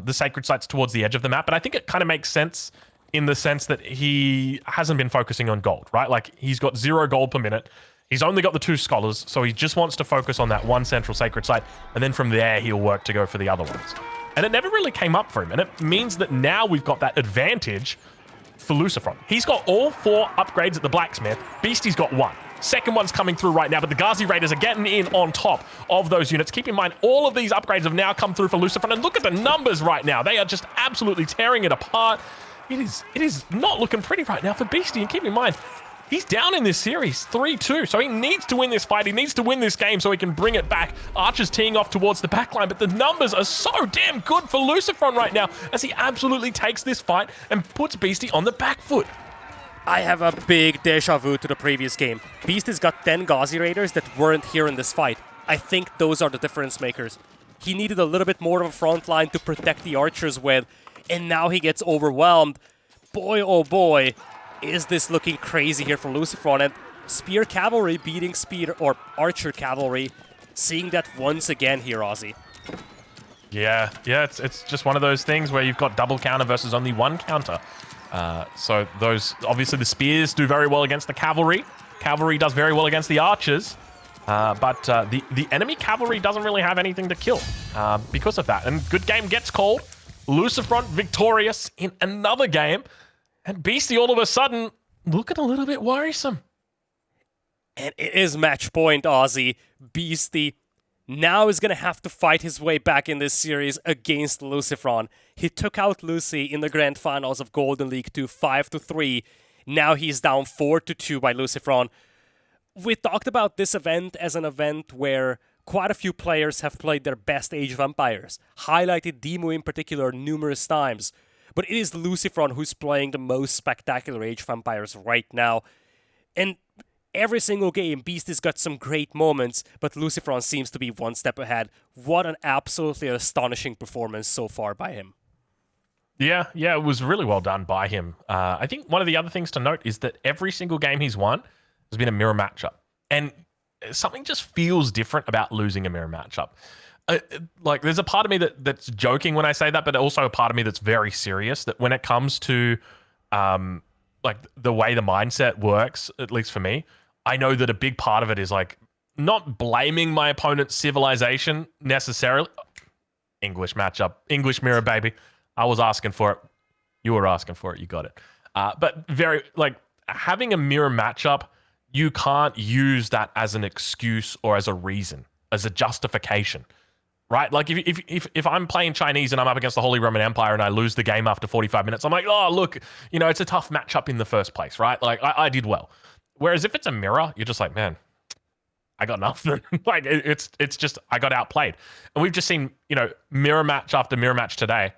sacred sites towards the edge of the map, but I think it kind of makes sense in the sense that he hasn't been focusing on gold, right? Like, he's got 0 gold per minute. He's only got the 2 scholars, so he just wants to focus on that one central sacred site, and then from there, he'll work to go for the other ones. And it never really came up for him, and it means that now we've got that advantage for LucifroN. He's got all 4 upgrades at the blacksmith. Beasty's got 1. Second one's coming through right now, but the Gauzy Raiders are getting in on top of those units. Keep in mind, all of these upgrades have now come through for LucifroN, and look at the numbers right now. They are just absolutely tearing it apart. It is not looking pretty right now for Beasty, and keep in mind, he's down in this series, 3-2, so he needs to win this fight. He needs to win this game so he can bring it back. Archer's teeing off towards the backline, but the numbers are so damn good for LucifroN right now as he absolutely takes this fight and puts Beasty on the back foot. I have a big deja vu to the previous game. Beasty's got 10 Gauzy Raiders that weren't here in this fight. I think those are the difference makers. He needed a little bit more of a front line to protect the Archers with, and now he gets overwhelmed. Boy, oh boy, is this looking crazy here for LucifroN, and Spear Cavalry beating Spear or Archer Cavalry, seeing that once again here, Aussie. Yeah, it's just one of those things where you've got double counter versus only 1 counter. So those, obviously the Spears do very well against the Cavalry. Cavalry does very well against the Archers. But the enemy Cavalry doesn't really have anything to kill because of that. And good game gets called. LucifroN victorious in another game. And Beasty all of a sudden looking a little bit worrisome. And it is match point, Aussie. Beasty now is going to have to fight his way back in this series against LucifroN. He took out Lucy in the grand finals of Golden League 2 5-3. Now he's down 4-2 by LucifroN. We talked about this event as an event where quite a few players have played their best Age of Empires, highlighted Demu in particular numerous times. But it is LucifroN who's playing the most spectacular Age of Empires right now. And Every single game, Beasty's got some great moments, but LucifroN seems to be one step ahead. What an absolutely astonishing performance so far by him. Yeah, it was really well done by him. I think one of the other things to note is that every single game he's won has been a mirror matchup. And something just feels different about losing a mirror matchup. Like, there's a part of me that's joking when I say that, but also a part of me that's very serious, that when it comes to like the way the mindset works, at least for me, I know that a big part of it is like not blaming my opponent's civilization necessarily. English matchup, English mirror, baby. I was asking for it. You were asking for it. You got it. But very, like, having a mirror matchup, you can't use that as an excuse or as a reason, as a justification, right? Like, if I'm playing Chinese and I'm up against the Holy Roman Empire and I lose the game after 45 minutes, I'm like, oh, look, you know, it's a tough matchup in the first place, right? Like, I did well. Whereas if it's a mirror, you're just like, man, I got nothing. Like, it's just, I got outplayed. And we've just seen, you know, mirror match after mirror match today.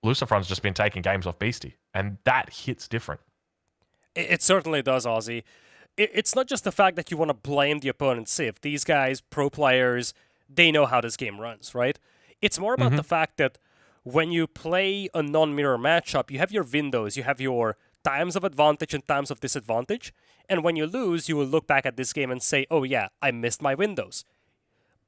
LucifroN's just been taking games off Beasty, and that hits different. It certainly does, Aussie. It's not just the fact that you want to blame the opponent's civ. These guys, pro players, they know how this game runs, right? It's more about the fact that when you play a non-mirror matchup, you have your windows, you have your times of advantage and times of disadvantage, and when you lose, you will look back at this game and say, oh yeah, I missed my windows.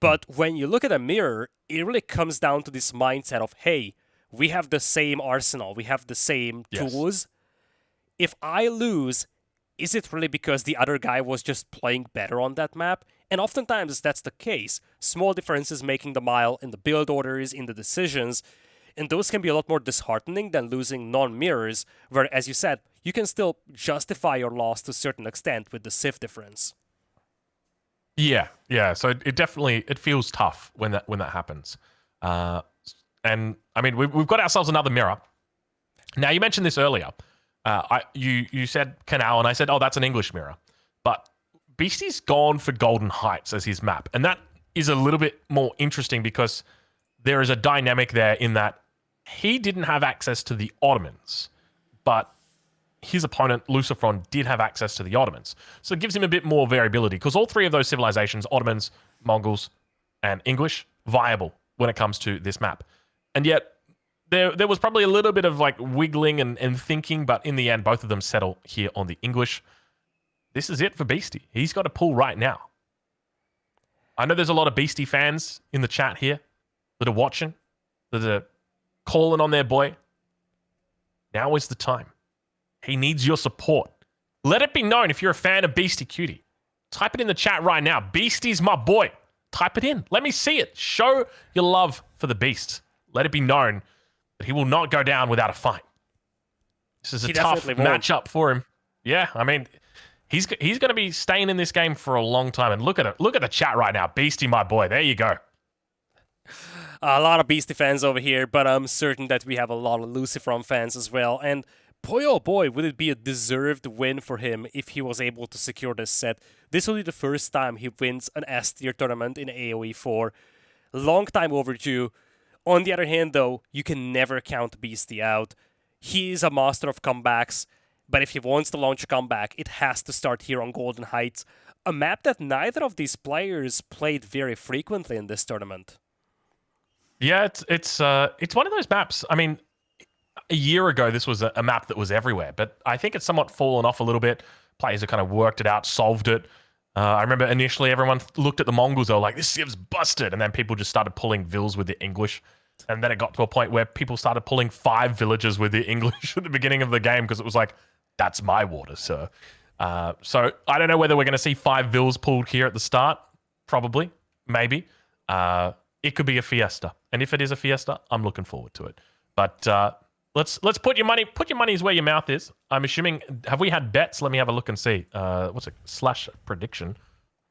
But when you look at a mirror, it really comes down to this mindset of, hey, we have the same arsenal, we have the same tools. If I lose, is it really because the other guy was just playing better on that map? And oftentimes that's the case. Small differences making the mile in the build orders, in the decisions, and those can be a lot more disheartening than losing non-mirrors, where, as you said, you can still justify your loss to a certain extent with the civ difference. Yeah. So it definitely, it feels tough when that happens. And I mean, we've got ourselves another mirror. Now, you mentioned this earlier. You said Canal, and I said, oh, that's an English mirror. But Beasty's gone for Golden Heights as his map, and that is a little bit more interesting because there is a dynamic there in that he didn't have access to the Ottomans, but his opponent, LucifroN, did have access to the Ottomans. So it gives him a bit more variability because all three of those civilizations, Ottomans, Mongols, and English, viable when it comes to this map. And yet, there was probably a little bit of like wiggling and thinking, but in the end, both of them settle here on the English. This is it for Beasty. He's got a pull right now. I know there's a lot of Beasty fans in the chat here that are watching, that are calling on their boy. Now is the time. He needs your support. Let it be known if you're a fan of Beasty Cutie. Type it in the chat right now. Beasty's my boy. Type it in. Let me see it. Show your love for the Beast. Let it be known that he will not go down without a fight. This is a tough matchup for him. Yeah, I mean, he's going to be staying in this game for a long time. And look at it. Look at the chat right now. Beasty, my boy. There you go. A lot of Beasty fans over here, but I'm certain that we have a lot of LucifroN fans as well. And boy, oh boy, would it be a deserved win for him if he was able to secure this set. This will be the first time he wins an S-tier tournament in AoE 4. Long time overdue. On the other hand, though, you can never count Beasty out. He is a master of comebacks, but if he wants to launch a comeback, it has to start here on Golden Heights, a map that neither of these players played very frequently in this tournament. Yeah, it's one of those maps. I mean, a year ago, this was a map that was everywhere, but I think it's somewhat fallen off a little bit. Players have kind of worked it out, solved it. I remember initially everyone looked at the Mongols, they were like, this civ's busted, and then people just started pulling vills with the English. And then it got to a point where people started pulling 5 villages with the English at the beginning of the game because it was like, that's my water, sir. So I don't know whether we're going to see 5 vills pulled here at the start. Probably. Maybe. It could be a fiesta. And if it is a fiesta, I'm looking forward to it. But let's put your money's where your mouth is. I'm assuming, have we had bets? Let me have a look and see. What's it? Slash prediction.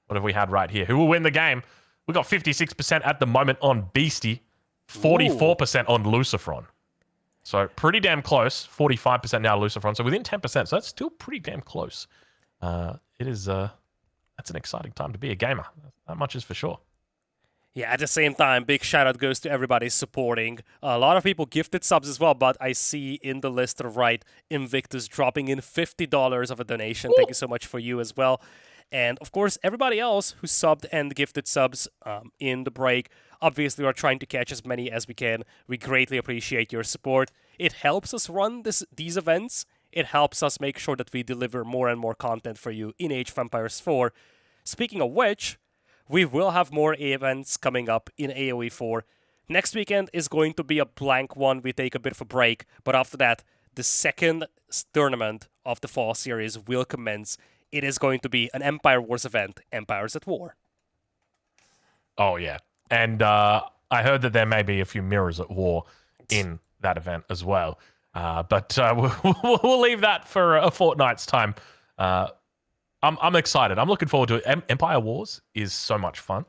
What have we had right here? Who will win the game? We got 56% at the moment on Beasty. 44% on LucifroN. So pretty damn close. 45% now LucifroN. So within 10%. So that's still pretty damn close. It is that's an exciting time to be a gamer. That much is for sure. Yeah, at the same time, big shout out goes to everybody supporting. A lot of people gifted subs as well, but I see in the list to the right, Invictus dropping in $50 of a donation. Ooh. Thank you so much for you as well. And of course, everybody else who subbed and gifted subs in the break. Obviously, we're trying to catch as many as we can. We greatly appreciate your support. It helps us run these events. It helps us make sure that we deliver more and more content for you in Age of Empires 4. Speaking of which, we will have more events coming up in AoE 4. Next weekend is going to be a blank one. We take a bit of a break. But after that, the second tournament of the fall series will commence. It is going to be an Empire Wars event, Empires at War. Oh, yeah. And I heard that there may be a few mirrors at war in that event as well. But we'll leave that for a fortnight's time. I'm excited. I'm looking forward to it. Empire Wars is so much fun.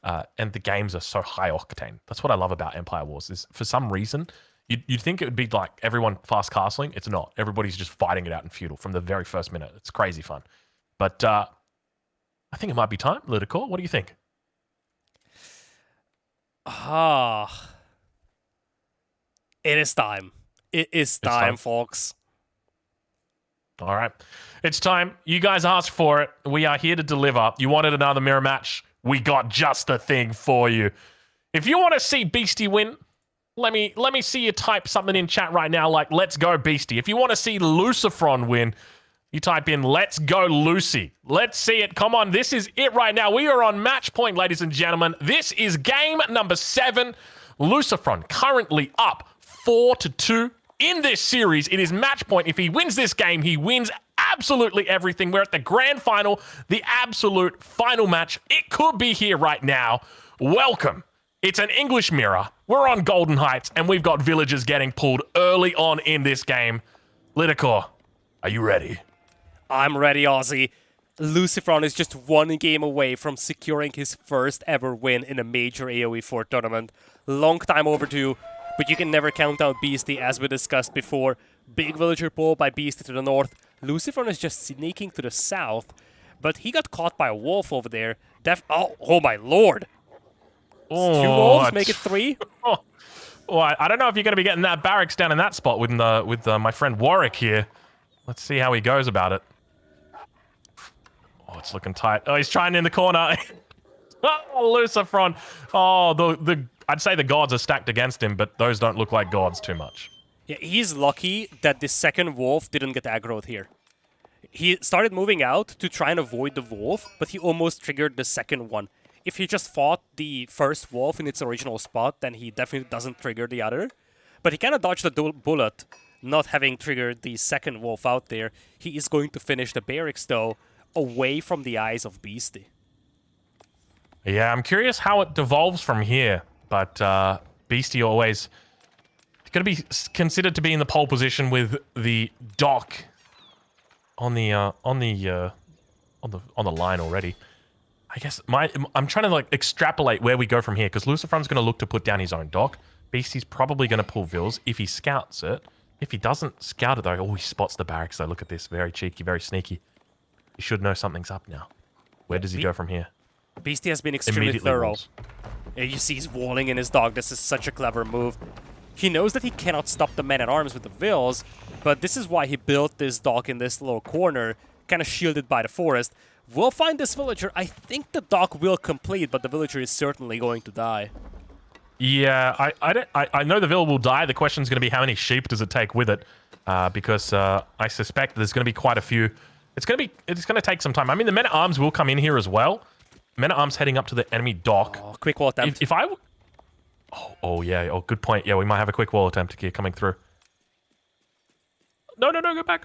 And the games are so high octane. That's what I love about Empire Wars is for some reason, you'd think it would be like everyone fast castling. It's not. Everybody's just fighting it out in feudal from the very first minute. It's crazy fun. But I think it might be time, LidaKor. What do you think? It is time. It is time, folks. All right. It's time. You guys asked for it. We are here to deliver. You wanted another mirror match? We got just the thing for you. If you want to see Beasty win, let me see you type something in chat right now like, let's go Beasty. If you want to see LucifroN win, you type in, let's go Lucy. Let's see it. Come on. This is it right now. We are on match point, ladies and gentlemen. This is game number 7. LucifroN currently up 4-2 in this series. It is match point. If he wins this game, he wins absolutely everything. We're at the grand final, the absolute final match. It could be here right now. Welcome. It's an English mirror. We're on Golden Heights, and we've got villagers getting pulled early on in this game. LidaKor, are you ready? I'm ready, Aussie. LucifroN is just one game away from securing his first ever win in a major AoE 4 tournament. Long time overdue, but you can never count out Beasty, as we discussed before. Big villager pull by Beasty to the north. LucifroN is just sneaking to the south, but he got caught by a wolf over there. Oh my lord! Oh, 2 wolves make it 3. Well, I don't know if you're going to be getting that barracks down in that spot with my friend Warwick here. Let's see how he goes about it. Oh, it's looking tight. Oh, he's trying in the corner. Oh, LucifroN. Oh, I'd say the gods are stacked against him, but those don't look like gods too much. Yeah, he's lucky that the second wolf didn't get aggroed here. He started moving out to try and avoid the wolf, but he almost triggered the second one. If he just fought the first wolf in its original spot, then he definitely doesn't trigger the other. But he kind of dodged the bullet, not having triggered the second wolf out there. He is going to finish the barracks, though, away from the eyes of Beasty. Yeah, I'm curious how it devolves from here, but Beasty always going to be considered to be in the pole position with the dock on the line already. I guess I'm trying to like extrapolate where we go from here because LucifroN's going to look to put down his own dock. Beasty's probably going to pull Vils if he scouts it. If he doesn't scout it though, oh, he spots the barracks though. Look at this, very cheeky, very sneaky. He should know something's up now. Where does he go from here? Beasty has been extremely thorough. You see he's walling in his dog. This is such a clever move. He knows that he cannot stop the men-at-arms with the Vils, but this is why he built this dock in this little corner, kind of shielded by the forest. We'll find this villager. I think the dock will complete, but the villager is certainly going to die. Yeah, I know the Vil will die. The question's going to be how many sheep does it take with it, because I suspect there's going to be quite a few. It's going to take some time. I mean, the men-at-arms will come in here as well. Men-at-arms heading up to the enemy dock. Oh, quick wall attempt. Oh, yeah. Oh, good point. Yeah, we might have a quick wall attempt here coming through. No, go back.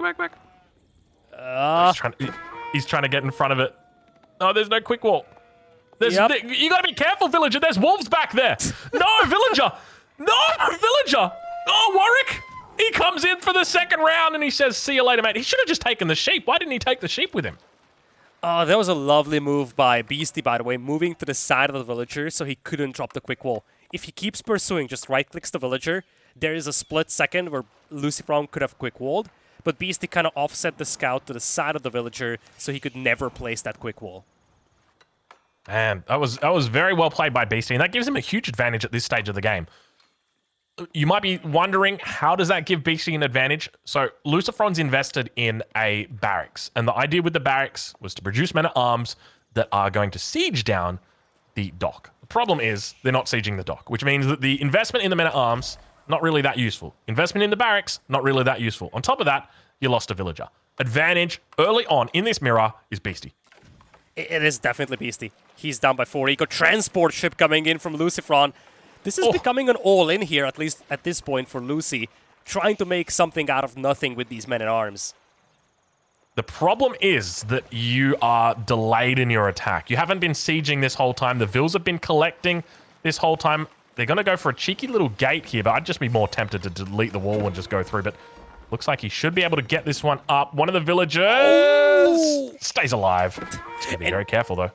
He's trying to get in front of it. Oh, there's no quick wall. You got to be careful, villager. There's wolves back there. No, villager. Oh, Warwick. He comes in for the second round and he says, see you later, mate. He should have just taken the sheep. Why didn't he take the sheep with him? Oh, that was a lovely move by Beasty, by the way, moving to the side of the villager so he couldn't drop the quick wall. If he keeps pursuing, just right-clicks the villager, there is a split second where LucifroN could have quick walled, but Beasty kind of offset the scout to the side of the villager so he could never place that quick wall. Man, that was very well played by Beasty, and that gives him a huge advantage at this stage of the game. you might be wondering, how does that give Beasty an advantage? So LucifroN's invested in a barracks, and the idea with the barracks was to produce men-at-arms that are going to siege down the dock. The problem is they're not sieging the dock, which means that the investment in the men-at-arms, not really that useful. Investment in the barracks, not really that useful. On top of that, you lost a villager. Advantage early on in this mirror is Beasty. It is definitely Beasty. He's down by 4 eco. Transport ship coming in from LucifroN. This is becoming an all-in here, at least at this point for Lucy, trying to make something out of nothing with these men-at-arms. The problem is that you are delayed in your attack. You haven't been sieging this whole time. The Vils have been collecting this whole time. They're going to go for a cheeky little gate here, but I'd just be more tempted to delete the wall and just go through. But looks like he should be able to get this one up. One of the villagers stays alive. Just gotta be very careful, though.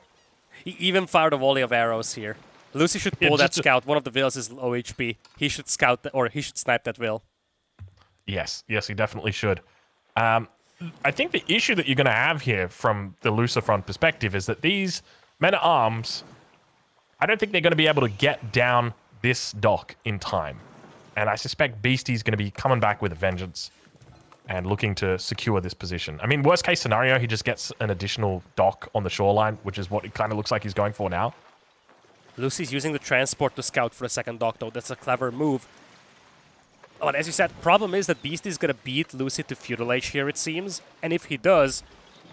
He even fired a volley of arrows here. Lucy should pull that scout. One of the Vils is low HP. He should scout, or he should snipe that Vil. Yes, he definitely should. I think the issue that you're going to have here from the LucifroN perspective is that these men-at-arms, I don't think they're going to be able to get down this dock in time. And I suspect Beasty's going to be coming back with a vengeance and looking to secure this position. I mean, worst case scenario, he just gets an additional dock on the shoreline, which is what it kind of looks like he's going for now. Lucy's using the transport to scout for a second dock, though. That's a clever move. But as you said, problem is that Beasty's going to beat Lucy to Feudal Age here, it seems. And if he does,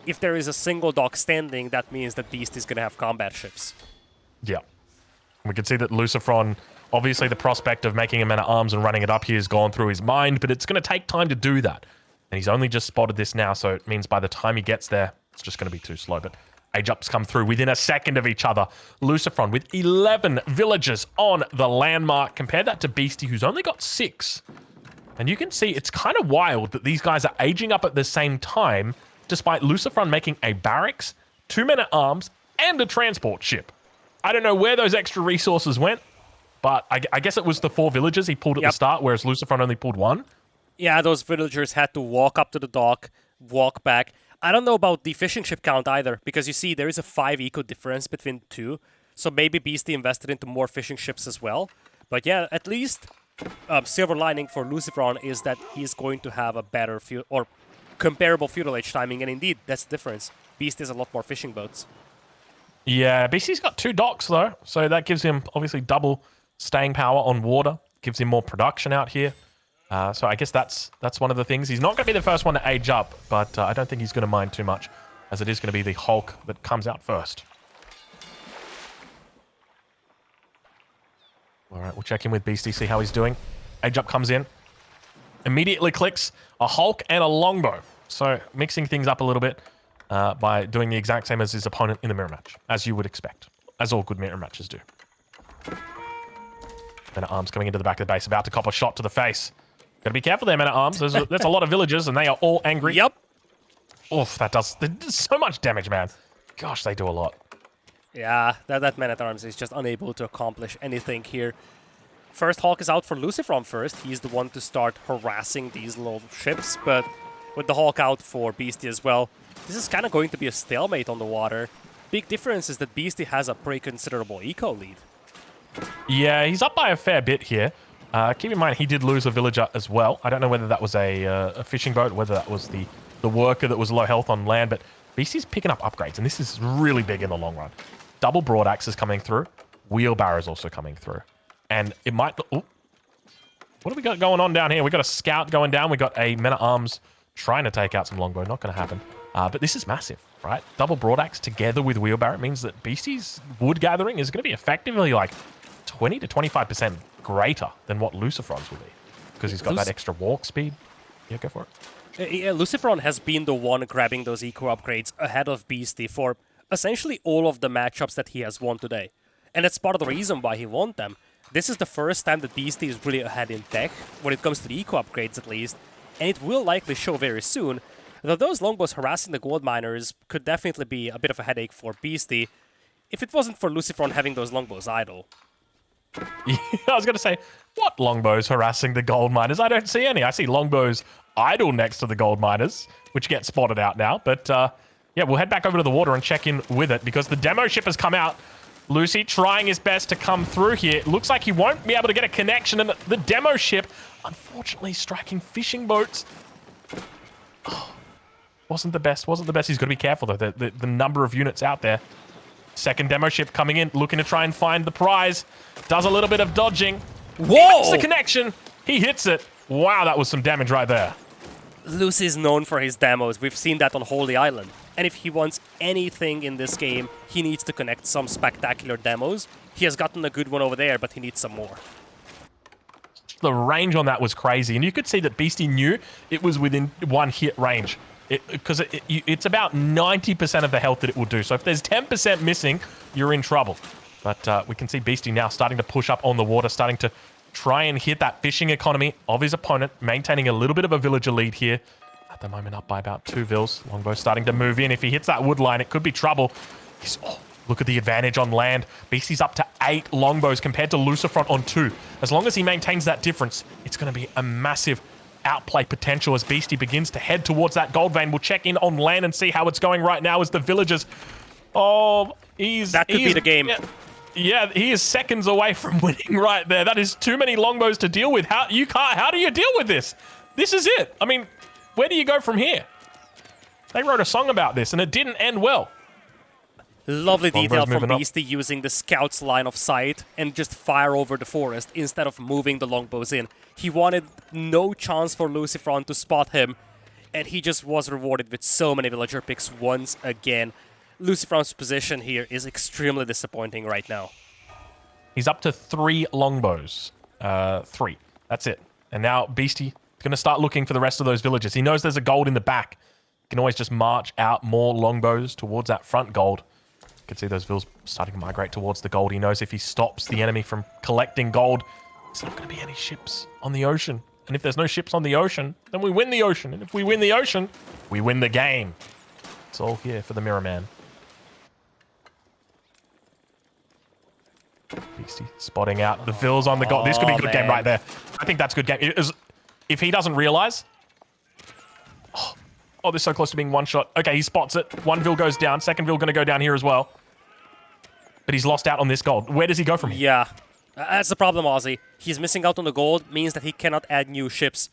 if there is a single dock standing, that means that Beasty's going to have combat ships. Yeah. We can see that LucifroN, obviously the prospect of making a men-at-arms and running it up here has gone through his mind, but it's going to take time to do that. And he's only just spotted this now, so it means by the time he gets there, it's just going to be too slow. But age-ups come through within a second of each other. LucifroN with 11 villagers on the landmark. Compare that to Beasty, who's only got 6. And you can see it's kind of wild that these guys are aging up at the same time, despite LucifroN making a barracks, 2 men-at-arms, and a transport ship. I don't know where those extra resources went, but I guess it was the 4 villagers he pulled at the start, whereas LucifroN only pulled 1. Yeah, those villagers had to walk up to the dock, walk back. I don't know about the fishing ship count either, because you see there is a 5 eco difference between the two. So maybe Beasty invested into more fishing ships as well. But yeah, at least silver lining for LucifroN is that he's going to have a better or comparable Feudal Age timing. And indeed, that's the difference. Beasty has a lot more fishing boats. Yeah, Beasty's got 2 docks though. So that gives him obviously double staying power on water. Gives him more production out here. So I guess that's one of the things. He's not going to be the first one to age up, but I don't think he's going to mind too much, as it is going to be the Hulk that comes out first. All right, we'll check in with Beasty, see how he's doing. Age up comes in. Immediately clicks a Hulk and a longbow. So mixing things up a little bit by doing the exact same as his opponent in the mirror match, as you would expect, as all good mirror matches do. Men-at-arms coming into the back of the base, about to cop a shot to the face. Gotta be careful there, men-at-arms. There's a lot of villagers, and they are all angry. Yep. Oof, that does so much damage, man. Gosh, they do a lot. Yeah, that man-at-arms is just unable to accomplish anything here. First Hulk is out for LucifroN first. He's the one to start harassing these little ships, but with the Hulk out for Beasty as well, this is kind of going to be a stalemate on the water. Big difference is that Beasty has a pretty considerable eco lead. Yeah, he's up by a fair bit here. Keep in mind, he did lose a villager as well. I don't know whether that was a fishing boat, whether that was the worker that was low health on land, but Beasty's picking up upgrades, and this is really big in the long run. Double broad axes coming through. Wheelbarrows also coming through. And it might... Ooh, what have we got going on down here? We got a scout going down. We got a men-at-arms trying to take out some longbow. Not going to happen. But this is massive, right? Double broad axe together with wheelbarrow means that Beasty's wood gathering is going to be effectively like 20 to 25% greater than what LucifroN's will be, because he's got that extra walk speed. Yeah, go for it. Yeah, LucifroN has been the one grabbing those eco upgrades ahead of Beasty for essentially all of the matchups that he has won today. And that's part of the reason why he won them. This is the first time that Beasty is really ahead in tech, when it comes to the eco upgrades at least, and it will likely show very soon, though those longbows harassing the gold miners could definitely be a bit of a headache for Beasty, if it wasn't for LucifroN having those longbows idle. Yeah, I was going to say, what longbows harassing the gold miners? I don't see any. I see longbows idle next to the gold miners, which get spotted out now. But yeah, we'll head back over to the water and check in with it, because the demo ship has come out. Lucy trying his best to come through here. Looks like he won't be able to get a connection, and the demo ship, unfortunately, striking fishing boats. Oh, wasn't the best. He's got to be careful, though. The number of units out there. Second demo ship coming in, looking to try and find the prize. Does a little bit of dodging. Whoa! He makes the connection. He hits it. Wow, that was some damage right there. Lucy's known for his demos. We've seen that on Holy Island. And if he wants anything in this game, he needs to connect some spectacular demos. He has gotten a good one over there, but he needs some more. The range on that was crazy. And you could see that Beasty knew it was within one hit range. Because it's about 90% of the health that it will do. So if there's 10% missing, you're in trouble. But we can see Beasty now starting to push up on the water, starting to try and hit that fishing economy of his opponent, maintaining a little bit of a villager lead here. At the moment, up by about 2 vills. Longbow starting to move in. If he hits that wood line, it could be trouble. Oh, look at the advantage on land. Beasty's up to 8 longbows compared to LucifroN on 2. As long as he maintains that difference, it's going to be a massive outplay potential as Beasty begins to head towards that gold vein. We'll check in on land and see how it's going right now as the villagers... Oh, that could be the game. Yeah, he is seconds away from winning right there. That is too many longbows to deal with. How do you deal with this? This is it. I mean, where do you go from here? They wrote a song about this, and it didn't end well. Lovely detail from Beasty using the scout's line of sight and just fire over the forest instead of moving the longbows in. He wanted no chance for LucifroN to spot him, and he just was rewarded with so many villager picks once again. LucifroN's position here is extremely disappointing right now. He's up to 3 longbows. 3. That's it. And now Beasty going to start looking for the rest of those villagers. He knows there's a gold in the back. He can always just march out more longbows towards that front gold. You can see those vills starting to migrate towards the gold. He knows if he stops the enemy from collecting gold, there's not going to be any ships on the ocean. And if there's no ships on the ocean, then we win the ocean. And if we win the ocean, we win the game. It's all here for the Mirror Man. Beasty spotting out the vills on the gold. This could be a good game right there. I think that's a good game. If he doesn't realize... Oh, this is so close to being one shot. Okay, he spots it. 1 vill goes down. 2nd vill going to go down here as well. But he's lost out on this gold. Where does he go from here? Yeah, that's the problem, Aussie. He's missing out on the gold, means that he cannot add new ships.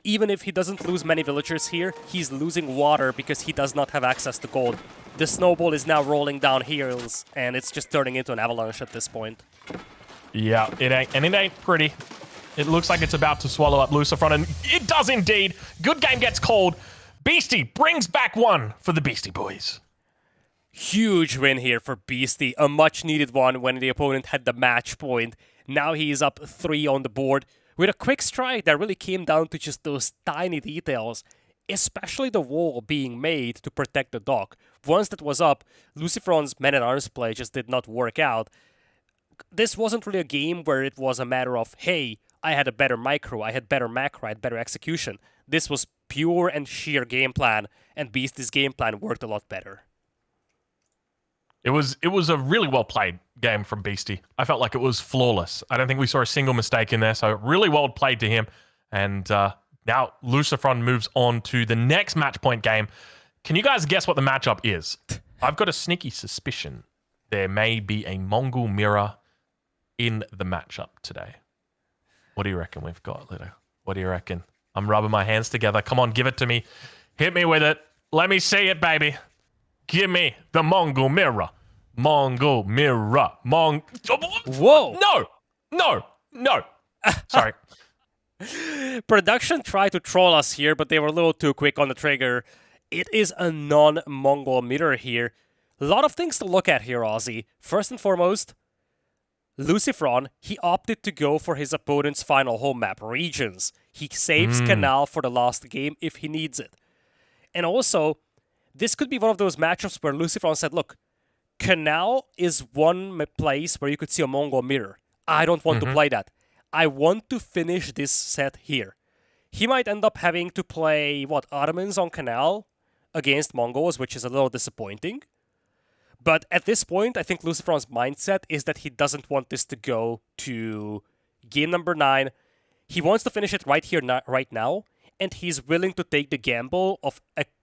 Even if he doesn't lose many villagers here, he's losing water because he does not have access to gold. The snowball is now rolling down hills, and it's just turning into an avalanche at this point. Yeah, it ain't pretty. It looks like it's about to swallow up LucifroN, and it does indeed. Good game gets called. Beasty brings back 1 for the Beasty Boys. Huge win here for Beasty, a much-needed one when the opponent had the match point. Now he is up 3 on the board, with a quick strike that really came down to just those tiny details, especially the wall being made to protect the dock. Once that was up, LucifroN's men-at-arms play just did not work out. This wasn't really a game where it was a matter of, hey, I had a better micro, I had better macro, I had better execution. This was pure and sheer game plan, and Beasty's game plan worked a lot better. It was a really well played game from Beasty. I felt like it was flawless. I don't think we saw a single mistake in there, so really well played to him. And now LucifroN moves on to the next match point game. Can you guys guess what the matchup is? I've got a sneaky suspicion there may be a Mongol mirror in the matchup today. What do you reckon we've got, Lida? What do you reckon? I'm rubbing my hands together. Come on, give it to me. Hit me with it. Let me see it, baby. Give me the Mongol mirror. Mongol mirror. Whoa. No. Sorry. Production tried to troll us here, but they were a little too quick on the trigger. It is a non-Mongol mirror here. A lot of things to look at here, Aussie. First and foremost, LucifroN, he opted to go for his opponent's final home map, Regions. He saves Canal for the last game if he needs it. And also, this could be one of those matchups where LucifroN said, look, Canal is one place where you could see a Mongol mirror. I don't want to play that. I want to finish this set here. He might end up having to play, Ottomans on Canal against Mongols, which is a little disappointing. But at this point, I think LucifroN's mindset is that he doesn't want this to go to game number 9. He wants to finish it right here, right now, and he's willing to take the gamble of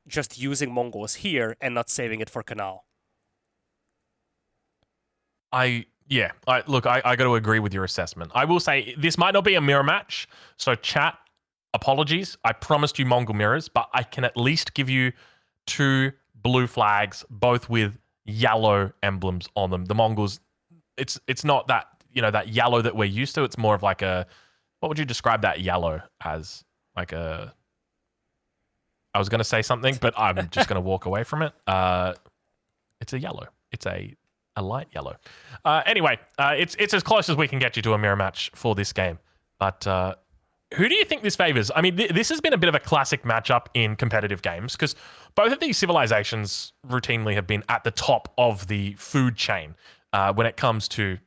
just using Mongols here and not saving it for Canal. Look, I got to agree with your assessment. I will say this might not be a mirror match, so chat, apologies. I promised you Mongol mirrors, but I can at least give you 2 blue flags, both with yellow emblems on them. The Mongols, it's not that, that yellow that we're used to. It's more of like a, what would you describe that yellow as? Like a, I was going to say something, but I'm just going to walk away from it. It's a yellow. It's a light yellow. Anyway, it's as close as we can get you to a mirror match for this game. But who do you think this favors? I mean, this has been a bit of a classic matchup in competitive games because both of these civilizations routinely have been at the top of the food chain when it comes to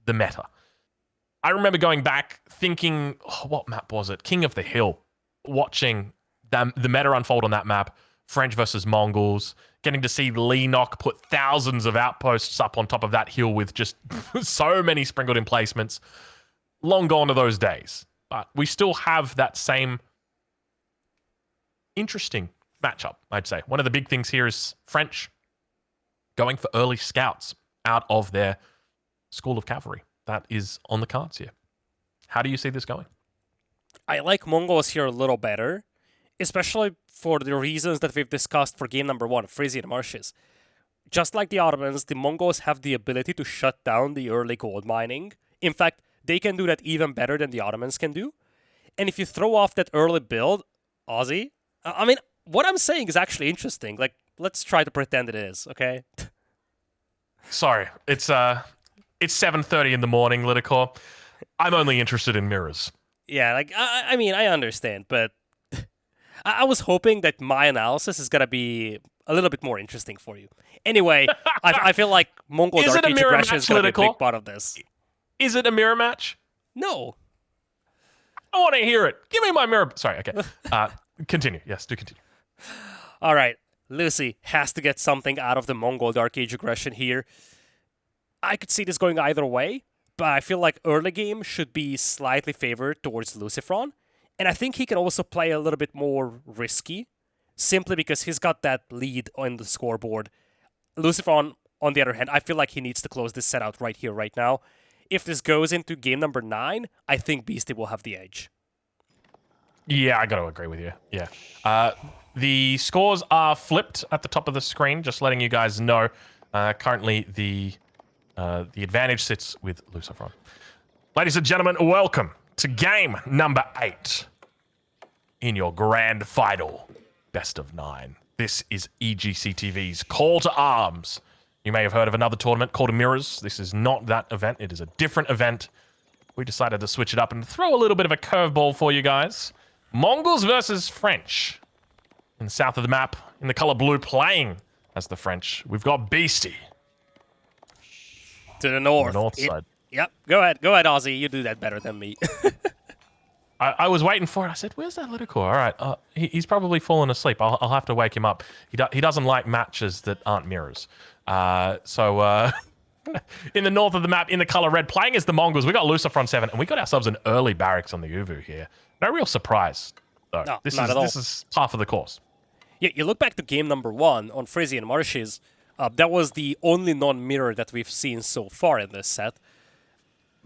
the meta. I remember going back thinking, what map was it? King of the Hill. Watching the meta unfold on that map, French versus Mongols, getting to see LidaKor put thousands of outposts up on top of that hill with just so many sprinkled in placements. Long gone to those days. But we still have that same interesting matchup, I'd say. One of the big things here is French going for early scouts out of their School of Cavalry. That is on the cards here. How do you see this going? I like Mongols here a little better, especially for the reasons that we've discussed for game number 1, Frisian Marshes. Just like the Ottomans, the Mongols have the ability to shut down the early gold mining. In fact, they can do that even better than the Ottomans can do. And if you throw off that early build, Aussie, I mean, what I'm saying is actually interesting. Like, let's try to pretend it is, okay? Sorry, it's 7:30 in the morning, LidaKor. I'm only interested in mirrors. Yeah, like, I mean, I understand, but I was hoping that my analysis is going to be a little bit more interesting for you. Anyway, I feel like Mongol Dark Age aggression is going to be a big part of this. Is it a mirror match? No. I want to hear it. Give me my mirror. Sorry, okay. Continue. Yes, do continue. All right. Lucy has to get something out of the Mongol Dark Age aggression here. I could see this going either way, but I feel like early game should be slightly favored towards LucifroN. And I think he can also play a little bit more risky, simply because he's got that lead on the scoreboard. LucifroN, on the other hand, I feel like he needs to close this set out right here, right now. If this goes into game number 9, I think Beasty will have the edge. Yeah, I got to agree with you. Yeah. The scores are flipped at the top of the screen, just letting you guys know. Currently, the advantage sits with LucifroN. Ladies and gentlemen, welcome to game number 8 in your grand final best of 9. This is EGCTV's Call to Arms. You may have heard of another tournament called Mirrors. This is not that event. It is a different event. We decided to switch it up and throw a little bit of a curveball for you guys. Mongols versus French. In the south of the map, in the color blue, playing as the French, we've got Beasty. To the north. On the north side. Yep. Go ahead, Aussie. You do that better than me. I was waiting for it. I said, "Where's that LidaKor?" All right, he's probably fallen asleep. I'll have to wake him up. He doesn't like matches that aren't mirrors. So in the north of the map, in the color red, playing as the Mongols, we got LucifroN 7, and we got ourselves an early barracks on the Uvu here. No real surprise, though. No, this not at all. This is half of the course. Yeah, you look back to game number 1 on Frisian Marshes. That was the only non-mirror that we've seen so far in this set.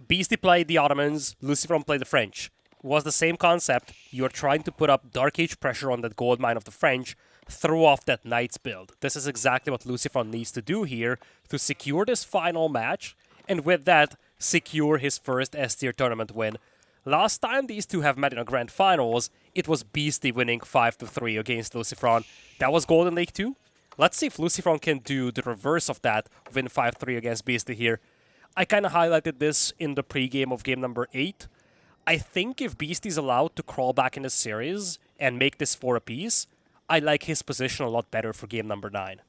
Beasty played the Ottomans, LucifroN played the French. It was the same concept. You're trying to put up Dark Age pressure on that gold mine of the French, throw off that Knights build. This is exactly what LucifroN needs to do here to secure this final match, and with that, secure his first S-tier tournament win. Last time these two have met in a grand finals, it was Beasty winning 5-3 against LucifroN. That was Golden League 2. Let's see if LucifroN can do the reverse of that, win 5-3 against Beasty here. I kind of highlighted this in the pregame of game number 8. I think if Beasty's allowed to crawl back in the series and make this 4 apiece, I like his position a lot better for game number 9.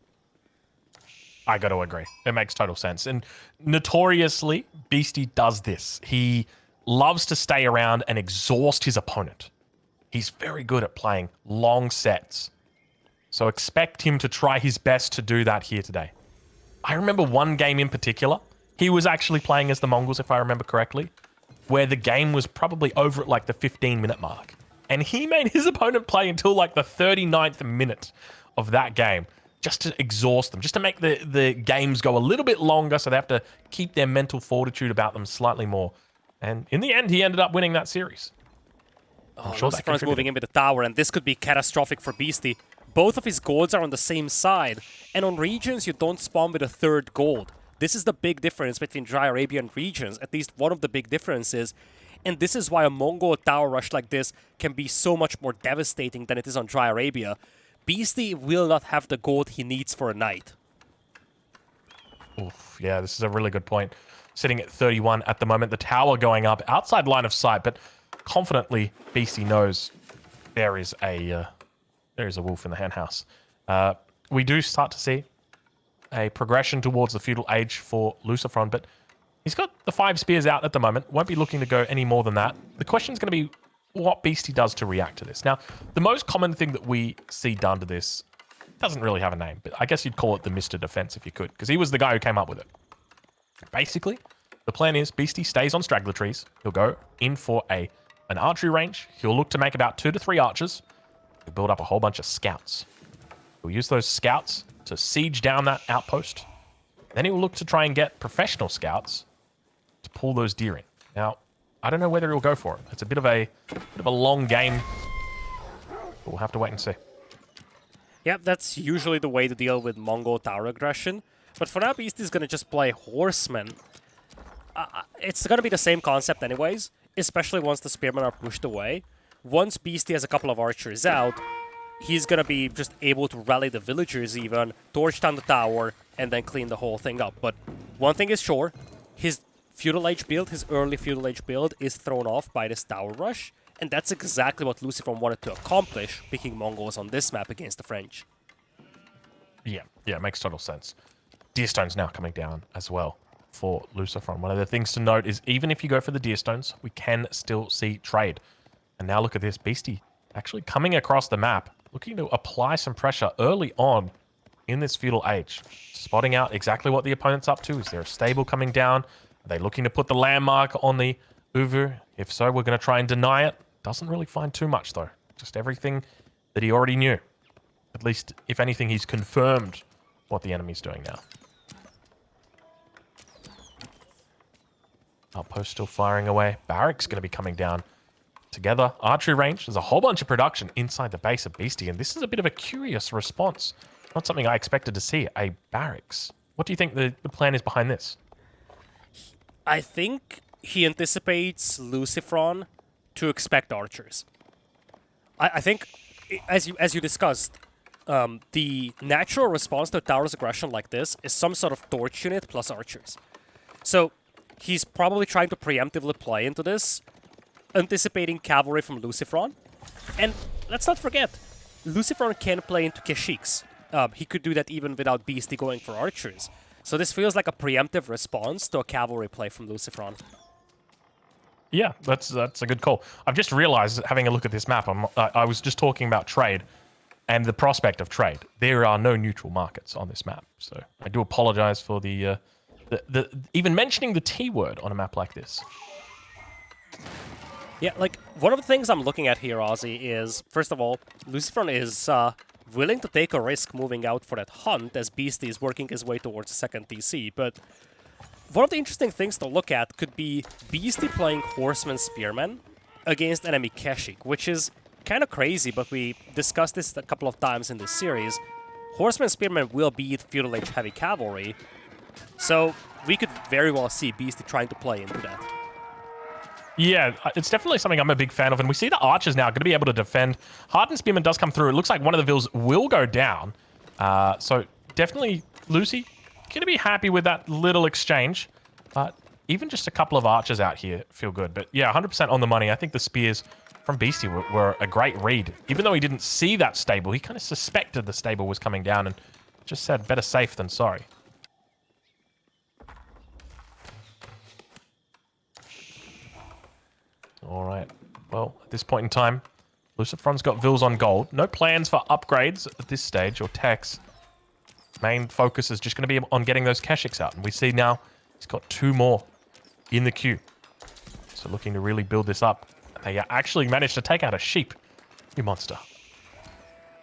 I got to agree. It makes total sense. And notoriously, Beasty does this. He loves to stay around and exhaust his opponent. He's very good at playing long sets. So expect him to try his best to do that here today. I remember one game in particular. He was actually playing as the Mongols, if I remember correctly, where the game was probably over at like the 15-minute mark. And he made his opponent play until like the 39th minute of that game, just to exhaust them, just to make the games go a little bit longer, so they have to keep their mental fortitude about them slightly more. And in the end, he ended up winning that series. I'm sure that LucifroN's moving in with the tower, and this could be catastrophic for Beasty. Both of his golds are on the same side, and on regions you don't spawn with a third gold. This is the big difference between Dry Arabia and regions, at least one of the big differences. And this is why a Mongol tower rush like this can be so much more devastating than it is on Dry Arabia. Beasty will not have the gold he needs for a night. Oof, yeah, this is a really good point. Sitting at 31 at the moment, the tower going up outside line of sight, but confidently Beasty knows there is a wolf in the henhouse. We do start to see a progression towards the feudal age for LucifroN, but he's got the 5 spears out at the moment. Won't be looking to go any more than that. The question is going to be what Beasty does to react to this. Now, the most common thing that we see done to this doesn't really have a name, but I guess you'd call it the Mr. Defense if you could, because he was the guy who came up with it. Basically, the plan is Beasty stays on straggler trees. He'll go in for an archery range. He'll look to make about 2 to 3 archers. He'll build up a whole bunch of scouts. He'll use those scouts to siege down that outpost. Then he will look to try and get professional scouts to pull those deer in. Now, I don't know whether he'll go for it. It's a bit of a long game. But we'll have to wait and see. Yep, that's usually the way to deal with Mongol tower aggression. But for now, Beasty is going to just play Horsemen. It's going to be the same concept anyways, especially once the Spearmen are pushed away. Once Beasty has a couple of archers out, he's going to be just able to rally the villagers even, torch down the tower, and then clean the whole thing up. But one thing is sure, his Feudal Age build, his early Feudal Age build, is thrown off by this tower rush, and that's exactly what LucifroN wanted to accomplish, picking Mongols on this map against the French. Yeah, it makes total sense. Deerstones now coming down as well for LucifroN. One of the things to note is even if you go for the Deerstones, we can still see trade. And now look at this, Beasty actually coming across the map, looking to apply some pressure early on in this Feudal Age. Spotting out exactly what the opponent's up to. Is there a stable coming down? Are they looking to put the landmark on the Uvu? If so, we're going to try and deny it. Doesn't really find too much, though. Just everything that he already knew. At least, if anything, he's confirmed what the enemy's doing now. Outpost still firing away. Barracks going to be coming down together. Archery range. There's a whole bunch of production inside the base of Beasty, and this is a bit of a curious response. Not something I expected to see. A barracks. What do you think the plan is behind this? I think he anticipates LucifroN to expect archers. I think, as you discussed, the natural response to a tower's aggression like this is some sort of torch unit plus archers. So he's probably trying to preemptively play into this, anticipating cavalry from LucifroN. And let's not forget, LucifroN can play into Keshiks. He could do that even without Beasty going for archers. So this feels like a preemptive response to a cavalry play from LucifroN. Yeah, that's a good call. I've just realized, having a look at this map, I was just talking about trade and the prospect of trade. There are no neutral markets on this map, so I do apologize for the even mentioning the T word on a map like this. Yeah, like, one of the things I'm looking at here, Aussie, is, first of all, LucifroN is willing to take a risk moving out for that hunt as Beasty is working his way towards the second TC, but one of the interesting things to look at could be Beasty playing Horseman Spearman against enemy Keshik, which is kind of crazy, but we discussed this a couple of times in this series. Horseman Spearman will beat Feudal Age Heavy Cavalry, so we could very well see Beasty trying to play into that. Yeah, it's definitely something I'm a big fan of, and we see the archers now going to be able to defend. Hardened Spearman does come through. It looks like one of the vills will go down. So definitely Lucy going to be happy with that little exchange. But even just a couple of archers out here feel good. But yeah, 100% on the money. I think the spears from Beasty were a great read. Even though he didn't see that stable, he kind of suspected the stable was coming down and just said, better safe than sorry. All right. Well, at this point in time, LucifroN's got vills on gold. No plans for upgrades at this stage or techs. Main focus is just going to be on getting those Keshiks out. And we see now he's got 2 more in the queue. So looking to really build this up. They actually managed to take out a sheep. You monster.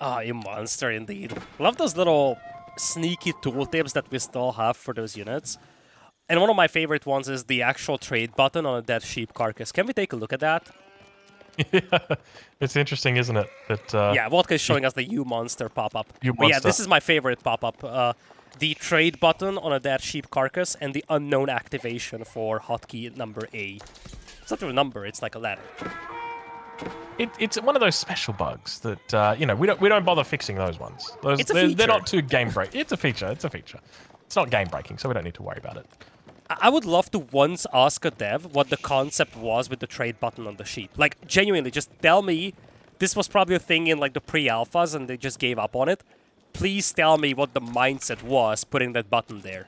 Ah, you monster indeed. Love those little sneaky tooltips that we still have for those units. And one of my favorite ones is the actual trade button on a dead sheep carcass. Can we take a look at that? Yeah, it's interesting, isn't it? That Yeah, Vodka is showing us the U monster pop-up. U But yeah, monster. this is my favorite pop-up. The trade button on a dead sheep carcass and the unknown activation for hotkey number A. It's not a number, it's like a letter. It's one of those special bugs that you know, we don't bother fixing those ones. It's a They're feature. not too game break. It's a feature. It's a feature. It's not game breaking, so we don't need to worry about it. I would love to once ask a dev what the concept was with the trade button on the sheep. Like, genuinely, just tell me this was probably a thing in like the pre-alphas and they just gave up on it. Please tell me what the mindset was putting that button there.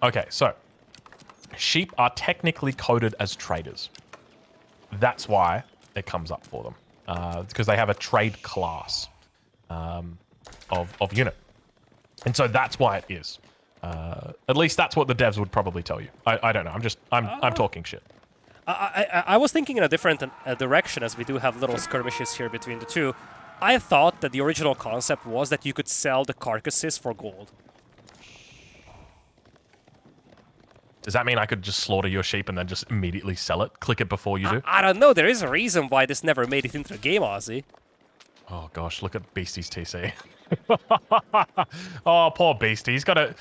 Okay, so sheep are technically coded as traders. That's why it comes up for them, because they have a trade class of unit, and so that's why it is. At least that's what the devs would probably tell you. I don't know. I'm talking shit. I was thinking in a different direction, as we do have little skirmishes here between the two. I thought that the original concept was that you could sell the carcasses for gold. Does that mean I could just slaughter your sheep and then just immediately sell it? Click it before you do? I don't know. There is a reason why this never made it into the game, Aussie. Oh gosh, look at Beasty's TC. Oh, poor Beastie. He's got to.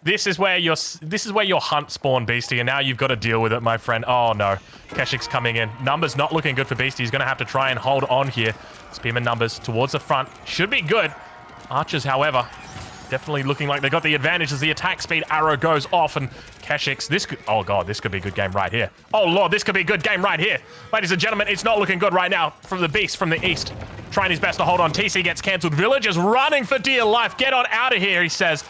This is where your hunt spawned, Beastie, and now you've got to deal with it, my friend. Oh no, Keshik's coming in. Numbers not looking good for Beastie. He's going to have to try and hold on here. Spearman numbers towards the front should be good. Archers, however, definitely looking like they got the advantage as the attack speed arrow goes off, and Keshik's, oh god, this could be a good game right here. Oh lord, this could be a good game right here. Ladies and gentlemen, it's not looking good right now from the Beast from the east. Trying his best to hold on. TC gets cancelled. Villagers running for dear life. Get on out of here, he says.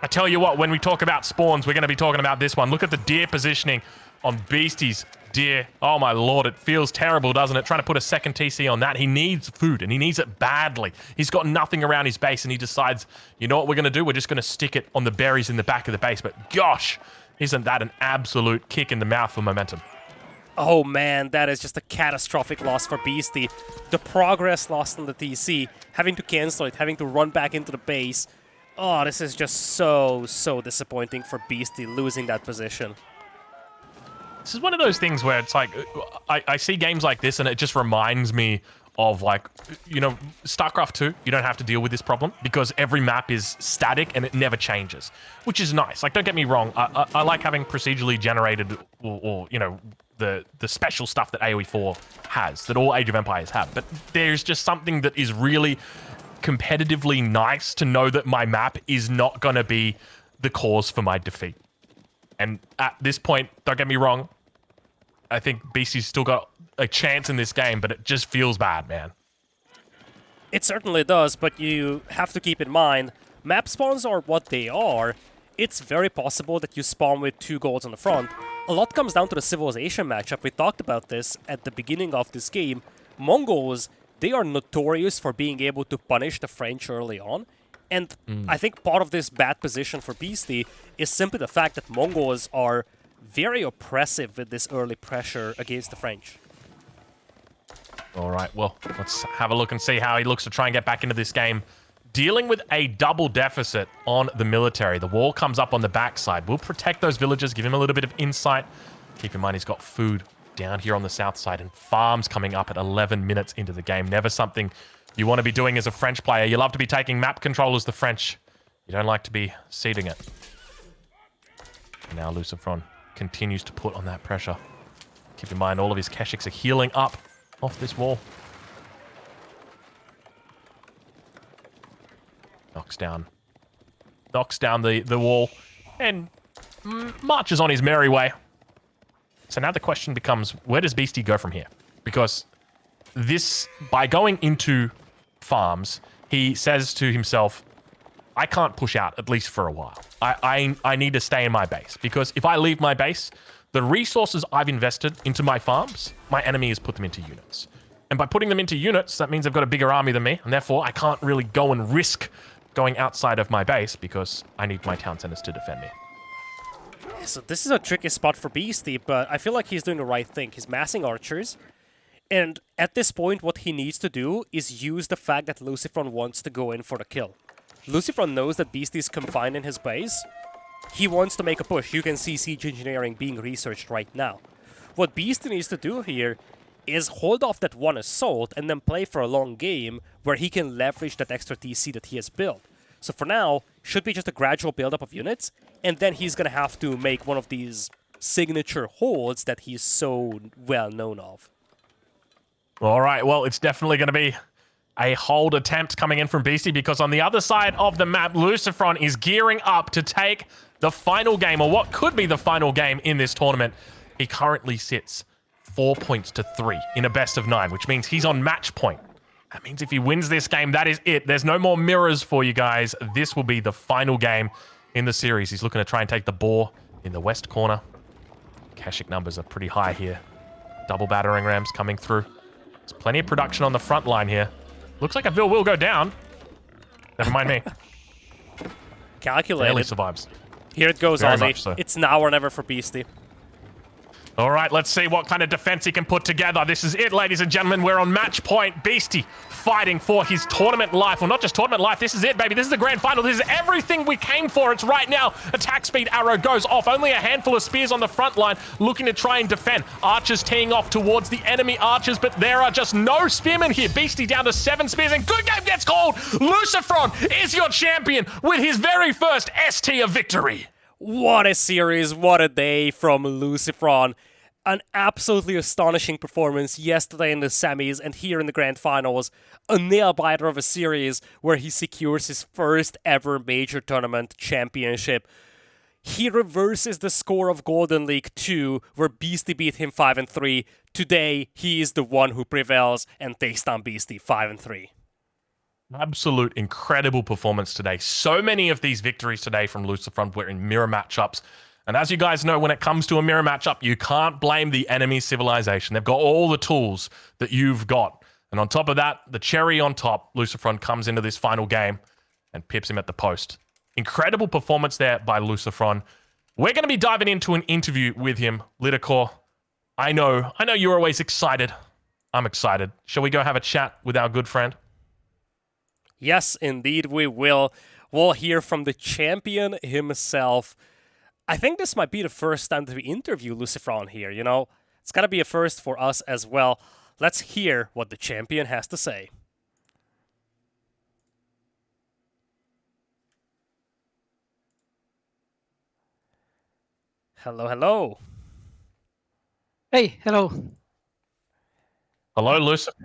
I tell you what, when we talk about spawns, we're going to be talking about this one. Look at the deer positioning on Beastie's deer. Oh my lord, it feels terrible, doesn't it? Trying to put a second TC on that. He needs food, and he needs it badly. He's got nothing around his base, and he decides, you know what we're going to do? We're just going to stick it on the berries in the back of the base. But gosh, isn't that an absolute kick in the mouth for momentum? Oh man, that is just a catastrophic loss for Beastie. The progress lost on the TC, having to cancel it, having to run back into the base. Oh, this is just so disappointing for Beastie, losing that position. This is one of those things where it's like, I see games like this and it just reminds me of, like, you know, StarCraft 2, you don't have to deal with this problem because every map is static and it never changes, which is nice. Like, don't get me wrong, I like having procedurally generated or you know, the special stuff that AoE 4 has, that all Age of Empires have, but there's just something that is really competitively nice to know that my map is not going to be the cause for my defeat. And at this point, don't get me wrong, I think BC's still got a chance in this game, but it just feels bad, man. It certainly does, but you have to keep in mind, map spawns are what they are. It's very possible that you spawn with 2 golds on the front. A lot comes down to the civilization matchup. We talked about this at the beginning of this game. Mongols, they are notorious for being able to punish the French early on. And I think part of this bad position for Beastie is simply the fact that Mongols are very oppressive with this early pressure against the French. All right, well, let's have a look and see how he looks to try and get back into this game. Dealing with a double deficit on the military. The wall comes up on the backside. We'll protect those villagers, give him a little bit of insight. Keep in mind he's got food down here on the south side and farms coming up at 11 minutes into the game. Never something you want to be doing as a French player. You love to be taking map control as the French. You don't like to be ceding it. And now LucifroN continues to put on that pressure. Keep in mind all of his Keshiks are healing up off this wall. Knocks down the wall and marches on his merry way. So now the question becomes, where does Beastie go from here? Because this, by going into farms, he says to himself, I can't push out, at least for a while. I need to stay in my base, because if I leave my base, the resources I've invested into my farms, my enemy has put them into units. And by putting them into units, that means they've got a bigger army than me, and therefore I can't really go and risk going outside of my base because I need my town centers to defend me. So this is a tricky spot for Beastie, but I feel like he's doing the right thing. He's massing archers, and at this point what he needs to do is use the fact that LucifroN wants to go in for the kill. LucifroN knows that Beasty is confined in his base. He wants to make a push. You can see siege engineering being researched right now. What Beasty needs to do here is hold off that one assault and then play for a long game where he can leverage that extra TC that he has built. So for now, should be just a gradual buildup of units, and then he's gonna have to make one of these signature holds that he's so well known of. All right, well, it's definitely going to be a hold attempt coming in from Beasty, because on the other side of the map, LucifroN is gearing up to take the final game, or what could be the final game in this tournament. He currently sits 4 points to 3 in a best of 9, which means he's on match point. That means if he wins this game, that is it. There's no more mirrors for you guys. This will be the final game in the series. He's looking to try and take the boar in the west corner. Keshik numbers are pretty high here. Double battering rams coming through. There's plenty of production on the front line here. Looks like a Vil will go down. Never mind me. Calculated. Barely survives. Here it goes, Very Aussie. much so. It's now or never for Beasty. All right, let's see what kind of defense he can put together. This is it, ladies and gentlemen. We're on match point. Beasty fighting for his tournament life. Well, not just tournament life. This is it, baby. This is the grand final. This is everything we came for. It's right now. Attack speed arrow goes off. Only a handful of spears on the front line looking to try and defend. Archers teeing off towards the enemy archers, but there are just no spearmen here. Beasty down to 7 spears, and good game gets called. LucifroN is your champion with his very first S-tier victory. What a series, what a day from LucifroN. An absolutely astonishing performance yesterday in the semis and here in the grand finals. A nail-biter of a series where he secures his first ever major tournament championship. He reverses the score of Golden League 2, where Beasty beat him 5-3. Today, he is the one who prevails and takes down Beasty 5-3. Absolute incredible performance today. So many of these victories today from LucifroN were in mirror matchups. And as you guys know, when it comes to a mirror matchup, you can't blame the enemy civilization. They've got all the tools that you've got. And on top of that, the cherry on top, LucifroN comes into this final game and pips him at the post. Incredible performance there by LucifroN. We're going to be diving into an interview with him. LidaKor, I know you're always excited. I'm excited. Shall we go have a chat with our good friend? Yes, indeed we will. We'll hear from the champion himself. I think this might be the first time that we interview LucifroN here, you know? It's gotta be a first for us as well. Let's hear what the champion has to say. Hello, hello. Hey, hello. Hello, Lucifer.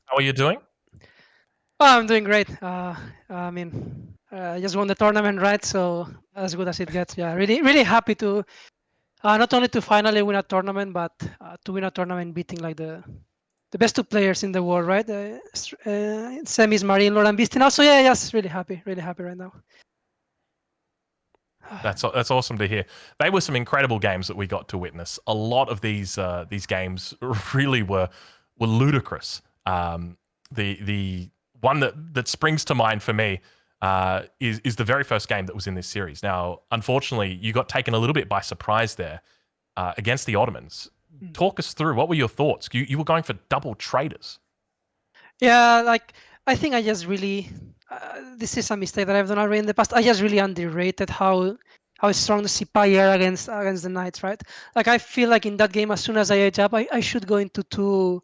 How are you doing? Oh, I'm doing great. I just won the tournament, right? So as good as it gets. Yeah, really happy to not only to finally win a tournament, but to win a tournament beating like the best 2 players in the world, right? Semis, Marine, Lord, and Beasty. Now, so yeah, just really happy right now. That's awesome to hear. They were some incredible games that we got to witness. A lot of these games really were ludicrous. The one that springs to mind for me is the very first game that was in this series. Now, unfortunately, you got taken a little bit by surprise there against the Ottomans. Talk us through, what were your thoughts? You were going for double traders. Yeah, like I think I just really this is a mistake that I've done already in the past. I just really underrated how strong the Sipahi are against the Knights, right? Like I feel like in that game, as soon as I age up, I should go into 2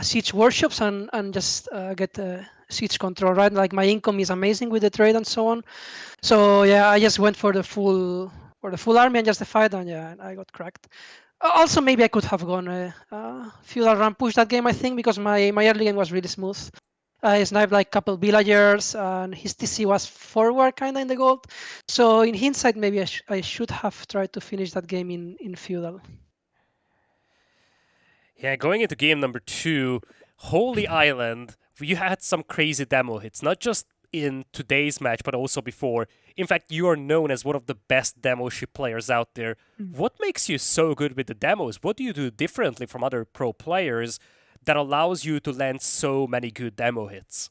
siege workshops and just get siege control, right? Like my income is amazing with the trade and so on. So yeah, I just went for the full army and just the fight, and yeah, I got cracked. Also, maybe I could have gone feudal ram push that game, I think, because my early game was really smooth. I sniped like a couple villagers, and his TC was forward kind of in the gold. So in hindsight, maybe I should have tried to finish that game in feudal. Yeah, going into game number 2, Holy Island, you had some crazy demo hits, not just in today's match, but also before. In fact, you are known as one of the best demo ship players out there. What makes you so good with the demos? What do you do differently from other pro players that allows you to land so many good demo hits?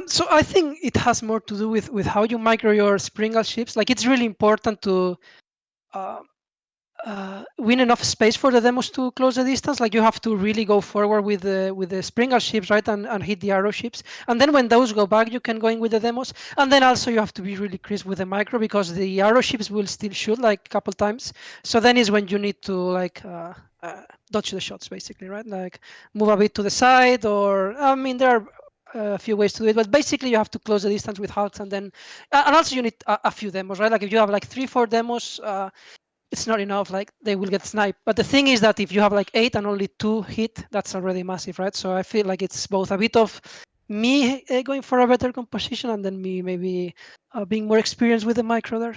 So I think it has more to do with how you micro your Springal ships. Like it's really important to win enough space for the demos to close the distance. Like you have to really go forward with the Springer ships, right, and hit the arrow ships. And then when those go back, you can go in with the demos. And then also you have to be really crisp with the micro because the arrow ships will still shoot like a couple times. So then is when you need to like dodge the shots, basically, right? Like move a bit to the side, or I mean there are a few ways to do it, but basically you have to close the distance with hulks, and then and also you need a few demos, right? Like if you have like 3-4 demos, it's not enough, like they will get sniped. But the thing is that if you have like 8 and only 2 hit, that's already massive, right? So I feel like it's both a bit of me going for a better composition, and then me maybe being more experienced with the micro there.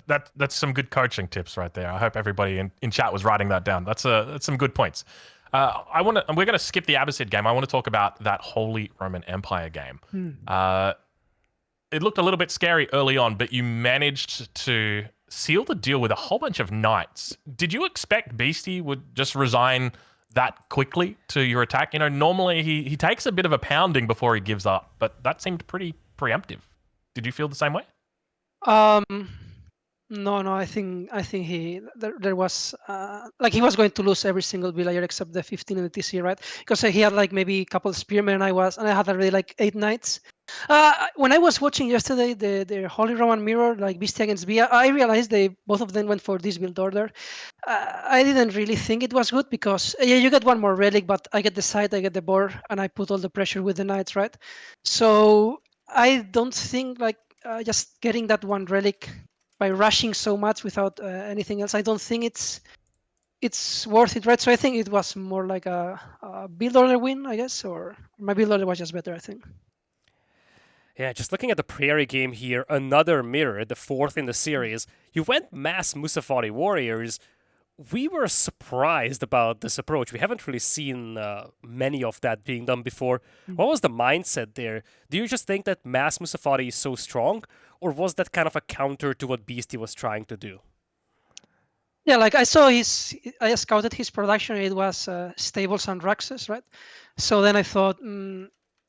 That's some good coaching tips right there. I hope everybody in chat was writing that down. That's some good points. We're going to skip the Abbasid game. I want to talk about that Holy Roman Empire game. It looked a little bit scary early on, but you managed to seal the deal with a whole bunch of knights. Did you expect Beasty would just resign that quickly to your attack? You know, normally he takes a bit of a pounding before he gives up, but that seemed pretty preemptive. Did you feel the same way? No, I think there was like he was going to lose every single villager except the 15 in the TC, right? Because he had like maybe a couple of spearmen, and I had already like 8 knights. When I was watching yesterday the Holy Roman Mirror, like Beasty against Bia, I realized both of them went for this build order. I didn't really think it was good because yeah, you get one more relic, but I get the side, I get the board, and I put all the pressure with the knights, right? So I don't think like just getting that one relic by rushing so much without anything else, I don't think it's worth it, right? So I think it was more like a build order win, I guess, or my build order was just better, I think. Yeah, just looking at the Prairie game here, another mirror, the 4th in the series. You went mass Musafari Warriors. We were surprised about this approach. We haven't really seen many of that being done before. What was the mindset there? Do you just think that mass Musafari is so strong, or was that kind of a counter to what Beasty was trying to do? Yeah, like I scouted his production, and it was stables and Raxes, right? So then I thought,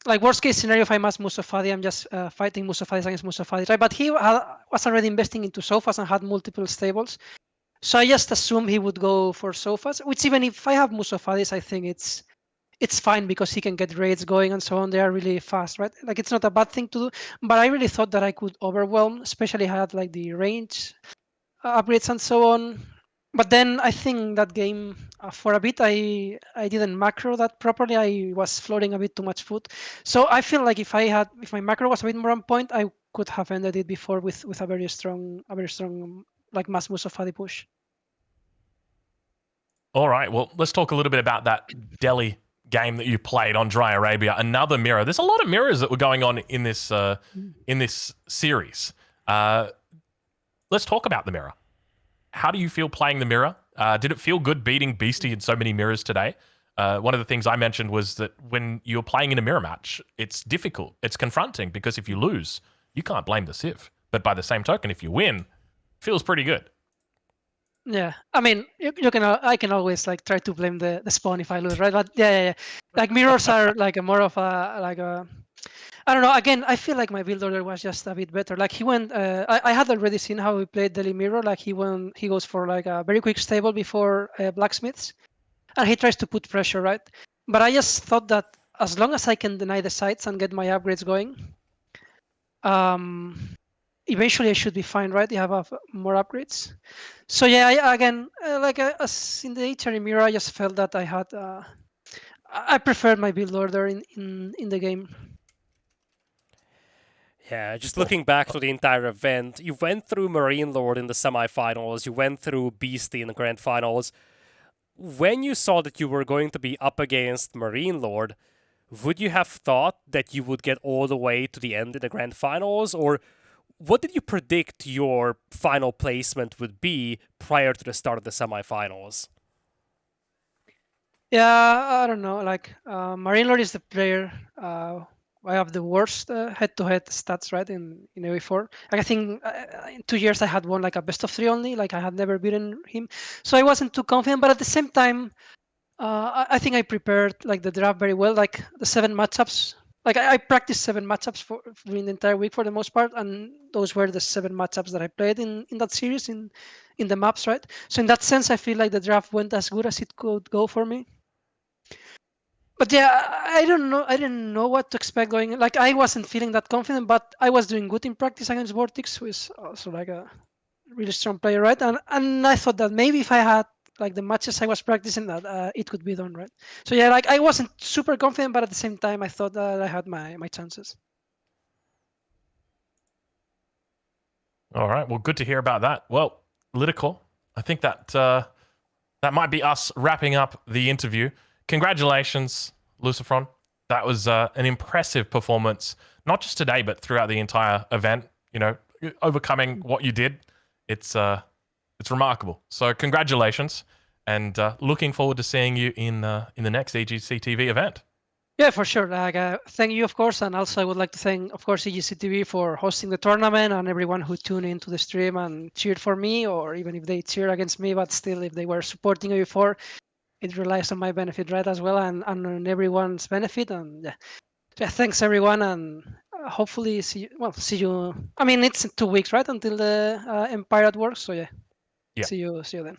like worst case scenario, if I mass Musafadi, I'm just fighting Musafadis against Musafadis, right? But he was already investing into sofas and had multiple stables. So I just assumed he would go for sofas, which even if I have Musafadis, I think it's fine because he can get raids going and so on. They are really fast, right? Like it's not a bad thing to do. But I really thought that I could overwhelm, especially had like the range upgrades and so on. But then I think that game for a bit I didn't macro that properly. I was floating a bit too much food. So I feel like if my macro was a bit more on point, I could have ended it before with a very strong like mass Musafadi push. All right, well, let's talk a little bit about that Delhi game that you played on Dry Arabia. Another mirror. There's a lot of mirrors that were going on in this series. Let's talk about the mirror. How do you feel playing the mirror? Did it feel good beating Beasty in so many mirrors today? One of the things I mentioned was that when you're playing in a mirror match, it's difficult. It's confronting because if you lose, you can't blame the Civ. But by the same token, if you win, it feels pretty good. Yeah, I mean, I can always like try to blame the spawn if I lose, right? But yeah. Like mirrors are like a more of a I don't know. Again, I feel like my build order was just a bit better. Like he went, I had already seen how he played Delhi Mirror. Like he goes for like a very quick stable before blacksmiths, and he tries to put pressure, right? But I just thought that as long as I can deny the sites and get my upgrades going, eventually I should be fine, right? You have more upgrades. So yeah, again, as in the HRE mirror, I just felt that I had, I preferred my build order in the game. Yeah, just looking back to the entire event, you went through Marine Lord in the semifinals, you went through Beasty in the grand finals. When you saw that you were going to be up against Marine Lord, would you have thought that you would get all the way to the end in the grand finals, or what did you predict your final placement would be prior to the start of the semifinals? Yeah, I don't know. Like Marine Lord is the player. I have the worst head-to-head stats, right, in AV4. Like I think in 2 years I had won like a best of 3 only. Like I had never beaten him, so I wasn't too confident. But at the same time, I think I prepared like the draft very well. Like the 7 matchups Like I practiced 7 matchups for during the entire week for the most part, and those were the 7 matchups that I played in that series in the maps, right? So in that sense, I feel like the draft went as good as it could go for me. But yeah, I don't know. I didn't know what to expect going. Like I wasn't feeling that confident, but I was doing good in practice against Vortex, who is also like a really strong player, right? And I thought that maybe if I had like the matches I was practicing, that it could be done, right? So yeah, like I wasn't super confident, but at the same time, I thought that I had my chances. All right. Well, good to hear about that. Well, LidaKor, I think that that might be us wrapping up the interview. Congratulations, LucifroN. That was an impressive performance, not just today, but throughout the entire event. You know, overcoming what you did, it's remarkable. So congratulations, and looking forward to seeing you in the next EGCTV event. Yeah, for sure. Like, thank you, of course, and also I would like to thank, of course, EGCTV for hosting the tournament and everyone who tuned into the stream and cheered for me, or even if they cheered against me, but still, if they were supporting me before, it relies on my benefit, right, as well, and on everyone's benefit. And yeah, yeah, thanks everyone, and hopefully see you. Well, see you. I mean, it's 2 weeks, right, until the Empire at work. So yeah, Yeah. see you then.